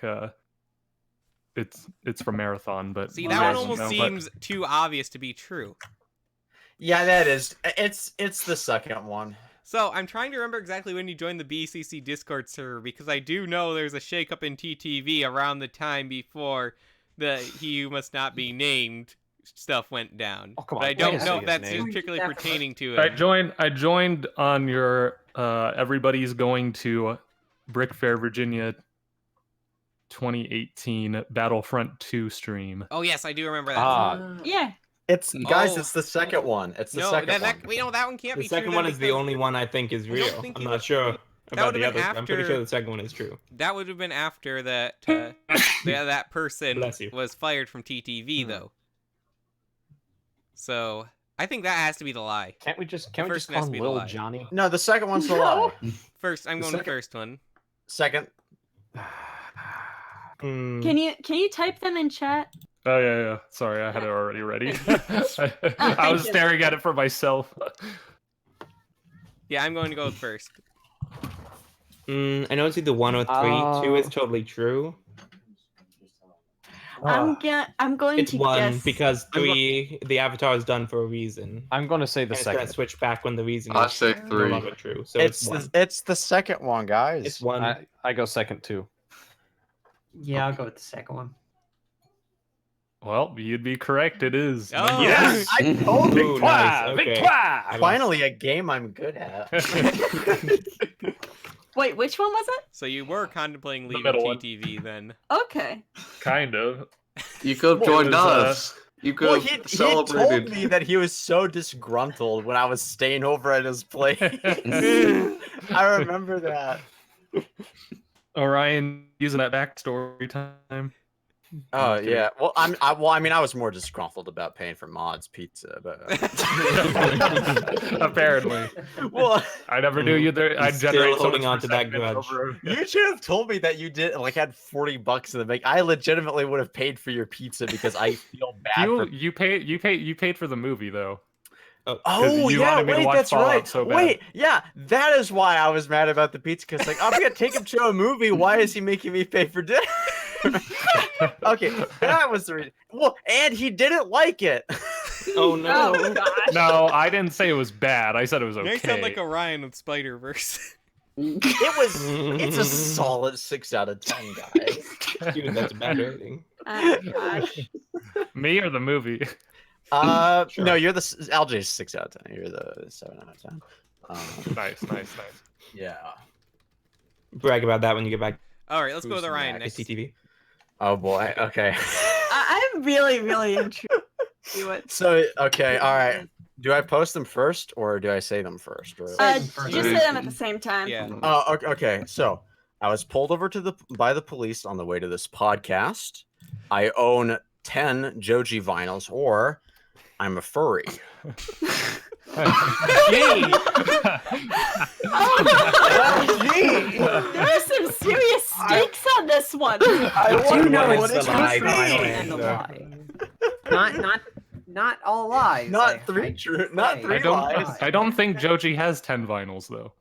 It's from Marathon, but See, you that guys one don't almost know, but- seems too obvious to be true. Yeah, that is. It's the second one. So I'm trying to remember exactly when you joined the BCC Discord server because I do know there's a shakeup in TTV around the time before the "He Who Must Not Be Named" stuff went down. Oh, come but on, I don't wait a know if second, that's Nate. particularly pertaining to I it. joined on your everybody's going to BrickFair, Virginia 2018 Battlefront 2 stream. Oh yes, I do remember that. Yeah. It's guys. Oh. It's the second one. It's the No, second that, one. we know that one can't The be second true. one then is the because only one I think is don't real. think I'm you not would- sure about would've the been others. I'm pretty after- sure the second one is true. That would have been after that that person Bless you. was fired from TTV though. So I think that has to be the lie. Can't we just First one has call to him be the Lil lie. Johnny? No, the second one's the lie. First, I'm The going the second- first one. Second. Hmm. Can you type them in chat? Oh yeah. Sorry, I had it already ready. I thank was you. staring at it for myself. Yeah, I'm going to go with first. I know it's either 1 or 3. 2 is totally true. I'm going It's to one guess because the avatar is done for a reason. I'm going to say the And it's gonna second. switch back when the reason I is say no 3. longer true. So it's one. It's the second one, guys. It's one. I go second too. Yeah, I'll go with the second one. Well, you'd be correct. It is. Oh. number Yes, three. I told you. Ooh, nice. Okay. Victoire! Finally, a game I'm good at. Wait, which one was it? So you were contemplating leaving middle one. TTV then. Okay. Kind of. You could have Well, joined it was, us. You could Well, have he told celebrated. me that he was so disgruntled when I was staying over at his place. I remember that. Orion using that backstory time. Oh yeah. Well, I mean, I was more disgruntled about paying for Mod's pizza, but Apparently. well, I never knew you there. I Still generate so holding much on to that resentment grudge. over- you should have told me that you did had $40 in the bank. I legitimately would have paid for your pizza because I feel bad. You paid for the movie though. Oh you yeah, wanted me to wait, watch that's Fallout right. so bad. Wait, yeah, that is why I was mad about the pizza. Because like, I'm gonna take him to a movie. Why is he making me pay for dinner? Okay, that was the reason. Well, and he didn't like it. Oh no. Oh gosh. No, I didn't say it was bad. I said it was okay. You sound like Orion with Spider-Verse. It was. It's a solid 6 out of 10, guys. Dude, that's a bad rating. Oh gosh. Me or the movie? No, you're the LJ's 6 out of 10. You're the 7 out of 10. Nice. Yeah. Brag about that when you get back. All right, let's go with Cruising Orion back next. to CTV. Oh boy. Okay. I'm really intrigued. See what? So okay, all right. Do I post them first or do I say them first? Or... Just say them at the same time. Yeah. Oh, okay. So I was pulled over by the police on the way to this podcast. I own 10 Joji vinyls, or I'm a furry. There are some serious stakes on this one. I do know it's it's the the lie. truth Final and the answer. lie. Not all lies. Not three true. Not Hey, three I lies. don't think Joji has 10 vinyls though.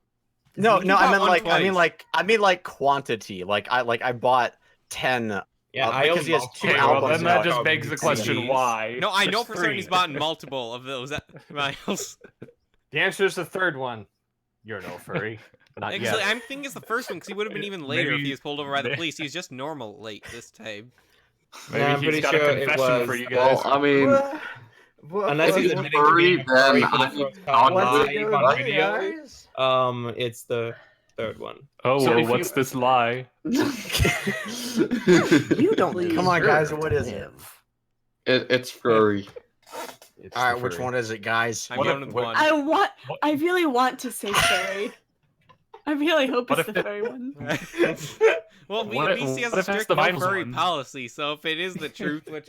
No, You I bought mean one like twice. quantity. I bought 10. Yeah, I because he has own 2 Okay, multiple well albums. then that out. just begs the question CDs. why. No, I know There's for certain 3. he's bought multiple of those vinyls. The answer is the third one. You're no furry. Not Actually, yet. I'm thinking it's the first one because he would have been even later if Maybe- he was pulled over by the police. He's just normal late this time. Maybe I'm he's pretty got sure a it confession for was- you guys. Well, I mean, Unless he's if admitting you're to being furry, a furry then for the I'm first not time What's live it gonna on be, video. guys? It's the third one. Oh, So well, if what's you- this lie? You don't. Come on, guys. What is it? it's furry. It's All right, the which furry. one is it, guys? I'm What going if- with what- one. I really want to say furry. I really hope What it's if the it- furry one. Well, What if- BC has what a if it's strict the no vinyls furry one? policy, so if it is the truth, which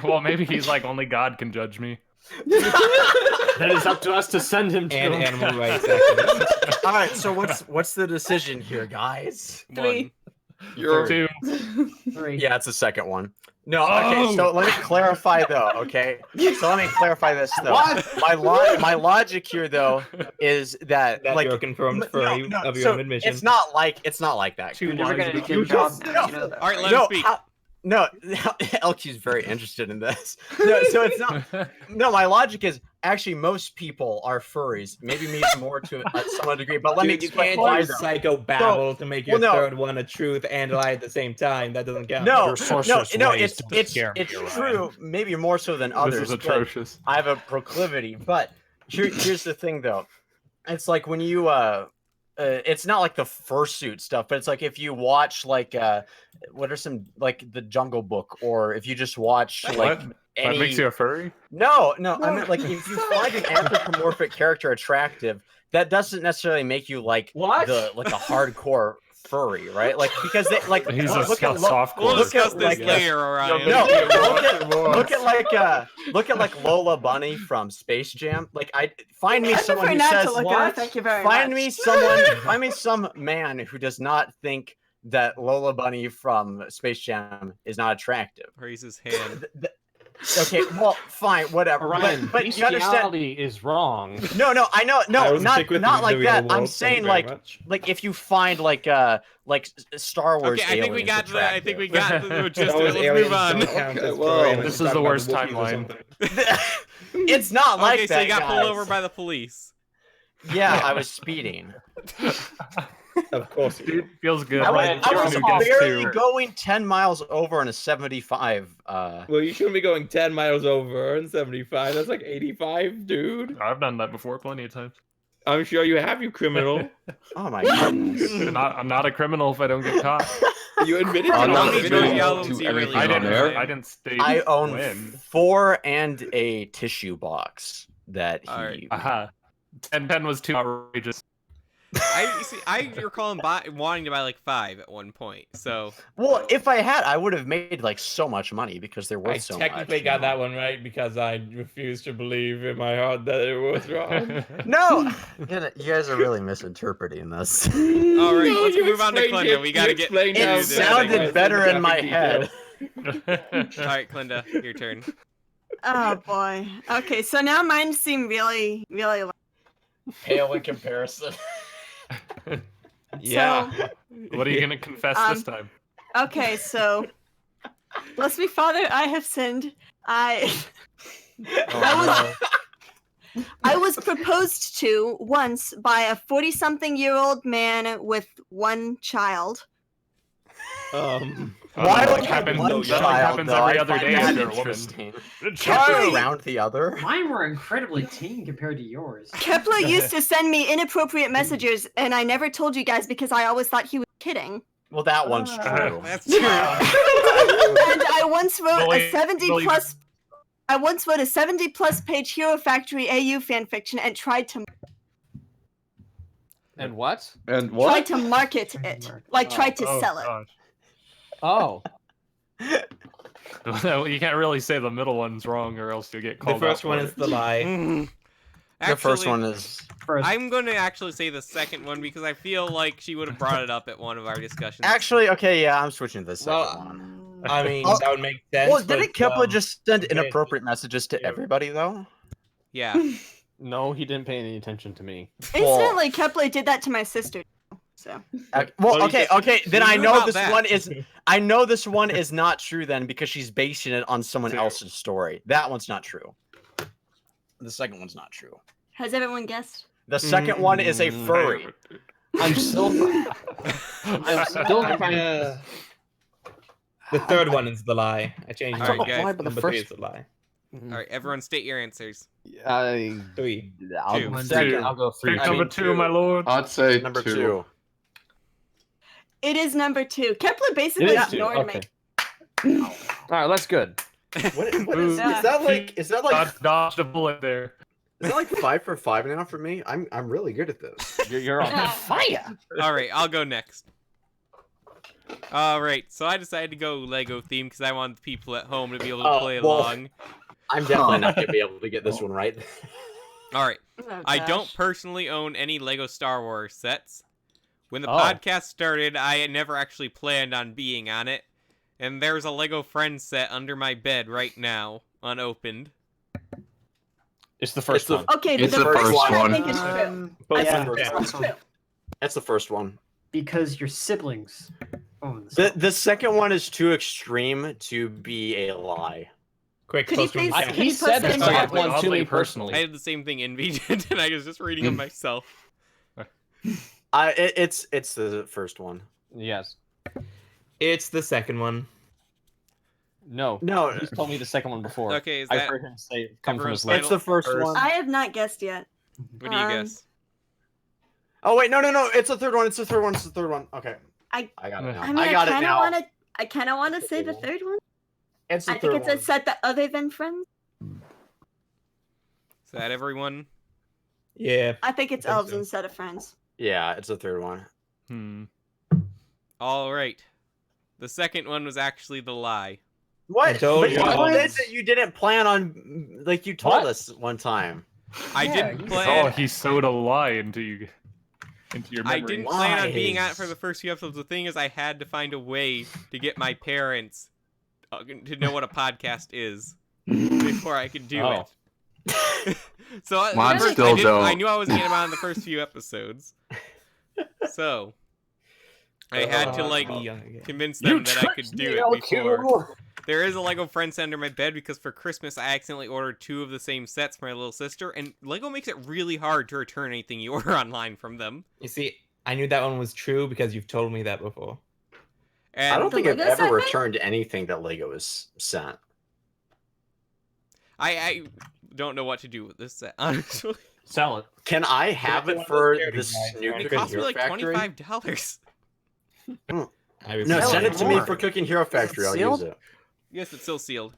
Well, maybe he's like, only God can judge me. That is up to us to send him to. And animal rights activists. All right, so what's the decision here, guys? Three. You're 2. Three. Yeah, it's the second one. No, okay, so let me clarify though, okay? So let me clarify this though. My logic here though is that That like you're a confirmed no, furry no, of your so own admission. it's not like that. Two You're never lies gonna do but a you good job just- now. You know that. all right, let him speak. No, LQ's very interested in this. No, so it's not. No, my logic is actually most people are furries. Maybe me more to some degree, but let me Dude, you explain can't why. use psycho babble to make your well, no. third one a truth and a lie at the same time. That doesn't count. No, Your sorceress ways to it's scare me, true. Maybe more so than others. This is but atrocious. I have a proclivity, but here's the thing, though. It's like when you it's not like the fursuit stuff, but it's like if you watch like what are some like the Jungle Book, or if you just watch like What? any. That makes you a furry? No, I meant like if you find an anthropomorphic character attractive, that doesn't necessarily make you like What? a hardcore furry, right? Like because they like He's look a at soft We'll core. discuss at, this like, later, Orion. no, look at like Lola Bunny from Space Jam. Like find me I someone prefer who not says to look at her, thank you very find much. me some man who does not think that Lola Bunny from Space Jam is not attractive. Raise his hand. Okay, well, fine, whatever. Ryan, but you understand? bestiality is wrong. No, I know, I no, will stick with not the like real that. I'm world, thank saying you very like much. if you find like Star Wars. Okay, I think we got the. I think we got the gist of it. Let's move on. This is the worst timeline. It's not like okay, that. so you got pulled guys. over by the police. Yeah, I was speeding. Of course, dude, feels good. I Ryan, was new guest barely too. going 10 miles over on a 75. Well, you shouldn't be going 10 miles over on 75. That's like 85, dude. I've done that before plenty of times. I'm sure you have, you criminal. Oh my goodness. I'm not a criminal if I don't get caught. You admitted I'm to not it. admitting albums to you really everything on air. I didn't state I own when. 4 and a tissue box that he. Alright. Aha. 10 was too outrageous. I recall him wanting to buy like 5 at one point. So Well, if I had, I would have made like so much money because they're worth I so technically much. got that one right because I refused to believe in my heart that it was wrong. No, you guys are really misinterpreting this. all right, No, let's you move on to explained Clinda. it. We gotta You get. explained into how It this bad sounded thing. was better in in my graphic head. All right, Clinda, your turn. Oh boy. Okay, so now mine seem really, really. Pale in comparison. Yeah. What are you gonna confess this time? Okay, so bless me, Father, I have sinned. I was proposed to once by a 40-something-year-old man with one child. Why that would happens, one that child, happens though? every I other find day that if you're a woman. interesting. Kepler, Around the other. Mine were incredibly teen compared to yours. Kepler used to send me inappropriate messages, and I never told you guys because I always thought he was kidding. Well, that one's true. That's true. And I once wrote a 70 believe- plus. I once wrote a 70-plus page Hero Factory AU fanfiction and tried to And what? And tried what? to market it, like tried to sell it. Gosh. Oh. You can't really say the middle one's wrong, or else you'll get called. The first out one for is it. the lie. The first Actually, one is. I'm going to actually say the second one because I feel like she would have brought it up at one of our discussions. Actually, okay, yeah, I'm switching to the second Well, one. I mean, Oh, that would make sense. Well, didn't but, Kepler just send okay. inappropriate messages to everybody, though? Yeah. No, he didn't pay any attention to me. Incidentally, Kepler did that to my sister. So. Well, okay, then I knew know about this that. one is. I know this one is not true then because she's basing it on someone else's story. That one's not true. The second one's not true. Has everyone guessed? The second one is a furry. I'm still. I'm still trying. The third one is the lie. I changed All right, my guys. mind, but the first is the lie. All right, everyone, state your answers. 3. I'll, Two. second, I'll go 3. Pick number 2, my lord. I'd say Number 2. 2. It is number 2. Kepler basically It is 2. ignored Okay. me. All right, that's good. What Ooh. is that like? Is that like? Dodged a bullet there. Is that like 5 for 5 now for me? I'm really good at this. You're on fire. All right, I'll go next. All right, so I decided to go Lego theme because I want the people at home to be able to play along. I'm definitely not gonna be able to get this one right. All right, Oh, I gosh. don't personally own any Lego Star Wars sets. When the Oh. podcast started, I never actually planned on being on it, and there's a Lego Friends set under my bed right now, unopened. It's the first one. Okay, It's the the first first one I one. think is true. Both I of think them. it's true. That's the first one. Because your siblings own the The second one is too extreme to be a lie. Quick, Could you post one please- down. could He you said post the it in second chat, one please? to me I personally. did the same thing Envy did, and I was just reading them myself. It's the first one. Yes. It's the second one. No. No, He's told me the second one before. Okay, is I've that heard him say it come from his everyone's lips. it's the first one. I have not guessed yet. What do you guess? Oh wait, no, it's the third one. It's the third one. It's the third one. Okay. I got it now. I mean, I got it now. I kind of want to say the third one. It's the I think third it's one. a set that other than Friends. Is that everyone? Yeah. I think it's think Elves so. instead of Friends. Yeah, it's the third one. All right. The second one was actually the lie. What? I told But you. you said that you didn't plan on, like you told What? us one time. I Yeah, didn't you plan. Oh, he sewed a lie into your memory. I didn't plan on being on it for Lies. the first few episodes. The thing is, I had to find a way to get my parents to know what a podcast is. before I could do Oh. it. So Mine first, still don't. I knew I wasn't getting them out in the first few episodes. So I had to like convince them that I could do it before. There is a Lego Friend Center under my bed because for Christmas I accidentally ordered 2 of the same sets for my little sister, and Lego makes it really hard to return anything you order online from them. You see, I knew that one was true because you've told me that before. And I don't think I've Lego ever segment? returned anything that Lego has sent. I don't know what to do with this set, honestly. Sell it. Can I have it for the Snoop It Cooking cost me Hero like Factory? $25. No, Sell send it it to for me more. for Cooking Hero Factory. I'll sealed? use it. Yes, it's still sealed.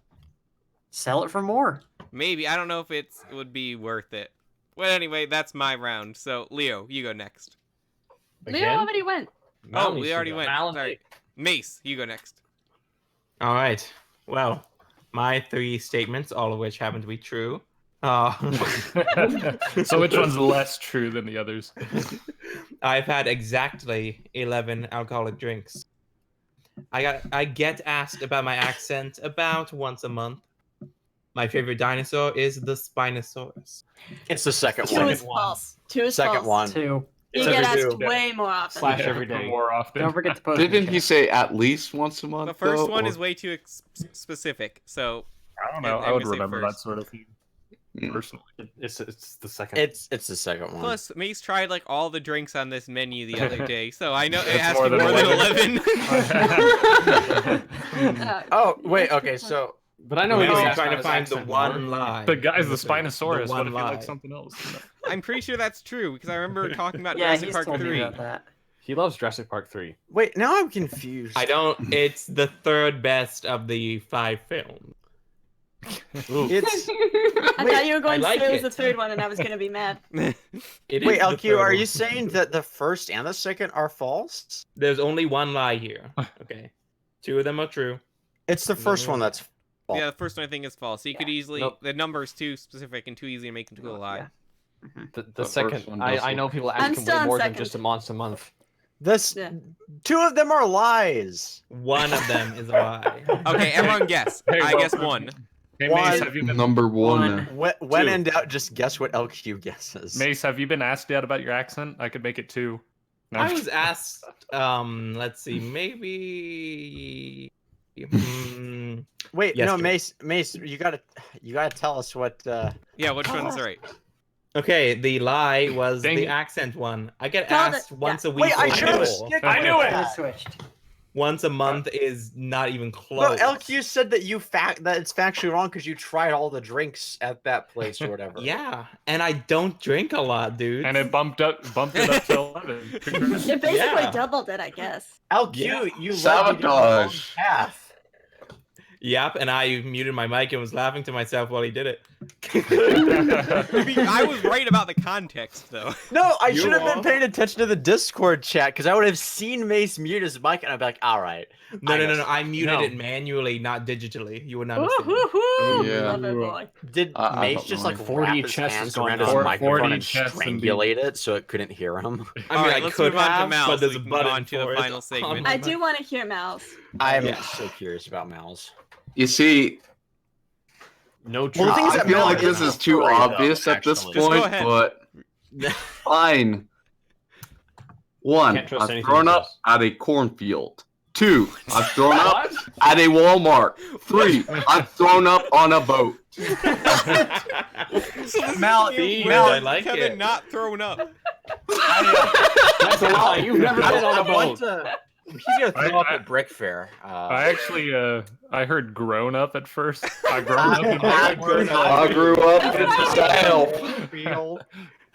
Sell it for more. Maybe. I don't know if it would be worth it. Well, anyway, that's my round. So, Leo, you go next. Leo already went. Oh, we already went. Sorry. Mace, you go next. All right. Well, my 3 statements, all of which happen to be true. So which one's less true than the others? I've had exactly 11 alcoholic drinks. I get asked about my accent about once a month. My favorite dinosaur is the Spinosaurus. It's the second 2 one. is false. 2 is Second false. one. 2. You It's get every asked two. way more often. Slash every day. More often. Don't forget to post. in the Didn't he chat. say at least once a month? The first though, one or- is way too specific, so I don't know. I'm I would gonna say remember first. that sort of thing personally. It's the second. It's the second one. Plus, Mace tried like all the drinks on this menu the other day, so I know it That's has more to be than more than 11. Oh wait, okay, so But I know Maybe he's I'm asked trying about to his find the accent one more. lie. The guy's the The Spinosaurus. What one if he lie. likes something else? I'm pretty sure that's true because I remember talking about Yeah, Jurassic he's Park told me 3. about that. He loves Jurassic Park 3. wait, now I'm confused. I don't. It's the 3rd best of the 5 films. It's I thought you were going I to like say it was it. the 3rd one, and I was going to be mad. It is wait, the LQ, 3rd are one. you saying that the first and the second are false? There's only one lie here. Okay, 2 of them are true. It's the first one that's false. Yeah, the first one I think is false. So you could easily Nope. the number is too specific and too easy to make into a lie. The first second, one does I know look- people I'm ask him still way on more second. than just a monster month. This Yeah. 2 of them are lies. One of them is a lie. Okay, everyone guess. Hey, I well, guess 1. Hey, One. Mace, have you been Number one. When 2. in doubt, just guess what LQ guesses. Mace? Have you been asked yet about your accent? I could make it 2. No, I was asked. Let's see, maybe. Wait, Yes, no, true. Mace, you gotta tell us what. Yeah, which one's right? Okay, the lie was Dang the it. accent one. I get Called asked it, once a week. Wait, I or should've more. stick I knew with it! that. Switched. Once a month is not even No, close. LQ said that that it's factually wrong because you tried all the drinks at that place or whatever. Yeah, and I don't drink a lot, dude. and it bumped it up to 11. Congrats. It basically Yeah. doubled it, I guess. LQ, Yeah. you led me down the wrong Sabotage. path. Yep, and I muted my mic and was laughing to myself while he did it. I was right about the context, though. No, I You should have been are? paying attention to the Discord chat because I would have seen Mace mute his mic and I'd be like, all right. No, I no, no, guess- no. I muted No. it manually, not digitally. You would not Ooh, understand. hoo, hoo. Yeah. Love it, boy. Did I Mace don't just know. like 40 wrap his chests hands is going around his on. 40 microphone and chests and be- strangulate it so it couldn't hear him? I mean, Alright, I let's could move on to have, Mal, but so there's we a can move button on to the for it final on segment. my I do want to hear Mal's. I'm Yeah. so curious about Mal's. You see, No Well, truth. the thing is I that feel Mal like this is is too story, though, obvious at this actually. Just go point, ahead. but fine. One, Can't trust I've anything thrown he up says. at a cornfield. 2, I've thrown up at a Walmart. 3, I've thrown up on a boat. Mal, I like Kevin it. not thrown up. That's a lie. You've never been on a boat. He's gonna throw up at BrickFair. I actually, I heard grown up at first. I grown up. In I grew up in the South.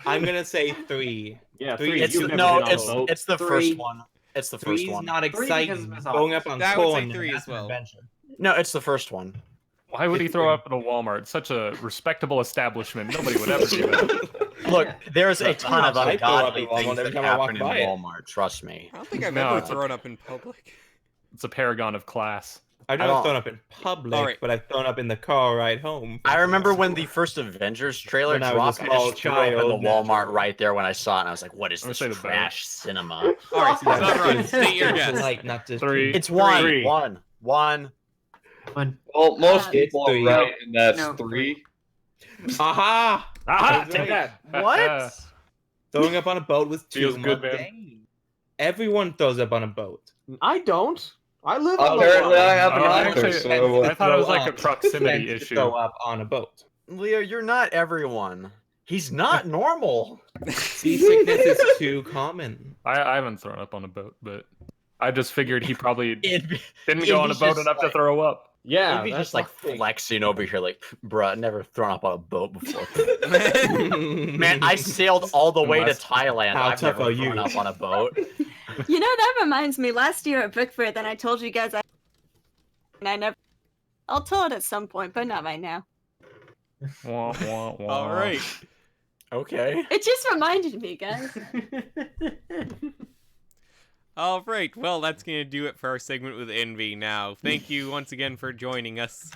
I'm gonna say 3. Yeah, Three. three. It's You've never no, been on a it's boat. it's the 3. first one. It's the 3 first is one. not because exciting. of his Going up on I would say corn. 3 that's as an well. adventure. No, it's the first one. Why would he throw up at a Walmart? Such a respectable establishment. Nobody would ever do that. Look, there's a ton of I throw up ungodly at Walmart things every that time I walk happen in by it. Walmart. Trust me. I don't think I've No, ever it's a- thrown up in public. It's a paragon of class. I've I never don't- thrown up in public, Alright. but I've thrown up in the car ride home. I remember when the first Avengers trailer When I dropped. was a I small just threw up in the child, Walmart naturally. right there when I saw it, and I was like, "What is I'm this gonna say the boat. trash cinema?" All right, so run. State your It's guess. like not just 3. It's one, Three. one. One. Well, most It's people are 3. right, and that's No, 3. Aha! Aha! That's Take right. that. What? Throwing up on a boat was too Feels good, man. mundane. Everyone throws up on a boat. I don't. I live on the Apparently, I water. have an Oh, answer, actually, so I thought it was like a Throw up. proximity Tends to issue. Throw up on a boat. Leo, you're not everyone. He's not normal. Seasickness is too common. I haven't thrown up on a boat, but I just figured he probably Envy- didn't go on a Envy's boat just enough to like- throw up. Yeah, Envy's that's just like my thing. flexing over here, like, bruh, never thrown up on a boat before. Man, I sailed all the way to Unless- Thailand. How I've tough never are you? thrown up on a boat. You know, that reminds me, last year at BrickFair, then I told you guys and I never... I'll tell it at some point, but not right now. Wah, wah, wah. All right. Okay. It just reminded me, guys. All right. Well, that's going to do it for our segment with Envy now. Thank you once again for joining us.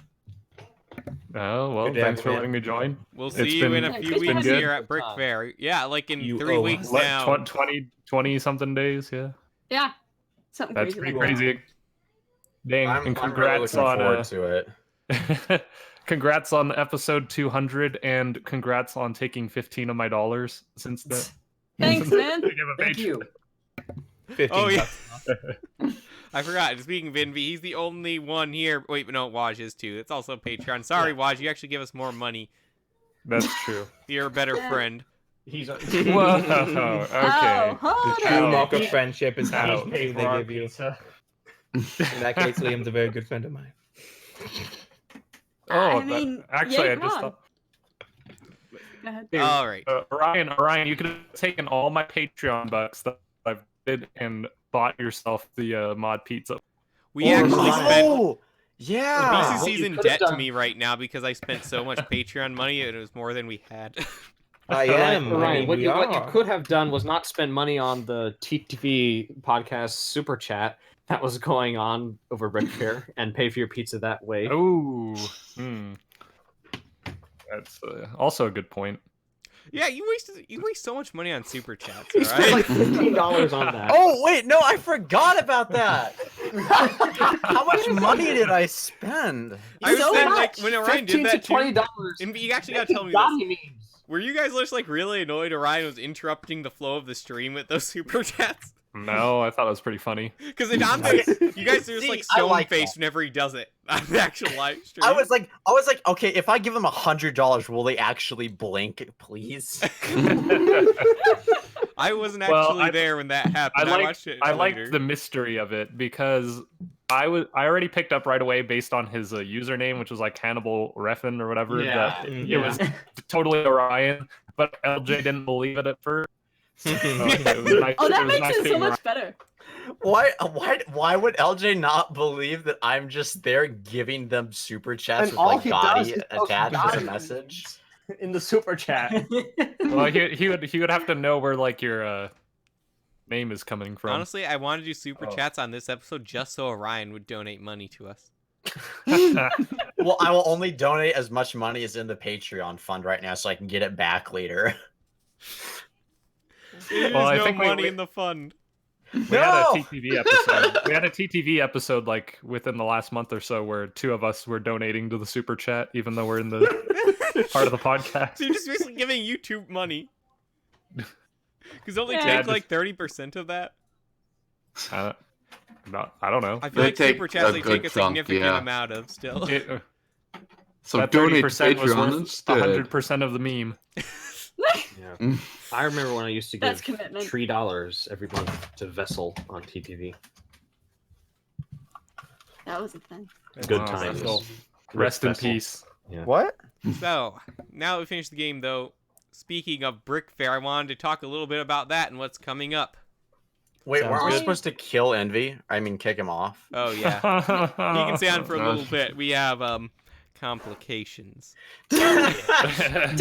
Oh, well, Good to have thanks you, for man. letting me join. We'll It's see you in been- a it's few been weeks good. here at BrickFair. Yeah, like in You 3 owe weeks us. What, now. 20 something days, yeah. Yeah. Something That's crazy pretty like that. crazy. Dang, I'm and really congrats looking on forward to it. congrats on episode 200 and congrats on taking 15 of my dollars since then. Thanks, man. Thank you. 15 Oh, yeah. bucks. I forgot. Speaking of Envy, he's the only one here. Wait, but no, Waj is too. It's also Patreon. Sorry, Waj, you actually give us more money. That's true. You're a better friend. He's a... Whoa, okay. Oh, hold The true on. mark of friendship is how Ow. much pay they give you. In that case, Liam's a very good friend of mine. Oh, I mean, actually, yay, I just Ron. thought. Go ahead. Dude, All right. Ryan, you could have taken all my Patreon bucks that I've did and bought yourself the mod pizza. We actually spent... Oh, yeah. BCC's What you in could've debt to done- me right now because I spent so much Patreon money and it was more than we had. I am. Ryan, what we you are. could have done was not spend money on the TTV podcast super chat that was going on over BrickFair and pay for your pizza that way. Oh, that's also a good point. Yeah, you waste so much money on super chats, You all spent right? like $15 on that. Oh, wait, no, I forgot about that. How much money did I spend? I was So saying, much. like, when Orion did $15 that to too, $20. and you actually gotta tell me Gotti this. memes. Were you guys just, like, really annoyed Orion was interrupting the flow of the stream with those super chats? No, I thought it was pretty funny. Because in Dante's, you guys are just, See, like, I stone like faced that. whenever he does it on the actual live stream. I was like, okay, if I give them $100, will they actually blink, please? I wasn't Well, actually there when that happened. I watched it I later. liked the mystery of it because I already picked up right away based on his username, which was like Hannibal Refn or whatever. Yeah, that it yeah. was totally Orion, but LJ didn't believe it at first. So it was nice, Oh, that it was makes nice it so being much better. Why would LJ not believe that I'm just there giving them super chats And with all like he does Gotti is post attached as a Gotti message? in the super chat. Well, he would have to know where like your name is coming from. Honestly, I wanted to do super chats on this episode just so Orion would donate money to us. Well, I will only donate as much money as in the Patreon fund right now, so I can get it back later. There's Well, I no think money we- in the fund. We had a TTV episode. We had a TTV episode like within the last month or so where two of us were donating to the super chat, even though we're in the part of the podcast. So you're just basically giving YouTube money. Because don't they Yeah. take like 30% of that? No, I don't know. I feel They like take super chats a they good take a chunk, significant yeah. amount of still. So that donate to 30% was Patreon worth instead. 100% of the meme. Yeah. I remember when I used to That's give commitment. $3 every month to Vessel on TTV. That was a thing. Good Wow, times. Vessel. Rip Rest in Vessel. peace. Yeah. What? So, now that we finished the game though, speaking of BrickFair, I wanted to talk a little bit about that and what's coming up. Wait, Sounds weren't we good. supposed to kill Envy? I mean, kick him off. Oh yeah. He can stay on for a Gosh. little bit. We have complications. Do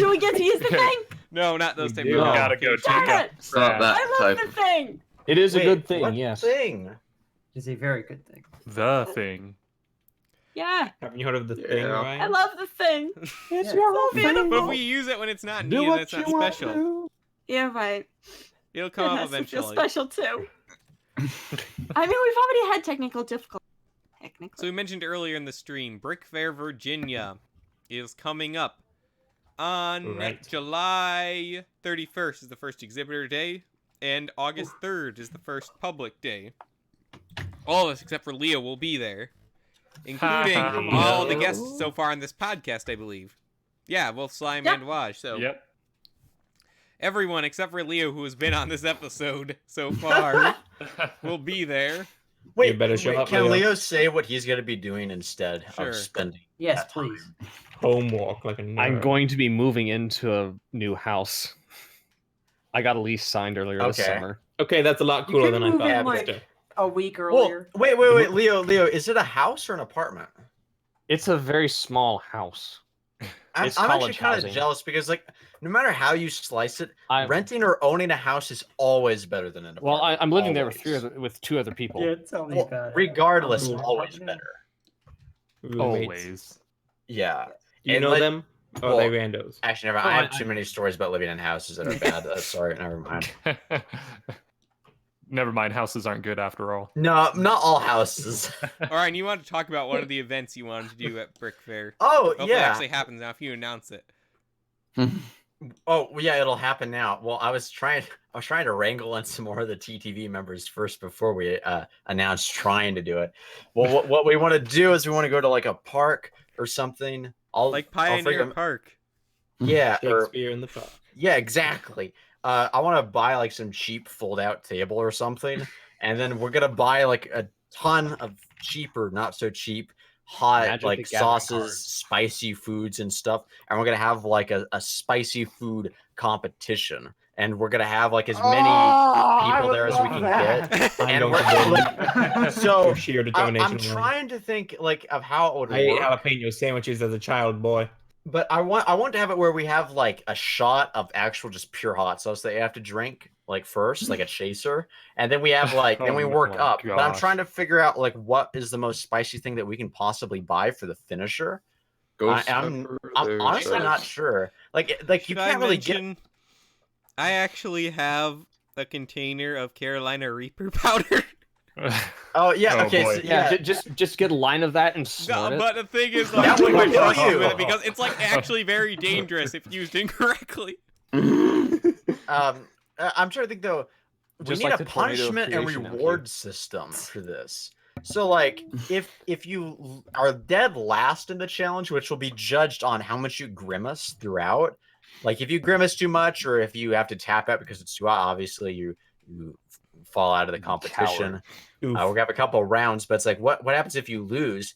we get to use the thing? No, not those type do. of No. Gotta go complications. check Damn out it! It's not that I love type the of. thing. It is a Wait, good thing, what yes. thing? It's a very good thing. The thing. Yeah, Haven't you heard of the thing, Yeah. I Ryan? love the thing. It's so beautiful. But if we use it when it's not Do needed, what that's you not want special. to. It'll Yeah, right. It come up has to feel eventually. special too. I mean, we've already had technical difficulties. Heck. technically. So we mentioned earlier in the stream, BrickFair Virginia is coming up on Right. July 31st is the first exhibitor day, and August 3rd is the first public day. All of us except for Leo will be there, including all the guests so far on this podcast, I believe. Yeah, both Slime and Waj. So Yep. everyone except for Leo, who has been on this episode so far, will be there. Wait, You better show up, can Leo. Leo say what he's going to be doing instead Sure. of spending? Yes, that time? please. Homework like a nerd. I'm going to be moving into a new house. I got a lease signed earlier this Okay. summer. Okay, that's a lot You cooler can than I move thought. in Mister. like a week Well, earlier. wait, Leo, is it a house or an apartment? It's a very small house. I'm It's actually college kind of housing. jealous because, like, no matter how you slice it, I- renting or owning a house is always better than an Well, apartment. I'm living there Always. with two other people. Yeah, tell me Well, about it. regardless, Ooh. always better. Roommates. Always. Yeah. Do you And, know like- them? Or well, are they randos? Actually, never. I have too many stories about living in houses that are bad. Sorry, never mind. Never mind, houses aren't good after all. No, not all houses. All right, and you want to talk about one of the events you wanted to do at BrickFair. Oh, Hopefully it yeah. actually happens now if you announce it. Oh, yeah, it'll happen now. Well, I was trying to wrangle in some more of the TTV members first before we announced trying to do it. Well, what we want to do is we want to go to like a park or something. Like Pioneer Park. Yeah, or Shakespeare in the park. yeah, exactly. I want to buy like some cheap fold-out table or something, and then we're gonna buy like a ton of cheaper, not so cheap, hot Magic like the Gathering sauces, cards. spicy foods and stuff, and we're gonna have like a spicy food competition, and we're gonna have like as many people there as we can get. I'm And going we're to so for sheer I'm determination. alone. trying to think like of how it would I ate work. jalapeno sandwiches as a child, boy. But I want to have it where we have like a shot of actual just pure hot sauce that you have to drink like first, like a chaser, and then we have like then we work my up. But I'm gosh. trying to figure out like what is the most spicy thing that we can possibly buy for the finisher. Ghost I'm pepper, honestly there's- not sure. Like you Should I can't really get. mention I actually have a container of Carolina Reaper powder. Oh yeah, Oh, okay, boy. so, Yeah, yeah. just get a line of that and snort it. But the thing is, That like, would I'm kill trusting you. with it because it's like actually very dangerous if used incorrectly. I'm trying to think though. We Just need like a the tornado of punishment and creation, MQ. reward system for this. So like if you are dead last in the challenge, which will be judged on how much you grimace throughout. Like if you grimace too much or if you have to tap out because it's too hot, obviously you fall out of the competition. We're gonna have a couple rounds, but it's like what happens if you lose?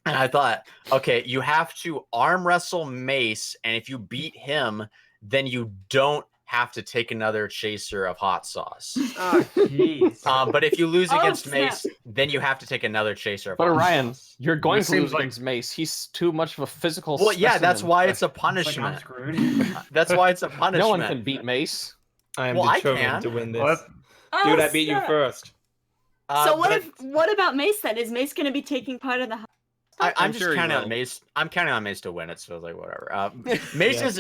And I thought, okay, you have to arm wrestle Mace, and if you beat him, then you don't have to take another chaser of hot sauce. Oh, jeez. But if you lose Oh, against snap. Mace, then you have to take another chaser of But hot Ryan, sauce. you're going This to lose seems like- against Mace. He's too much of a physical. Well, yeah, that's specimen. why it's a It's like I'm punishment. screwed. That's why it's a punishment. No one can beat Mace. I am Well, I determined can. to win this. What? Oh, Dude, I beat you snap. first. So But what about Mace then? Is Mace going to be taking part of the? I'm I'm just sure he counting will. on Mace. I'm counting on Mace to win it, so it's like whatever.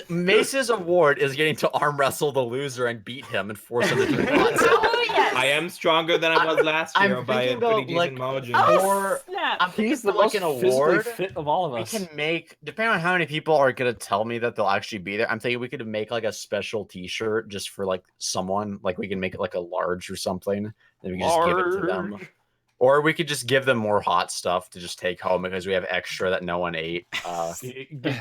Mace's award is getting to arm wrestle the loser and beat him and force him to drink hot sauce. Oh yes. I am stronger than I was last I'm year by a thinking, though, pretty decent like, margin. Oh Or snap. I'm thinking He's the for, like most an physically award. fit of all of We us. can make, depending on how many people are gonna tell me that they'll actually be there. I'm thinking we could make like a special T-shirt just for like someone. Like we can make it like a large or something, and we can just give it to them. Or we could just give them more hot stuff to just take home because we have extra that no one ate.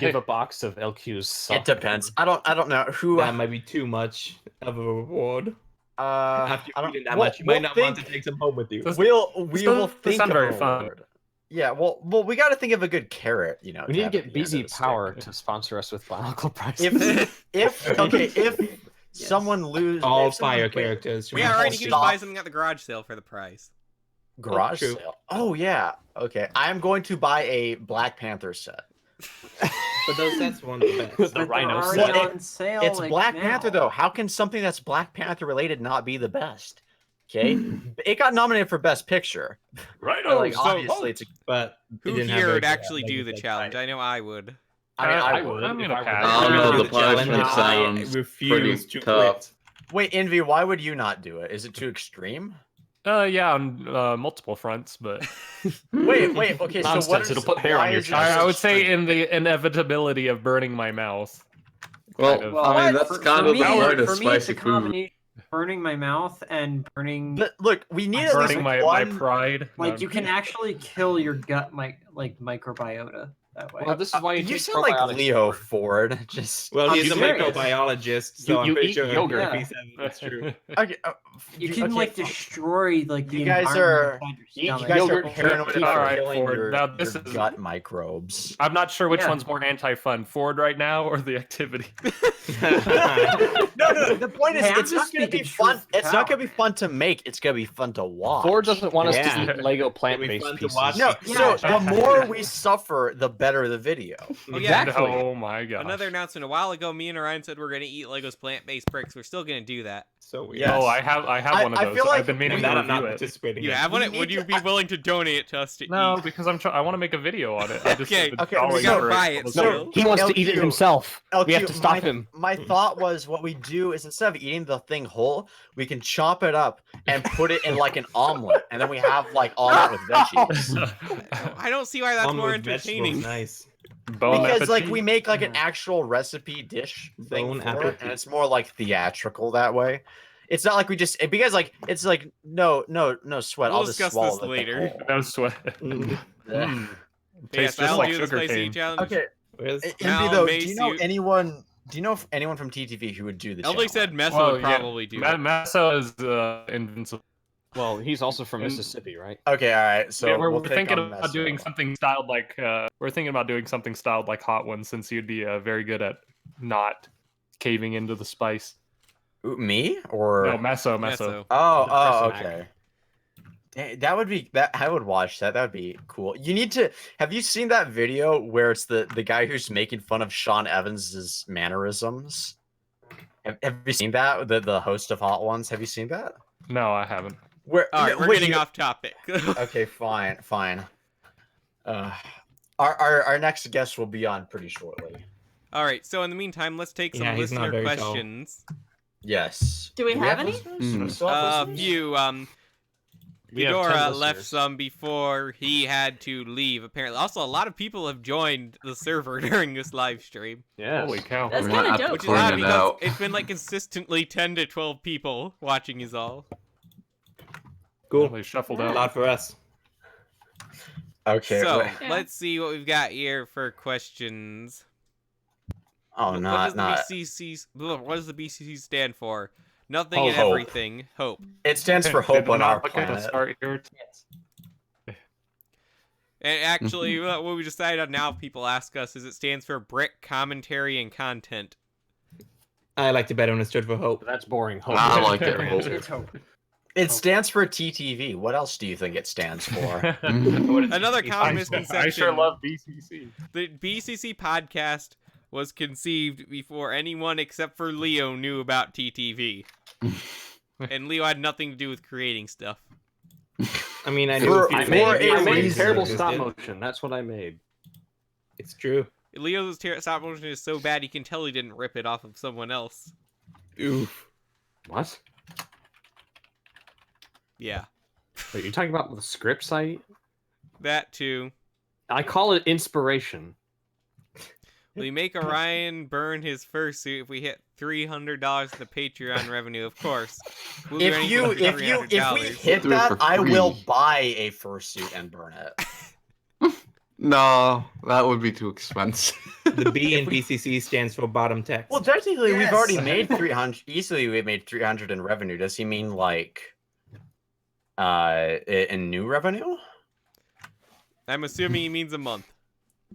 Give a box of LQs. It depends. I don't know who. That might be too much of a reward. After I you've don't. eaten that we'll- much, you might we'll not want to think- take some home with you. This- we this will doesn't think sound of very a fun. reward. Yeah, well, we got to think of a good carrot. You know, We need to have get at the end of BZ the stick. Power to sponsor us with Bionicle prizes. If someone loses All fire characters. We already can just buy something at the garage sale for the price. garage true. sale. Oh yeah. Okay. I'm going to buy a Black Panther set. But those sets won the best. The But Rhino they're set. already Well, on sale. It's like, Black now. Panther though. How can something that's Black Panther related not be the best? Okay. It got nominated for Best Picture. Right. But, like so- obviously it's. But it Who didn't have here very would good actually do the like, challenge? I know I would. I mean, I I'm would. gonna if I were pass. there. I don't I'm know, gonna the do the challenge. punishment I sounds refuse pretty to tough. quit. Wait, Envy, why would you not do it? Is it too extreme? Yeah, on multiple fronts, but Wait. Okay, so Nonsense, what is, it'll put hair why on your is it chest. I would such say strength? in the inevitability of burning my mouth. Well, Kind of. Well, I mean, that's kind of me, the point of for me, it's a spicy food. combination of burning my mouth and burning. But look, we need at least Burning my one. pride. Like No. you can actually kill your gut microbiota that way. Well, this is why you You take sound like probiotics Leo for. Ford. Just Well, I'm he's a serious. microbiologist, so I'm You pretty eat sure yogurt. if he says it's true. okay. You can like destroy like the You guys environment are- inside You your guys stomach. are paranoid All about right, killing Ford. your, Now this your is- gut microbes. I'm not sure which Yeah. one's more anti-fun, Ford right now or the activity. No. The point is, Hey, I'm it's not just going to be speaking fun. truth to It's not going to power. be fun to make. It's going to be fun to watch. Ford doesn't want us Yeah. to eat Lego It'll be plant-based fun to pieces. watch. No, Yeah. so the more we suffer, the better the video. Oh, yeah. Exactly. Oh my gosh. Another announcement. A while ago, me and Orion said we're gonna eat Legos plant-based bricks. We're still gonna do that. So weird. Yes. Oh, I have one of I those. feel like I've been meaning And to that I'm not review it. participating You in. have one? We Would need you to- be willing to donate it to us to No, eat? because I want to make a video on it. I just Okay, have the okay, dollar we gotta for buy it, all the so- stuff. He wants to eat it LQ. himself. We have to stop my, him. My thought was what we do is instead of eating the thing whole, we can chop it up and put it in like an omelet, and then we have like omelet with veggies. I don't see why that's One more with vegetables, entertaining. Nice. Bon Because like appetit. we make like an actual recipe dish thing Bon for it, appetit. and it's more like theatrical that way. It's not like we just because like it's like no sweat. We'll I'll just discuss swallow this the thing later. whole. No sweat. Mm. Mm. Yes, Tastes just I'll like do the sugar spicy cane. challenge. Okay, Where's Mal Envy though, may do you know suit- anyone? Do you know if anyone from TTV who would do the Elvick challenge? said Messa Well, would probably do it. Massa is invincible. Well, he's also from And- Mississippi, right? Okay, all right. So Yeah, we're we'll take thinking on about doing Meso. something styled like Hot Ones, since you'd be very good at not caving into the spice. Ooh, me or No, Meso. Meso. Oh, Person okay. That would be that. I would watch that. That would be cool. You need to. Have you seen that video where it's the guy who's making fun of Sean Evans's mannerisms? Have you seen that? The host of Hot Ones. Have you seen that? No, I haven't. Where? All right, we're wait, getting you- off topic. Okay, fine. Our next guest will be on pretty shortly. All right, so in the meantime, let's take some Yeah, he's not listener very tall. questions. Yes. Do we have any? listeners? Hmm. We still have A listeners? few. We have 10 Eudora left listeners. some before he had to leave. Apparently, also a lot of people have joined the server during this live stream, Yes. Holy cow. That's We're gonna kinda have to dope. which is clean odd it because out. it's been like consistently 10 to 12 people watching is all. Cool. They shuffled A out. lot for us. Okay. So wait. Yeah. let's see what we've got here for questions. Oh, What not does the not. BCC? What does the BCC stand for? Nothing Hope. and everything. Hope. It stands for Did hope on not our look at planet. the start here. And actually, what we decided on now, if people ask us, is it stands for Brick Commentary and Content. I liked it better when it stood for hope. That's boring. Hope. I like it. It's hope. It stands for TTV. What else do you think it stands for? Another common I misconception. sure love BCC. The BCC podcast was conceived before anyone except for Leo knew about TTV. And Leo had nothing to do with creating stuff. I mean, I For- knew I if made- you for made a I made reason. terrible it stop existed. motion. That's what I made. It's true. Leo's stop motion is so bad you can tell he didn't rip it off of someone else. Oof. What? Yeah, Wait, you're talking about the script site? that too. I call it inspiration. We make Orion burn his fursuit if we hit $300 of the Patreon revenue, of course. We'll do if anything you for if we $300. hit Do it that, for I will free. buy a fursuit and burn it. No, that would be too expensive. The B in BCC stands for bottom text. Well, technically, we've Yes. already made 300. Easily, we made 300 in revenue. Does he mean like in new revenue? I'm assuming he means a month.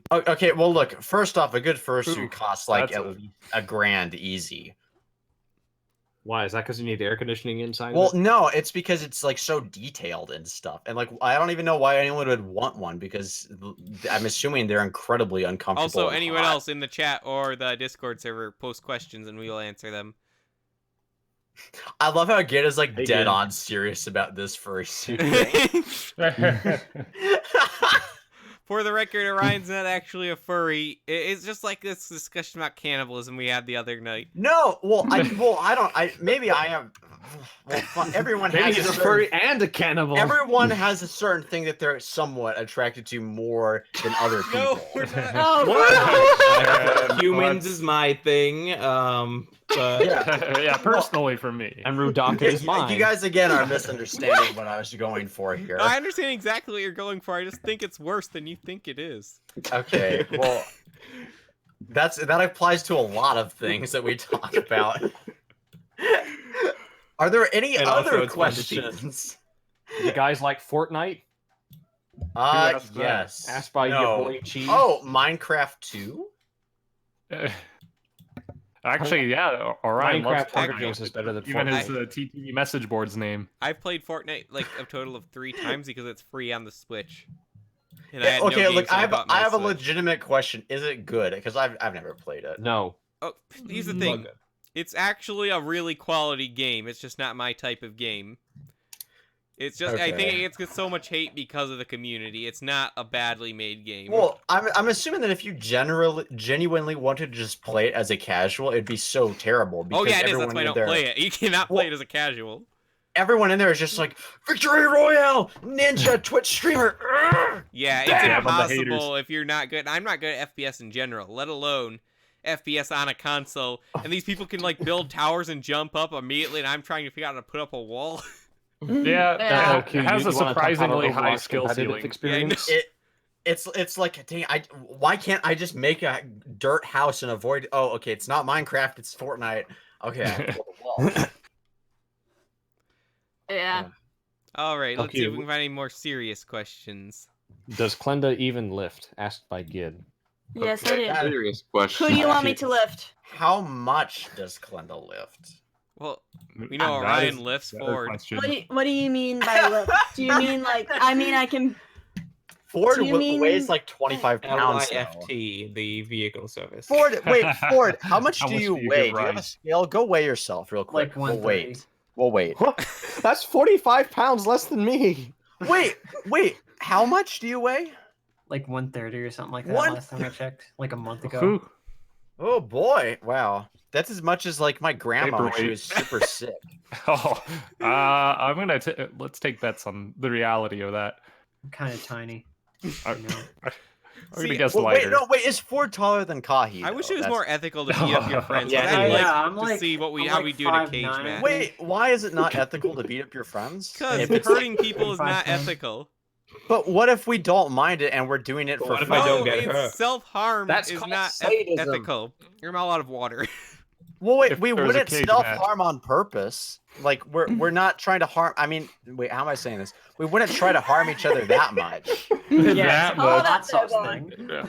Oh, okay, well, look. First off, a good fursuit Ooh, costs like that's at least $1,000 easy. Why? Is that because you need air conditioning inside? Well, of it? no, it's because it's like so detailed and stuff, and like I don't even know why anyone would want one because I'm assuming they're incredibly uncomfortable. Also, and anyone hot. else in the chat or the Discord server post questions and we will answer them. I love how Gid is like Hey, dead Gid. on serious about this fursuit. For the record, Orion's not actually a furry. It's just like this discussion about cannibalism we had the other night. No, maybe I am everyone Maybe has he's a a certain, furry and a cannibal. everyone has a certain thing that they're somewhat attracted to more than other people. No, we're not. Oh, Humans is my thing. But Yeah, personally for me. And Rudaka is mine. You guys again are misunderstanding what I was going for here. I understand exactly what you're going for. I just think it's worse than you think it is. Okay, well, that applies to a lot of things that we talk about. Are there any And also other it's fun to see. questions? You guys like Fortnite? asked that? Yes. Asked by your boy Cheese. Oh, Minecraft 2? Actually, yeah, Orion loves Minecraft Hunger Fortnite. Games is better than Even his Fortnite. TT message board's name. I've played Fortnite like a total of 3 times because it's free on the Switch. And Yeah, okay, games look, when I have bought my I have a Switch. legitimate question. Is it good? Because I've never played it. No. Oh, here's the thing. It's actually a really quality game. It's just not my type of game. It's just I think Okay. it gets so much hate because of the community. It's not a badly made game. Well, I'm assuming that if you genuinely wanted to just play it as a casual, it'd be so terrible. Oh yeah, it is. everyone That's why I in don't there- play it. You cannot play it as a casual. Everyone in there is just like Victory Royale, Ninja, Twitch streamer. Urgh! Yeah, it's Damn, impossible if you're not good. I'm not good at FPS in general, let alone FPS on a console. And these people can like build towers and jump up immediately, and I'm trying to figure out how to put up a wall. Yeah, Okay, it has you a wanna talk about surprisingly Overwatch high skill competitive ceiling. experience? It's like, dang, why can't I just make a dirt house and avoid? Oh, okay, it's not Minecraft, it's Fortnite. Okay, I built a wall. yeah. All right, let's see if Okay, we can find any more serious questions. Does Klenda even lift? Asked by Gid. Yes, I do. Serious question. Who do you want me to lift? How much does Klenda lift? Well, we know That Orion is a lifts better forward. question. What do you mean by lift? Do you mean like I mean I can Ford Do you mean- weighs like 25 pounds. now. LYFT, the vehicle service. Ford, wait, Ford, how much How do much you do you weigh? give Do you have a Ryan? scale? Go weigh yourself real quick. Like We'll 130. wait. We'll wait. That's 45 pounds less than me. Wait, how much do you weigh? Like 130 or something like that One- last time I checked. Like a month ago. Who? Oh boy, wow. That's as much as like my grandma when she was super sick. Oh, I'm gonna let's take bets on the reality of that. I'm kind of tiny. I- You know. I'm gonna guess lighter. Wait, is Ford taller than Kahi? I wish though? it was That's- more ethical to beat up your friends. Yeah, but I'd yeah, like I'm to like- see what I'm how like we do in a cage 5'9". match. Wait, why is it not ethical to beat up your friends? Because If it's- hurting people is not 5'10". ethical. But what if we don't mind it and we're doing it But for what if fun? I don't No, get it's hurt? self-harm That's is called not sadism. ethical. You're not out of water. Well, wait, If we there was a wouldn't cage self-harm on purpose. Like we're not trying to harm. I mean, wait, how am I saying this? We wouldn't try to harm each other that much. Yeah, That Oh, much. that's hot sauce so thing. Yeah.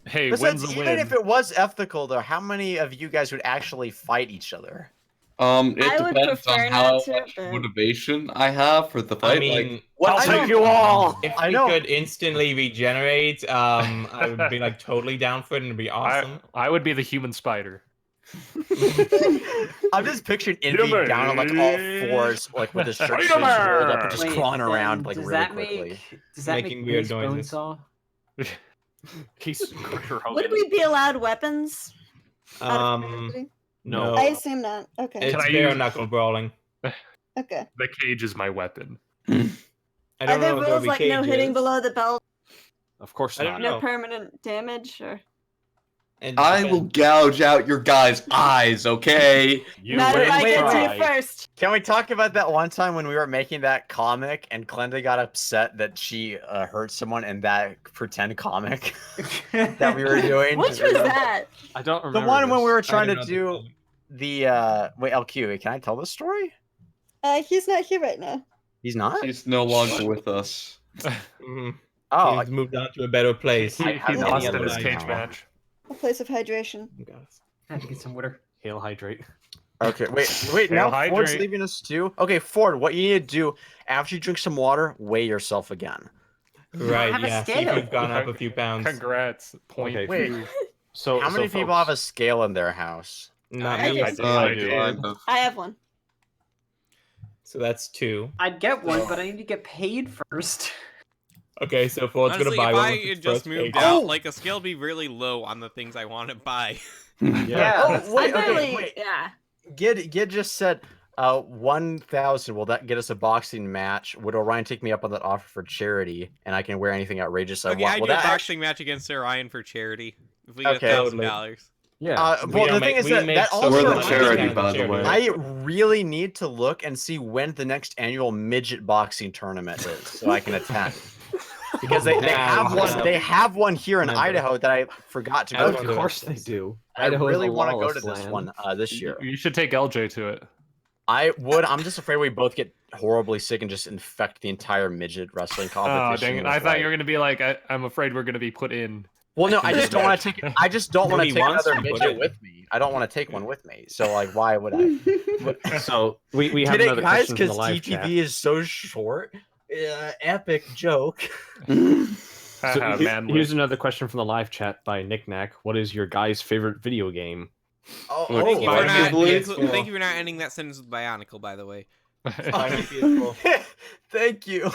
Hey, Besides, wins a even win. if it was ethical, though, how many of you guys would actually fight each other? It I would depends prefer on how not to, much but- motivation I have for the fight. I mean, I'll I take don't- you all. if I we know. could instantly regenerate, I would be like totally down for it and it'd be awesome. I would be the human spider. I'm just picturing Envy Spider-Man. down on like all fours, like with his shirt sleeves Spider-Man. rolled up and just Wait, crawling then around like does really that quickly. Does that Making make weird Mace noises. Bonesaw? He's Would we be allowed weapons? Out of curiosity? No. I assume not. Okay. It's Can I bare use- knuckle brawling. Okay. The cage is my weapon. I Are don't there know if there'll rules be like no hitting cages. below the belt, Of course I not. don't no know. permanent damage, or It I will depends. gouge out your guys' eyes, okay? You not if win I get to pride. you first? Can we talk about that one time when we were making that comic and Glenda got upset that she hurt someone in that pretend comic that we were doing? Which was that? I don't The remember. one when we were I trying don't to know do the wait, LQ, can I tell this story? He's not here right now. He's not? He's no longer with us. Mhm. Oh, He's moved on to a better place. He have lost any in other his life cage now. match. A place of hydration. Had to get some water. Hail hydrate. okay. Wait. Hail Now Ford's hydrate. leaving us too. Okay, Ford, what you need to do after you drink some water, weigh yourself again. Right, have a yeah. See if scale. you've gone up a few pounds. Congrats. Point. Okay. Wait, So how many people have a scale in their house? Not I me. just- I do. I have one. So that's 2. I'd get one, but I need to get paid first. Okay, so Ford's Honestly, gonna buy if one. I with his had just first moved paycheck. out, like a scale would be really low on the things I want to buy. Yeah. Oh, wait, I okay, barely. wait. Yeah. Gid just said, 1,000. Will that get us a boxing match? Would Orion take me up on that offer for charity, and I can wear anything outrageous I Okay, want? I Will do a that boxing match against Orion for charity. If we get Okay. $1,000. Yeah. Well, the thing is that also We're the reminds charity, me- by the way. I really need to look and see when the next annual midget boxing tournament is, so I can attend. Because they have one. They have one here in Idaho that I forgot to go to. Of course they do. I Idaho is really a want to go lawless to this land. one this year. You should take LJ to it. I would. I'm just afraid we both get horribly sick and just infect the entire midget wrestling competition. Oh, dang it. I thought you were going to be like, I'm afraid we're going to be put in. Well, no, I just don't want to take. I just don't want to He take wants another to put midget it. with me. I don't want to take one with me. So, like, why would I? So we have Did it, another guys? question from the Because live TTV chat. is so short. Epic joke. So Haha, man, here's another question from the live chat by Knickknack. What is your guy's favorite video game? Thank you, for not, Bionicle. thank you for not ending that sentence with Bionicle, by the way. Thank you.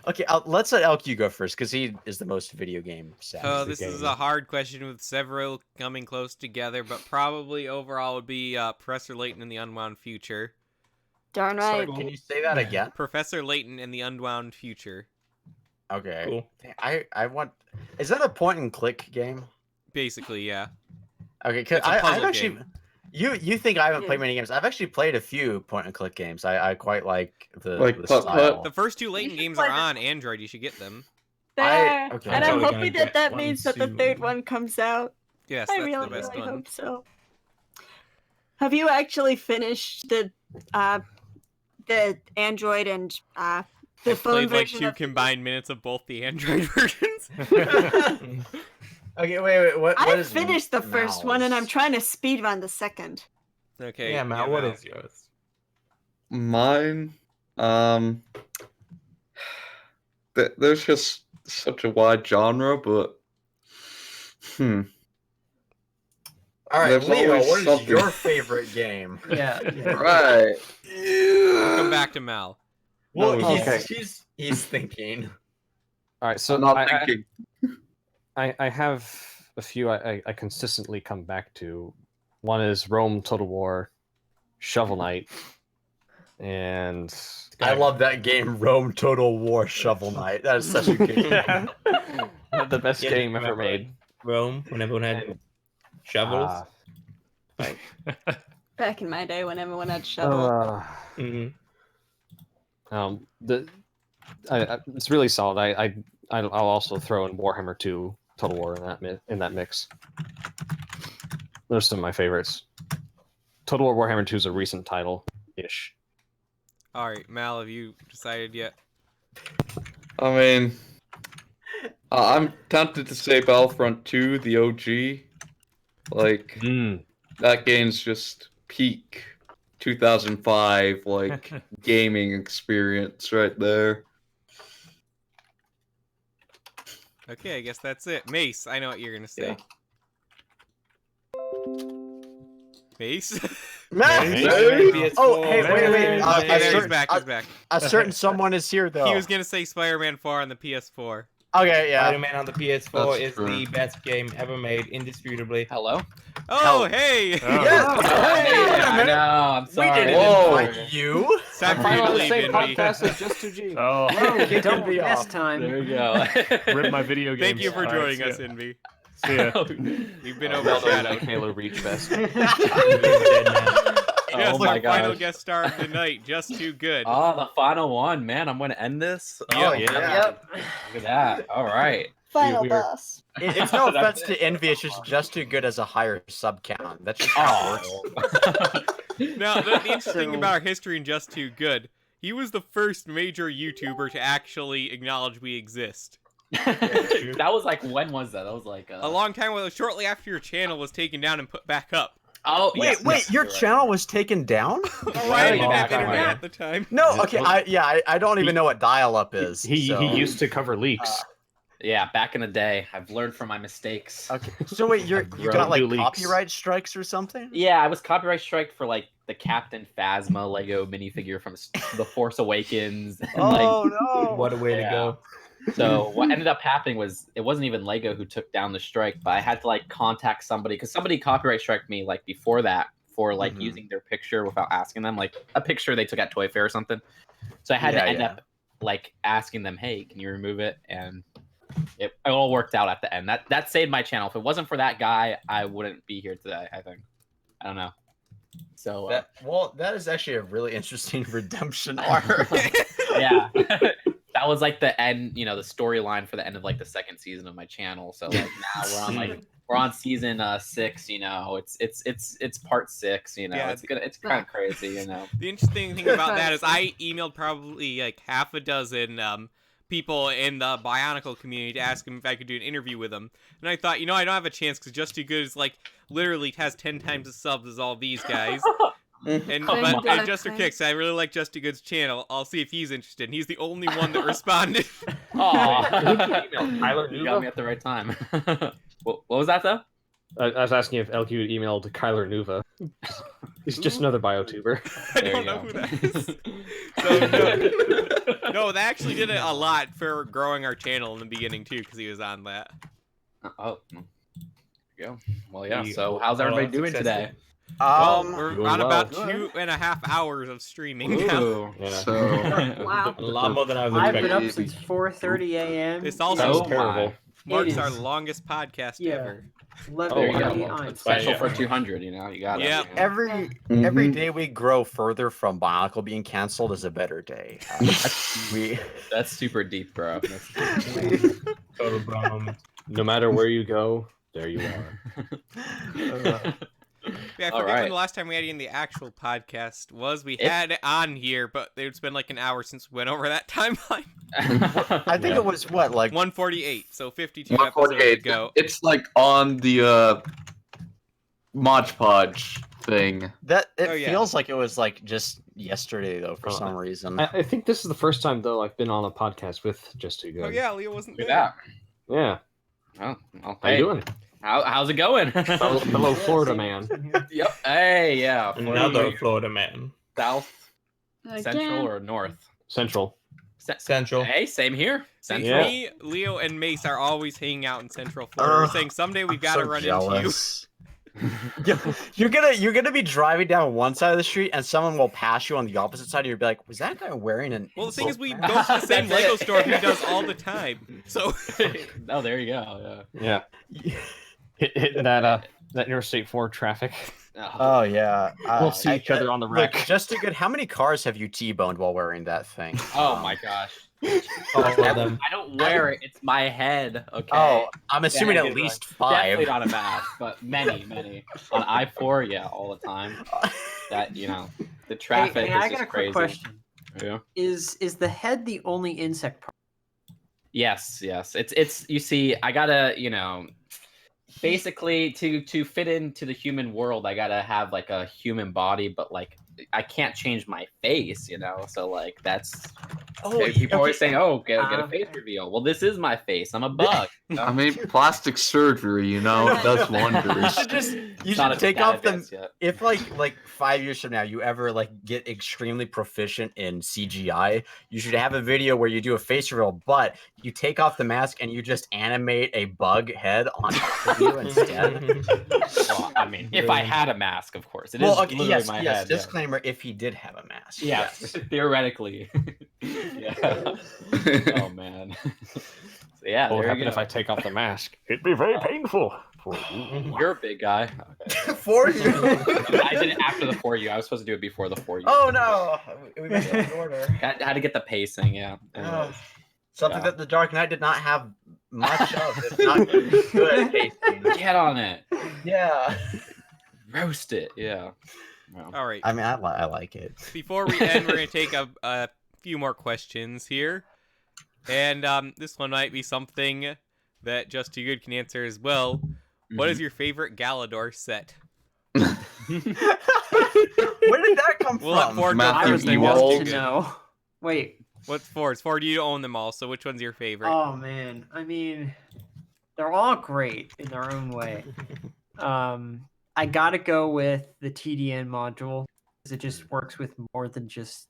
Okay, let's let LQ go first because he is the most video game savvy. Oh, this is a hard question with several coming close together, but probably overall would be Professor Layton in the Unwound Future. Darn Sorry, right. can you say that again? Professor Layton in the Unwound Future. Okay. Cool. I want. Is that a point and click game? Basically, yeah. Okay, cause It's a I've puzzle actually. game. You think I haven't Yeah. played many games? I've actually played a few point and click games. I quite like the Like style. Putt-Putt? The first two Layton should games play are the- on Android. You should get them. There. okay. And I'm Totally gonna hoping get that one means that the soon. third one comes out. Yes, I that's really, the best really one. hope so. Have you actually finished the Android and the I've phone played like version 2 of combined minutes of both the Android versions. Okay, wait. What I is finished the first one and I'm mouse? trying to speedrun the second. Okay. Yeah, Mal, what Mal. is yours? Mine, there's just such a wide genre, but All right, There's Leo, always what is something. your favorite game? Yeah. right. We'll come back to Mal. Well, No, he's thinking. All right, so I'm not I, thinking. I have a few I consistently come back to. One is Rome Total War, Shovel Knight, and I love that game, Rome Total War Shovel Knight. That is such a good game. the best Yeah, game ever remember made. Rome, when everyone had shovels. Back in my day when everyone had shovel. Mhm. It's really solid. I'll also throw in Warhammer 2 Total War in that mix. Those are some of my favorites. Total War Warhammer 2 is a recent title ish. All right, Mal, have you decided yet? I mean, I'm tempted to say Battlefront 2, the OG. Like, that game's just peak 2005, like, gaming experience right there. Okay, I guess that's it. Mace, I know what you're gonna say. Mace? Mace? Oh, hey, wait. Okay, there, he's certain- back. He's back. A certain someone is here, though. He was gonna say Spider-Man 4 on the PS4. Okay, yeah. Spider-Man on the PS4 That's is true. the best game ever made, indisputably. Hello? Oh, hey! Yes! I know, I'm We sorry. didn't Whoa. invite you. It's time for you to leave, Indy. as Just 2G. Oh, Don't me this off. time. There we go. rip my video games. Thank you for All right, joining see us, ya. Envy. See ya. You've been Well known overshadowed. like Halo Reach Best. Yes, Oh my our final gosh. guest star of the night, just too good. Oh, the final one, man! I'm gonna end this. Oh Yep. yeah. Yep. Look at that. All right. Final we were- boss. It's no That's offense to Envy, it's just too good as a higher sub count. That's just how it works. Now, the interesting thing So- about our history in Just Too Good, he was the first major YouTuber to actually acknowledge we exist. That was like, when was that? That was like A long time ago, shortly after your channel was taken down and put back up. Oh, Wait, your channel was taken down? Ryan didn't have long internet time. at the time. No, okay, I don't even know what dial-up is. He so. used to cover leaks. Yeah, back in the day, I've learned from my mistakes. Okay, so wait, you grown got like to leaks. copyright strikes or something? Yeah, I was copyright strike for like the Captain Phasma Lego minifigure from The Force Awakens. And, Oh no! What a way Yeah. to go. So what ended up happening was it wasn't even Lego who took down the strike, but I had to like contact somebody because somebody copyright striked me like before that for like using their picture without asking them, like a picture they took at Toy Fair or something. So I had to end up like asking them, "Hey, can you remove it?" And it all worked out at the end. That saved my channel. If it wasn't for that guy, I wouldn't be here today. I think. I don't know. So that is actually a really interesting redemption arc. yeah. That was like the end, the storyline for the end of like the second season of my channel. So like now we're on season 6. It's part 6. It's kind of crazy. The interesting thing about that is I emailed probably like half a dozen people in the Bionicle community to ask them if I could do an interview with them, and I thought, I don't have a chance because Just Too Good is like literally has 10 times the subs as all these guys. And Just for Kicks, I really like Just Too Good's channel. I'll see if he's interested. And he's the only one that responded. Tyler You got me at the right time. What was that though? I was asking if LQ had emailed Kyler Nuva. He's just another biotuber. I don't know who that is. So, no, they actually did it a lot for growing our channel in the beginning too, because he was on that. Oh, there you go. Well, yeah. So, how's everybody doing today? Well, we're on about 2.5 hours of streaming now. Wow. A lot more than I was I've expecting. been up since 4:30 a.m. This also terrible. marks It our is. longest podcast ever. 11:30 on Special for 200. You got it. Yeah. Every day we grow further from Bionicle being canceled is a better day. That's super deep, bro. No matter where you go, there you are. Yeah, I forget when the last time we had you in the actual podcast was. We had it on here, but it's been like an hour since we went over that timeline. I think it was what, like 148, so 52 episodes ago. It's like on the Mod Podge thing. That feels like it was like just yesterday though for some reason. I think this is the first time though I've been on a podcast with Just Too Good. Oh yeah, Leo wasn't there. Yeah. Oh, How you doing? How's it going? Fellow Florida man. Yep. Hey, yeah. Another Florida man. South, Central, or North? Central. Central. Hey, same here. Central. Me, Leo, and Mace are always hanging out in Central Florida. We're saying someday we've got to run into you. You're gonna be driving down one side of the street and someone will pass you on the opposite side and you'll be like, was that guy wearing an Well, the thing is, we go to the same Lego store he does all the time. So oh, there you go. Yeah. Hitting that Interstate 4 traffic. Oh yeah. We'll see each other on the wreck. Look, Just Too Good, how many cars have you T-boned while wearing that thing? Oh my gosh. I don't wear it. It's my head. Okay. Oh, I'm assuming at least 5. Definitely not a mask, but many. On I-4, yeah, all the time. That the traffic Hey, is I just got a crazy. quick question. Yeah. Is the head the only insect part? Yes. It's you see, I gotta basically to fit into the human world, I gotta have like a human body, but like I can't change my face, so like that's people always saying, oh, get a face reveal. Well, this is my face. I'm a bug. I mean, plastic surgery, it does wonders. You should take off them. If like 5 years from now you ever like get extremely proficient in CGI, you should have a video where you do a face reveal, but you take off the mask and you just animate a bug head on top of you instead. Well, I mean, if I had a mask, of course. It is literally my head. Disclaimer: if he did have a mask. Yes. Theoretically. Yeah. Oh man. So, yeah. What would there happen you go. if I take off the mask? It'd be very painful. For you. You're a big guy. Okay. For you. I did it after the for you. I was supposed to do it before the for you. Oh no, we missed the order. Had to get the pacing. Yeah. Something that the Dark Knight did not have much of. It's not good at pacing. Get on it. Yeah. Roast it. Yeah. All right. I mean, I like it. Before we end, we're gonna take a few more questions here, and this one might be something that Just Too Good can answer as well. What is your favorite Galador set? Where did that come We'll let from? Ford go I first. would love to know. Wait. What's Ford's? Ford, you own them all, so which one's your favorite? Oh man, I mean, they're all great in their own way. I gotta go with the TDN module because it just works with more than just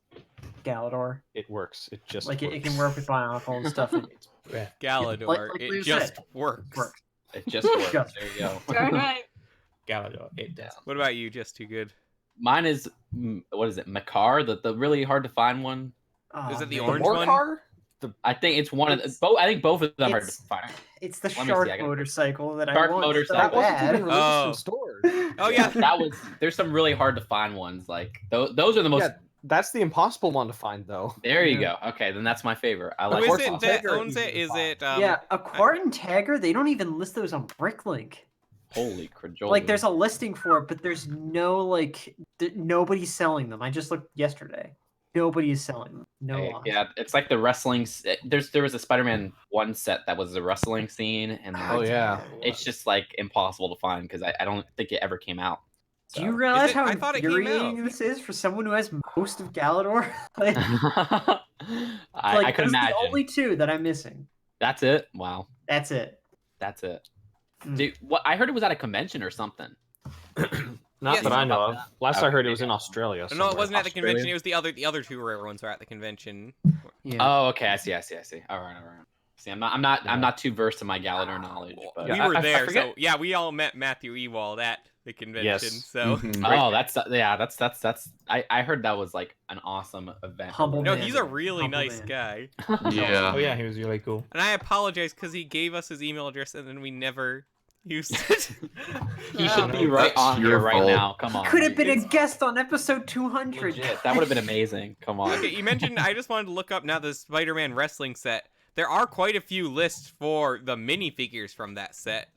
Galador. It works. It just Like works. it can work with Bionicle and stuff. Galador. Like it you just said. works. It just works. There you go. All right. Galador. It does. What about you? Just too good. Mine is what is it? Makar, the really hard to find one. Is it the man. orange one? Morcar? I think it's one of the both. I think both of them are hard to It's- find. It's the Let me see, shark I gotta- motorcycle that Shark I want. motorcycle. So That bad. Oh. stores. Oh yeah. That was. There's some really hard to find ones. Like those are the most. Yeah, that's the impossible one to find, though. There you go. Okay, then that's my favorite. I like. Who is Horse it and that Tagger owns easy it? to Is find. it? Yeah, a Quart and Tagger, they don't even list those on BrickLink. Holy crajoli. Like, there's a listing for it, but there's no, like, nobody's selling them. I just looked yesterday. Nobody is selling them. No loss. Yeah, it's like the wrestling. There was a Spider-Man 1 set that was the wrestling scene, and Oh yeah. it's just like impossible to find because I don't think it ever came out. Do you So- realize it- how I thought it came infuriating this is for someone who has most of Galador? like, I could that's imagine. the only two that I'm missing. That's it. Wow, That's it. that's it. Mm. Dude, what I heard it was at a convention or something. Not Yes. that I know of. Last I Okay. heard it was in Australia. No, it somewhere. wasn't at the convention. Australia? It was the other two rare ones were at the convention. Yeah. Oh, okay. I see. All right. See, I'm not too versed in my Galador knowledge, but We Yeah, were I there, forget- so yeah, we all met Matthew Ewald at the convention. Yes. So Mhm. oh, that's I heard that was like an awesome event. Humble no, man. he's a really Humble nice man. guy. Yeah. Oh yeah, he was really cool. And I apologize because he gave us his email address and then we never used it. He should be right That's on here your right fault. now. Come on. Could have been a It's guest on episode 200. legit. That would have been amazing. Come on. Okay, you mentioned. I just wanted to look up now the Spider-Man wrestling set. There are quite a few lists for the minifigures from that set.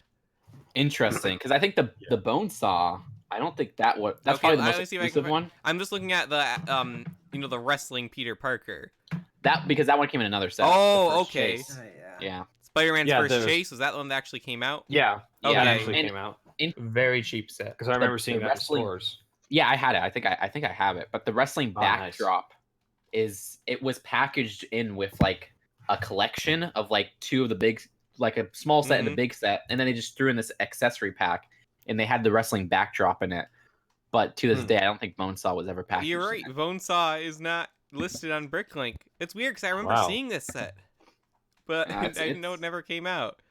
Interesting, because I think the bone saw. I don't think that's Okay, probably the let most me see if I can exclusive find- one. I'm just looking at the the wrestling Peter Parker. Because that one came in another set. Oh, the first okay. chase. yeah. Yeah. Spider-Man's Yeah, first there's- chase, was that the one that actually came out? Yeah. Yeah, That Okay. actually and- came out. Very cheap set. Because I remember the seeing that in wrestling- stores. Yeah, I had it. I think I have it. But the wrestling Oh, nice. backdrop it was packaged in with like a collection of like two of the big, like a small set and a Mhm. big set, and then they just threw in this accessory pack, and they had the wrestling backdrop in it. But to this Hmm. day, I don't think Bonesaw was ever packaged. You're in right. it. Bonesaw is not listed on BrickLink. It's weird because I remember Wow. seeing this set, but Yeah, I it's- didn't know it never came out.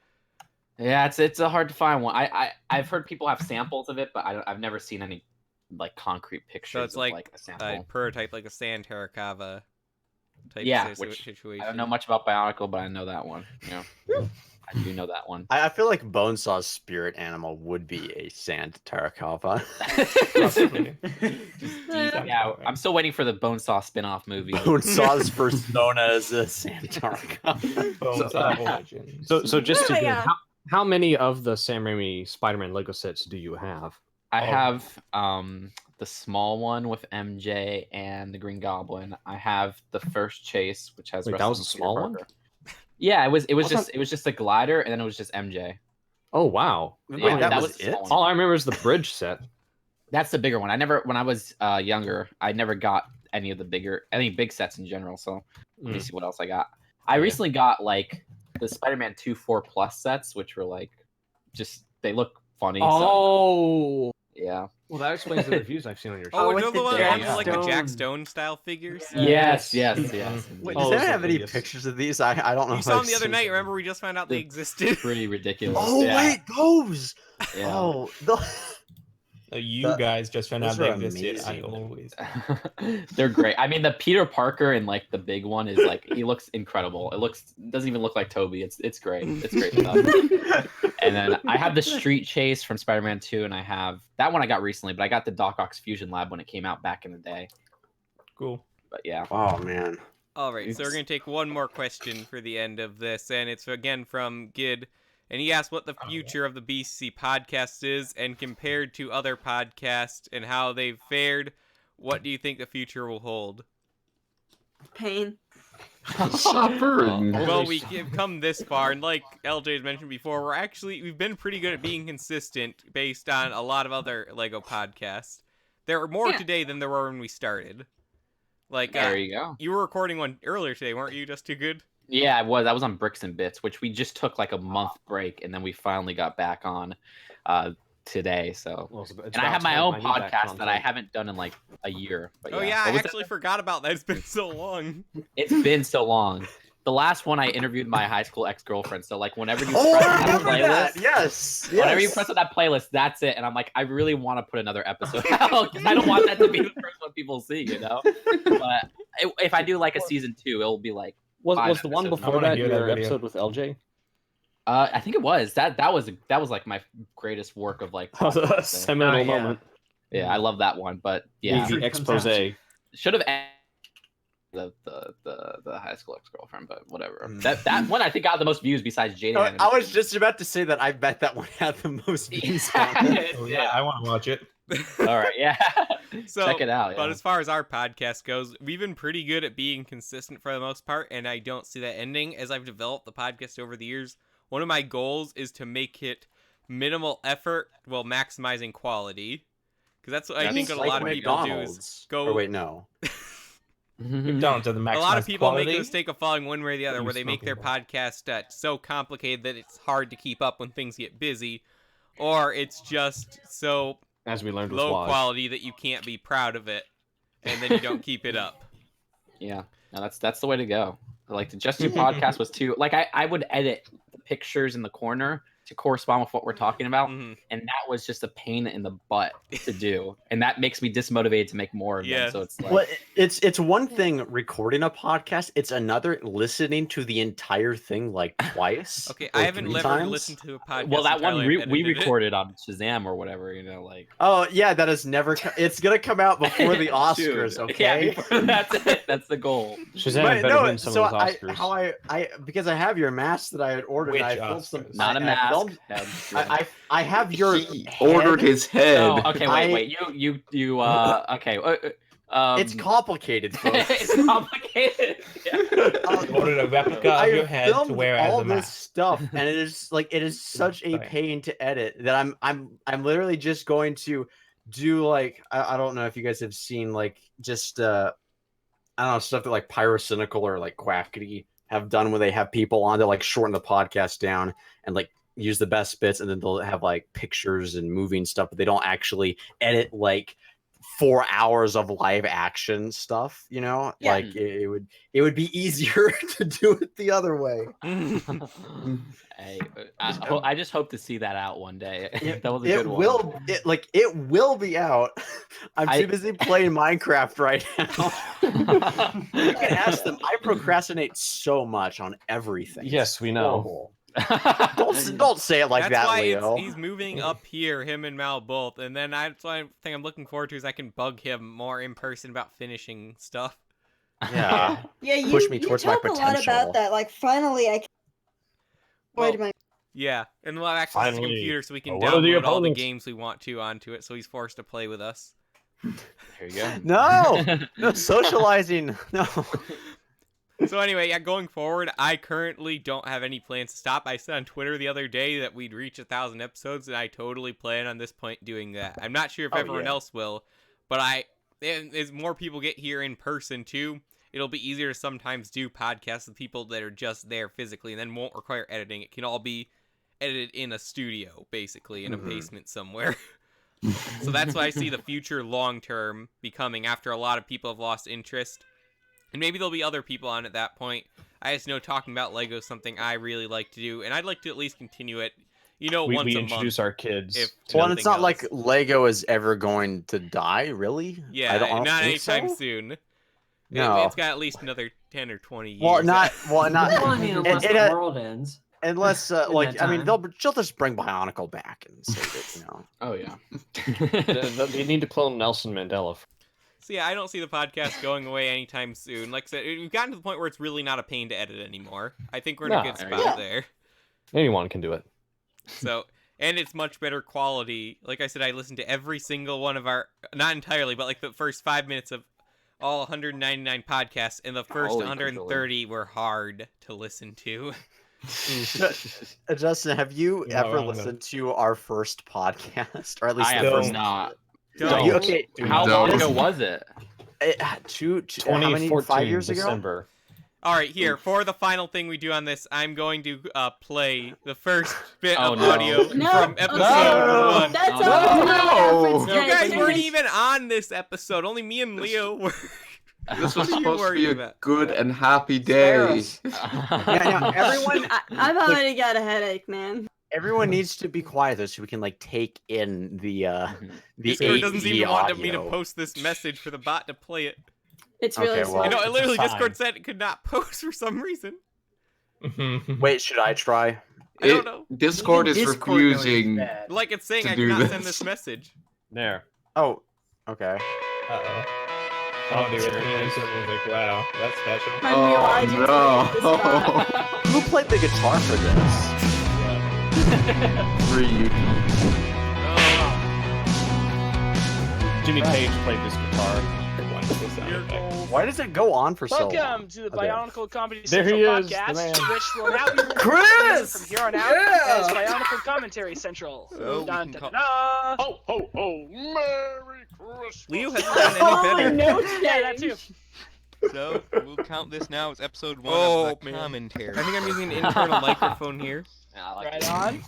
Yeah, it's a hard to find one. I've heard people have samples of it, but I've never seen any like concrete pictures. So it's of, like a sample. prototype, like a Sand Terracava type Yeah, situation. I don't know much about Bionicle, but I know that one. Yeah, I do know that one. I feel like Bonesaw's spirit animal would be a sand Terracava. Yeah, I'm still waiting for the Bonesaw spin-off movie. Bonesaw's persona is a sand Terracava. Bonesaw Origins. So just to Oh, get, yeah. how many of the Sam Raimi Spider-Man Lego sets do you have? I have the small one with MJ and the Green Goblin. I have the first chase, which has. Wait, that was a Wrestling small Peter one? Parker. Yeah, it was Wasn't- just a glider, and then it was just MJ. Oh wow! Yeah, that that was was the it? small one. All I remember is the bridge set. That's the bigger one. When I was younger, I never got any big sets in general. So let me see what else I got. I recently got like the Spider-Man 2 4+ sets, which were like they look funny. So, Oh, yeah. well that explains the reviews I've seen on your Oh, site. is with the the one Jack with like the Jack Stone. Stone style figures? Yes. Wait, Oh, does those that have are any hideous. pictures of these? I don't know. You if saw them I've the other seen night. them. Remember, we just found out they They're existed. Pretty ridiculous. Oh yeah. wait, those. Yeah. Oh, You That- guys just found out those they are existed. I amazing. always. They're great. I mean, the Peter Parker and like the big one is like he looks incredible. Doesn't even look like Toby. It's great. It's great stuff. And then I have the Street Chase from Spider-Man 2, and I have that one I got recently, but I got the Doc Ock's Fusion Lab when it came out back in the day. Cool. But yeah. Oh man. All right, so we're going to take one more question for the end of this, and it's again from Gid. And he asked what the future of the BCC podcast is, and compared to other podcasts and how they've fared, what do you think the future will hold? Pain. Suffering. Well, we've come this far, and like LJ's mentioned before, we've been pretty good at being consistent based on a lot of other Lego podcasts. There are more today than there were when we started. Like, There you go. you were recording one earlier today, weren't you? Just too good. Yeah, I was on Bricks and Bits, which we just took like a month break, and then we finally got back on today. So, Well, it's and I have my own time I need that podcast that I content. haven't done in like a year. But Oh yeah, What I was that? actually forgot about that. It's been so long. It's been so long. the last one I interviewed my high school ex-girlfriend. So like whenever you Oh, press I on that remember playlist, that. Yes. whenever you yes. press on that playlist, that's it. And I'm like, I really want to put another episode out because I don't want that to be the first one people see, you know. But if I do like a season 2, it'll be like Was the one episodes. before that your episode with LJ? I think it was that was like my greatest work of like That was a seminal moment. Yeah, I love that one, but yeah, The expose. should have the high school ex-girlfriend, but whatever. That one I think got the most views besides Jaden. I was just about to say that I bet that one had the most views. Yeah, I want to watch it. All right, yeah. So, check it out. But yeah. as far as our podcast goes, we've been pretty good at being consistent for the most part, and I don't see that ending. As I've developed the podcast over the years, one of my goals is to make it minimal effort while maximizing quality. Because that's what I think what a lot of people do is go. Oh wait, no. McDonald's are the A lot of maximized people quality. make the mistake of following one way or the other, where they make their podcast so complicated that it's hard to keep up when things get busy, or it's just so as we learned with low Waj. quality that you can't be proud of it, and then you don't keep it up. Yeah, no, that's the way to go. Like the Just You podcast was too. Like I would edit the pictures in the corner to correspond with what we're talking about, and that was just a pain in the butt to do, and that makes me dismotivated to make more of them. So it's like, well, it's one thing recording a podcast; it's another listening to the entire thing like twice. Okay, or I haven't 3 ever times. listened to a podcast. well, that one entirely. we recorded on Shazam or whatever, you know, like. Oh yeah, that is never. It's gonna come out before the Oscars. Dude, Okay, yeah, before, that's it. That's the goal. Shazam But better no, win some so of those Oscars. I because I have your mask that I had ordered. Which I filmed some. Not a I mask. filmed- That's I have your He ordered his head. Oh, okay, wait. You. Okay. It's complicated, folks. It's complicated. Yeah. Ordered a replica of your head to wear as all a this mask. stuff, and it is such a pain to edit that I'm literally just going to do like I don't know if you guys have seen like just I don't know stuff that like Pyrocynical or like Quackity have done where they have people on to like shorten the podcast down and like use the best bits, and then they'll have like pictures and moving stuff, but they don't actually edit like 4 hours of live action stuff, you know. Yeah. Like it would be easier to do it the other way. Hey, I just hope to see that out one day. That was a good one. It will be out. I'm too busy playing Minecraft right now. You can ask them. I procrastinate so much on everything. Yes, we know. Don't say it like That's that, why Leo. he's moving up here, him and Mal both, and then that's why I think I'm looking forward to is I can bug him more in person about finishing stuff. Yeah. Yeah, you, Push me you towards my talk a lot potential. about that. Like, finally, I can avoid my. Yeah, and we'll have access to the Finally, computer so we can one of the download all the opponents. games we want to onto it, so he's forced to play with us. There you go. No socializing. No. So anyway, yeah, going forward, I currently don't have any plans to stop. I said on Twitter the other day that we'd reach 1,000 episodes, and I totally plan on this point doing that. I'm not sure if everyone else will, but as more people get here in person too, it'll be easier to sometimes do podcasts with people that are just there physically and then won't require editing. It can all be edited in a studio, basically, in a basement somewhere. So that's why I see the future long term becoming after a lot of people have lost interest. And maybe there'll be other people on at that point. I just know talking about Lego is something I really like to do, and I'd like to at least continue it, once we a introduce month. our kids. Well, and it's not like Lego is ever going to die, really. Yeah, I don't not think anytime so. soon. No. It's got at least another 10 or 20 years. Well, not. Well, I mean, unless the world ends. Unless, that I mean, time. they'll just bring Bionicle back and save it, Oh yeah. They need to clone Nelson Mandela. So yeah, I don't see the podcast going away anytime soon. Like I said, we've gotten to the point where it's really not a pain to edit anymore. I think we're in a good spot there. Anyone can do it. So, and it's much better quality. Like I said, I listened to every single one of our, not entirely, but like the first 5 minutes of all 199 podcasts, and the first 130 were hard to listen to. Justin, have you ever listened to our first podcast, or at least I the have first? not. Okay, How long ago was it? How many? 5 years ago. December. All right, here for the final thing we do on this, I'm going to play the first bit of no. audio No. from episode No. 1. That's No. all. No. You guys weren't even on this episode. Only me and Leo were. This was What are you supposed to worried be a about? good and happy day. Yeah, no, everyone, I've already got a headache, man. everyone needs to be quiet though, so we can like take in the Discord doesn't seem to want me to audio. post this message for the bot to play it. It's really Okay, slow. well- You know, it literally sign. Discord said it could not post for some reason. Wait, should I try? I don't know. Discord is Discord noise is refusing. bad. Like it's saying To I do cannot this. send this message. There. Oh, okay. Uh-oh. Oh, dude, music. Wow, that's special. Why did you Oh delete this bot? no! Who played the guitar for this? Free YouTube. Jimmy Page played this guitar. Wonderful sound effect. Why does it go on for so long? Welcome to the Okay. Bionicle Comedy There Central he is, the podcast, man. which will now be released Chris! from here on out as Bionicle Commentary Central. So we Dun, can dun, call- dun, dun. Ho ho ho! Merry Christmas! Leo hasn't done Oh, any better. no Yeah, that too. So we'll count this now as episode 1 Oh, of the man. commentary. I think I'm using an internal microphone here. Right on.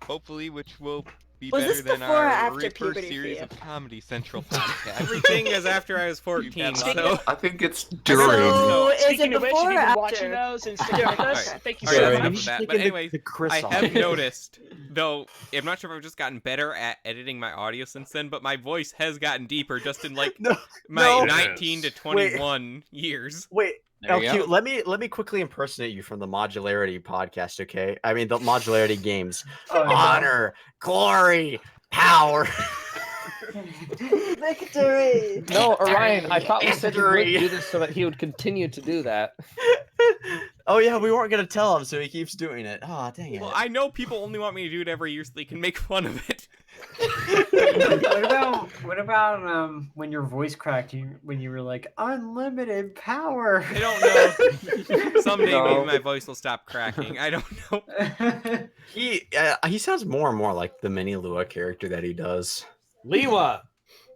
Hopefully, which will be Was better this than before or our after first puberty for series you? of Comedy Central podcast. Everything is after I was 14, so I think it's So, during. is Speaking it of which, before if or you've been watching after? those and sticking with us, Alright. thank you Alright, so enough much. of that. But Taking anyway, the Chris I off. have noticed, though, I'm not sure if I've just gotten better at editing my audio since then, but my voice has gotten deeper just in like No, my no. 19 to 21 years. Wait, There you LQ, go. let me quickly impersonate you from the Modularity podcast, okay? I mean the Modularity games. Oh, no. Honor, glory, power. Victory! No, Orion, I thought we said you would Victory. do this so that he would continue to do that. Oh yeah, we weren't gonna tell him, so he keeps doing it. Oh dang it. Well, I know people only want me to do it every year so they can make fun of it. What about when your voice cracked? When you were like unlimited power. I don't know. Someday No. maybe my voice will stop cracking. I don't know. He sounds more and more like the mini Lua character that he does. Lewa!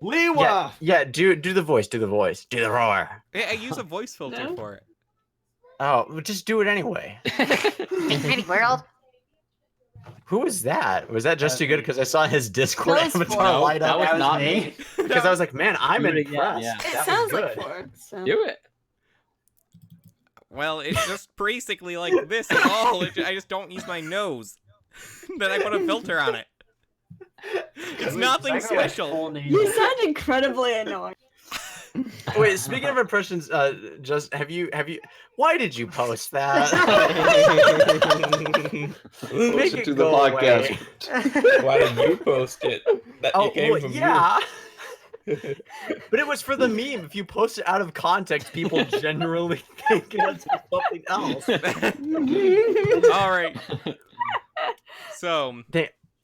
Lewa! Yeah, do the voice, do the roar. I use a voice filter No? for it. Oh, well, just do it anyway. Tiny world. Who was that? Was that just too good? Because I saw his Discord That was avatar Ford. light that up. was That was not me. me. Because I was like, man, I'm Do it again, impressed. yeah. It That was sounds like good. Ford. So. Do it. Well, it's just basically like this at all. I just don't use my nose. Then I put a filter on it. It's nothing special. You sound incredibly annoying. Wait, speaking of impressions, just have you? Why did you post that? Make it it to the go podcast. away. Why did you post it? That Oh, it came well, from yeah. But it was for the meme. If you post it out of context, people generally think it's something else. All right. So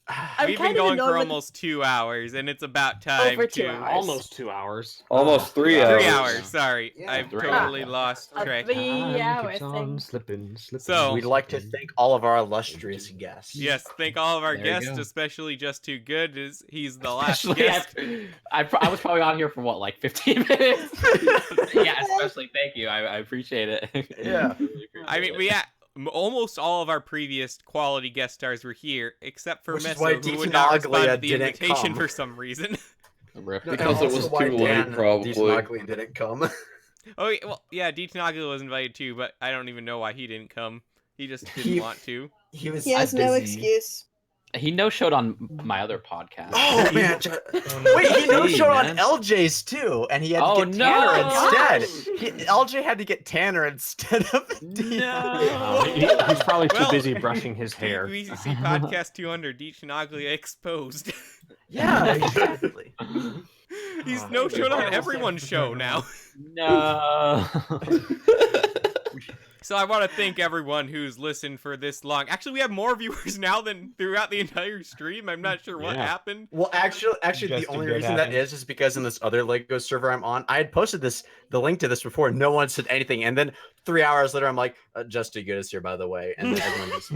I'm we've kind been of going annoyed for with- almost 2 hours, and it's about time Over to 2 hours. Almost 2 hours. Almost 3 hours. 3 hours. Sorry, Yeah. I've 3 totally lost A track. 3-hour Keeps on thing. slipping. So- We'd like to thank all of our illustrious guests. Yes, thank all of our There you guests, go. especially Just Too Good. He's the last Especially guest. I was probably on here for what, like 15 minutes? Yeah, especially thank you. I appreciate it. Yeah. I mean, almost all of our previous quality guest stars were here, except for Which is Meso, why who would Deetanaglia not respond to the didn't invitation come. for some reason. Rip. No, Because and it was also why too late, Dan probably. Deetanaglia didn't come. Oh, yeah, well, yeah, Deetanaglia was invited too, but I don't even know why he didn't come. He just didn't He- want to. He was He has no busy. excuse. He no-showed on my other podcast. Oh man! Wait, he no showed on LJ's too, and he had to get Tanner instead. LJ had to get Tanner instead of He's probably too Well, busy brushing his hair. BCC Podcast 200, Deetanaglia exposed. Yeah, exactly. He's no showed on everyone's show now. No. So I want to thank everyone who's listened for this long. Actually, we have more viewers now than throughout the entire stream. I'm not sure what happened. Well, actually, Just the too only good reason happened. that is because in this other Lego server I'm on, I had posted the link to this before. No one said anything, and then 3 hours later, I'm like, Just Too Good is here, by the way, and then everyone just.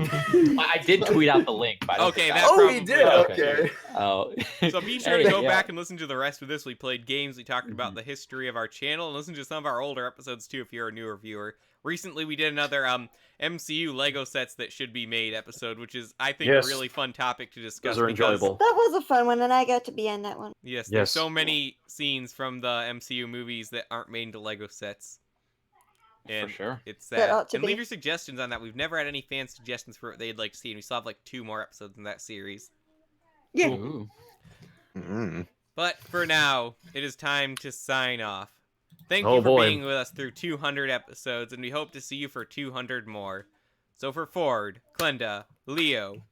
I did tweet out the link. But I don't Okay, think that Oh, probably he did. Okay. Oh. So be sure to Hey, go yeah. back and listen to the rest of this. We played games, we talked about the history of our channel, and listen to some of our older episodes too if you're a newer viewer. Recently we did another MCU Lego sets that should be made episode, which is I think Yes. a really fun topic to discuss. Those are because, enjoyable. That was a fun one, and I got to be in that one. Yes, Yes. there's so many scenes from the MCU movies that aren't made into Lego sets. And For sure. it's That sad. ought to And leave be. your suggestions on that. We've never had any fan suggestions for what they'd like to see, and we still have like 2 more episodes in that series. Yeah. Ooh. But for now, it is time to sign off. Thank Oh, you for boy. being with us through 200 episodes, and we hope to see you for 200 more. So for Ford, Klenda, Leo,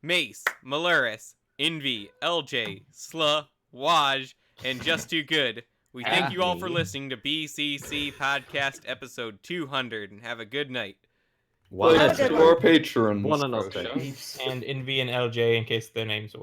Mace, Maluris, Envy, LJ, Sla, Waj, and Just Too Good, we thank you all for listening to BCC Podcast episode 200, and have a good night. Thanks Have a to good our one. patrons. One of those days. And Envy and LJ in case their names will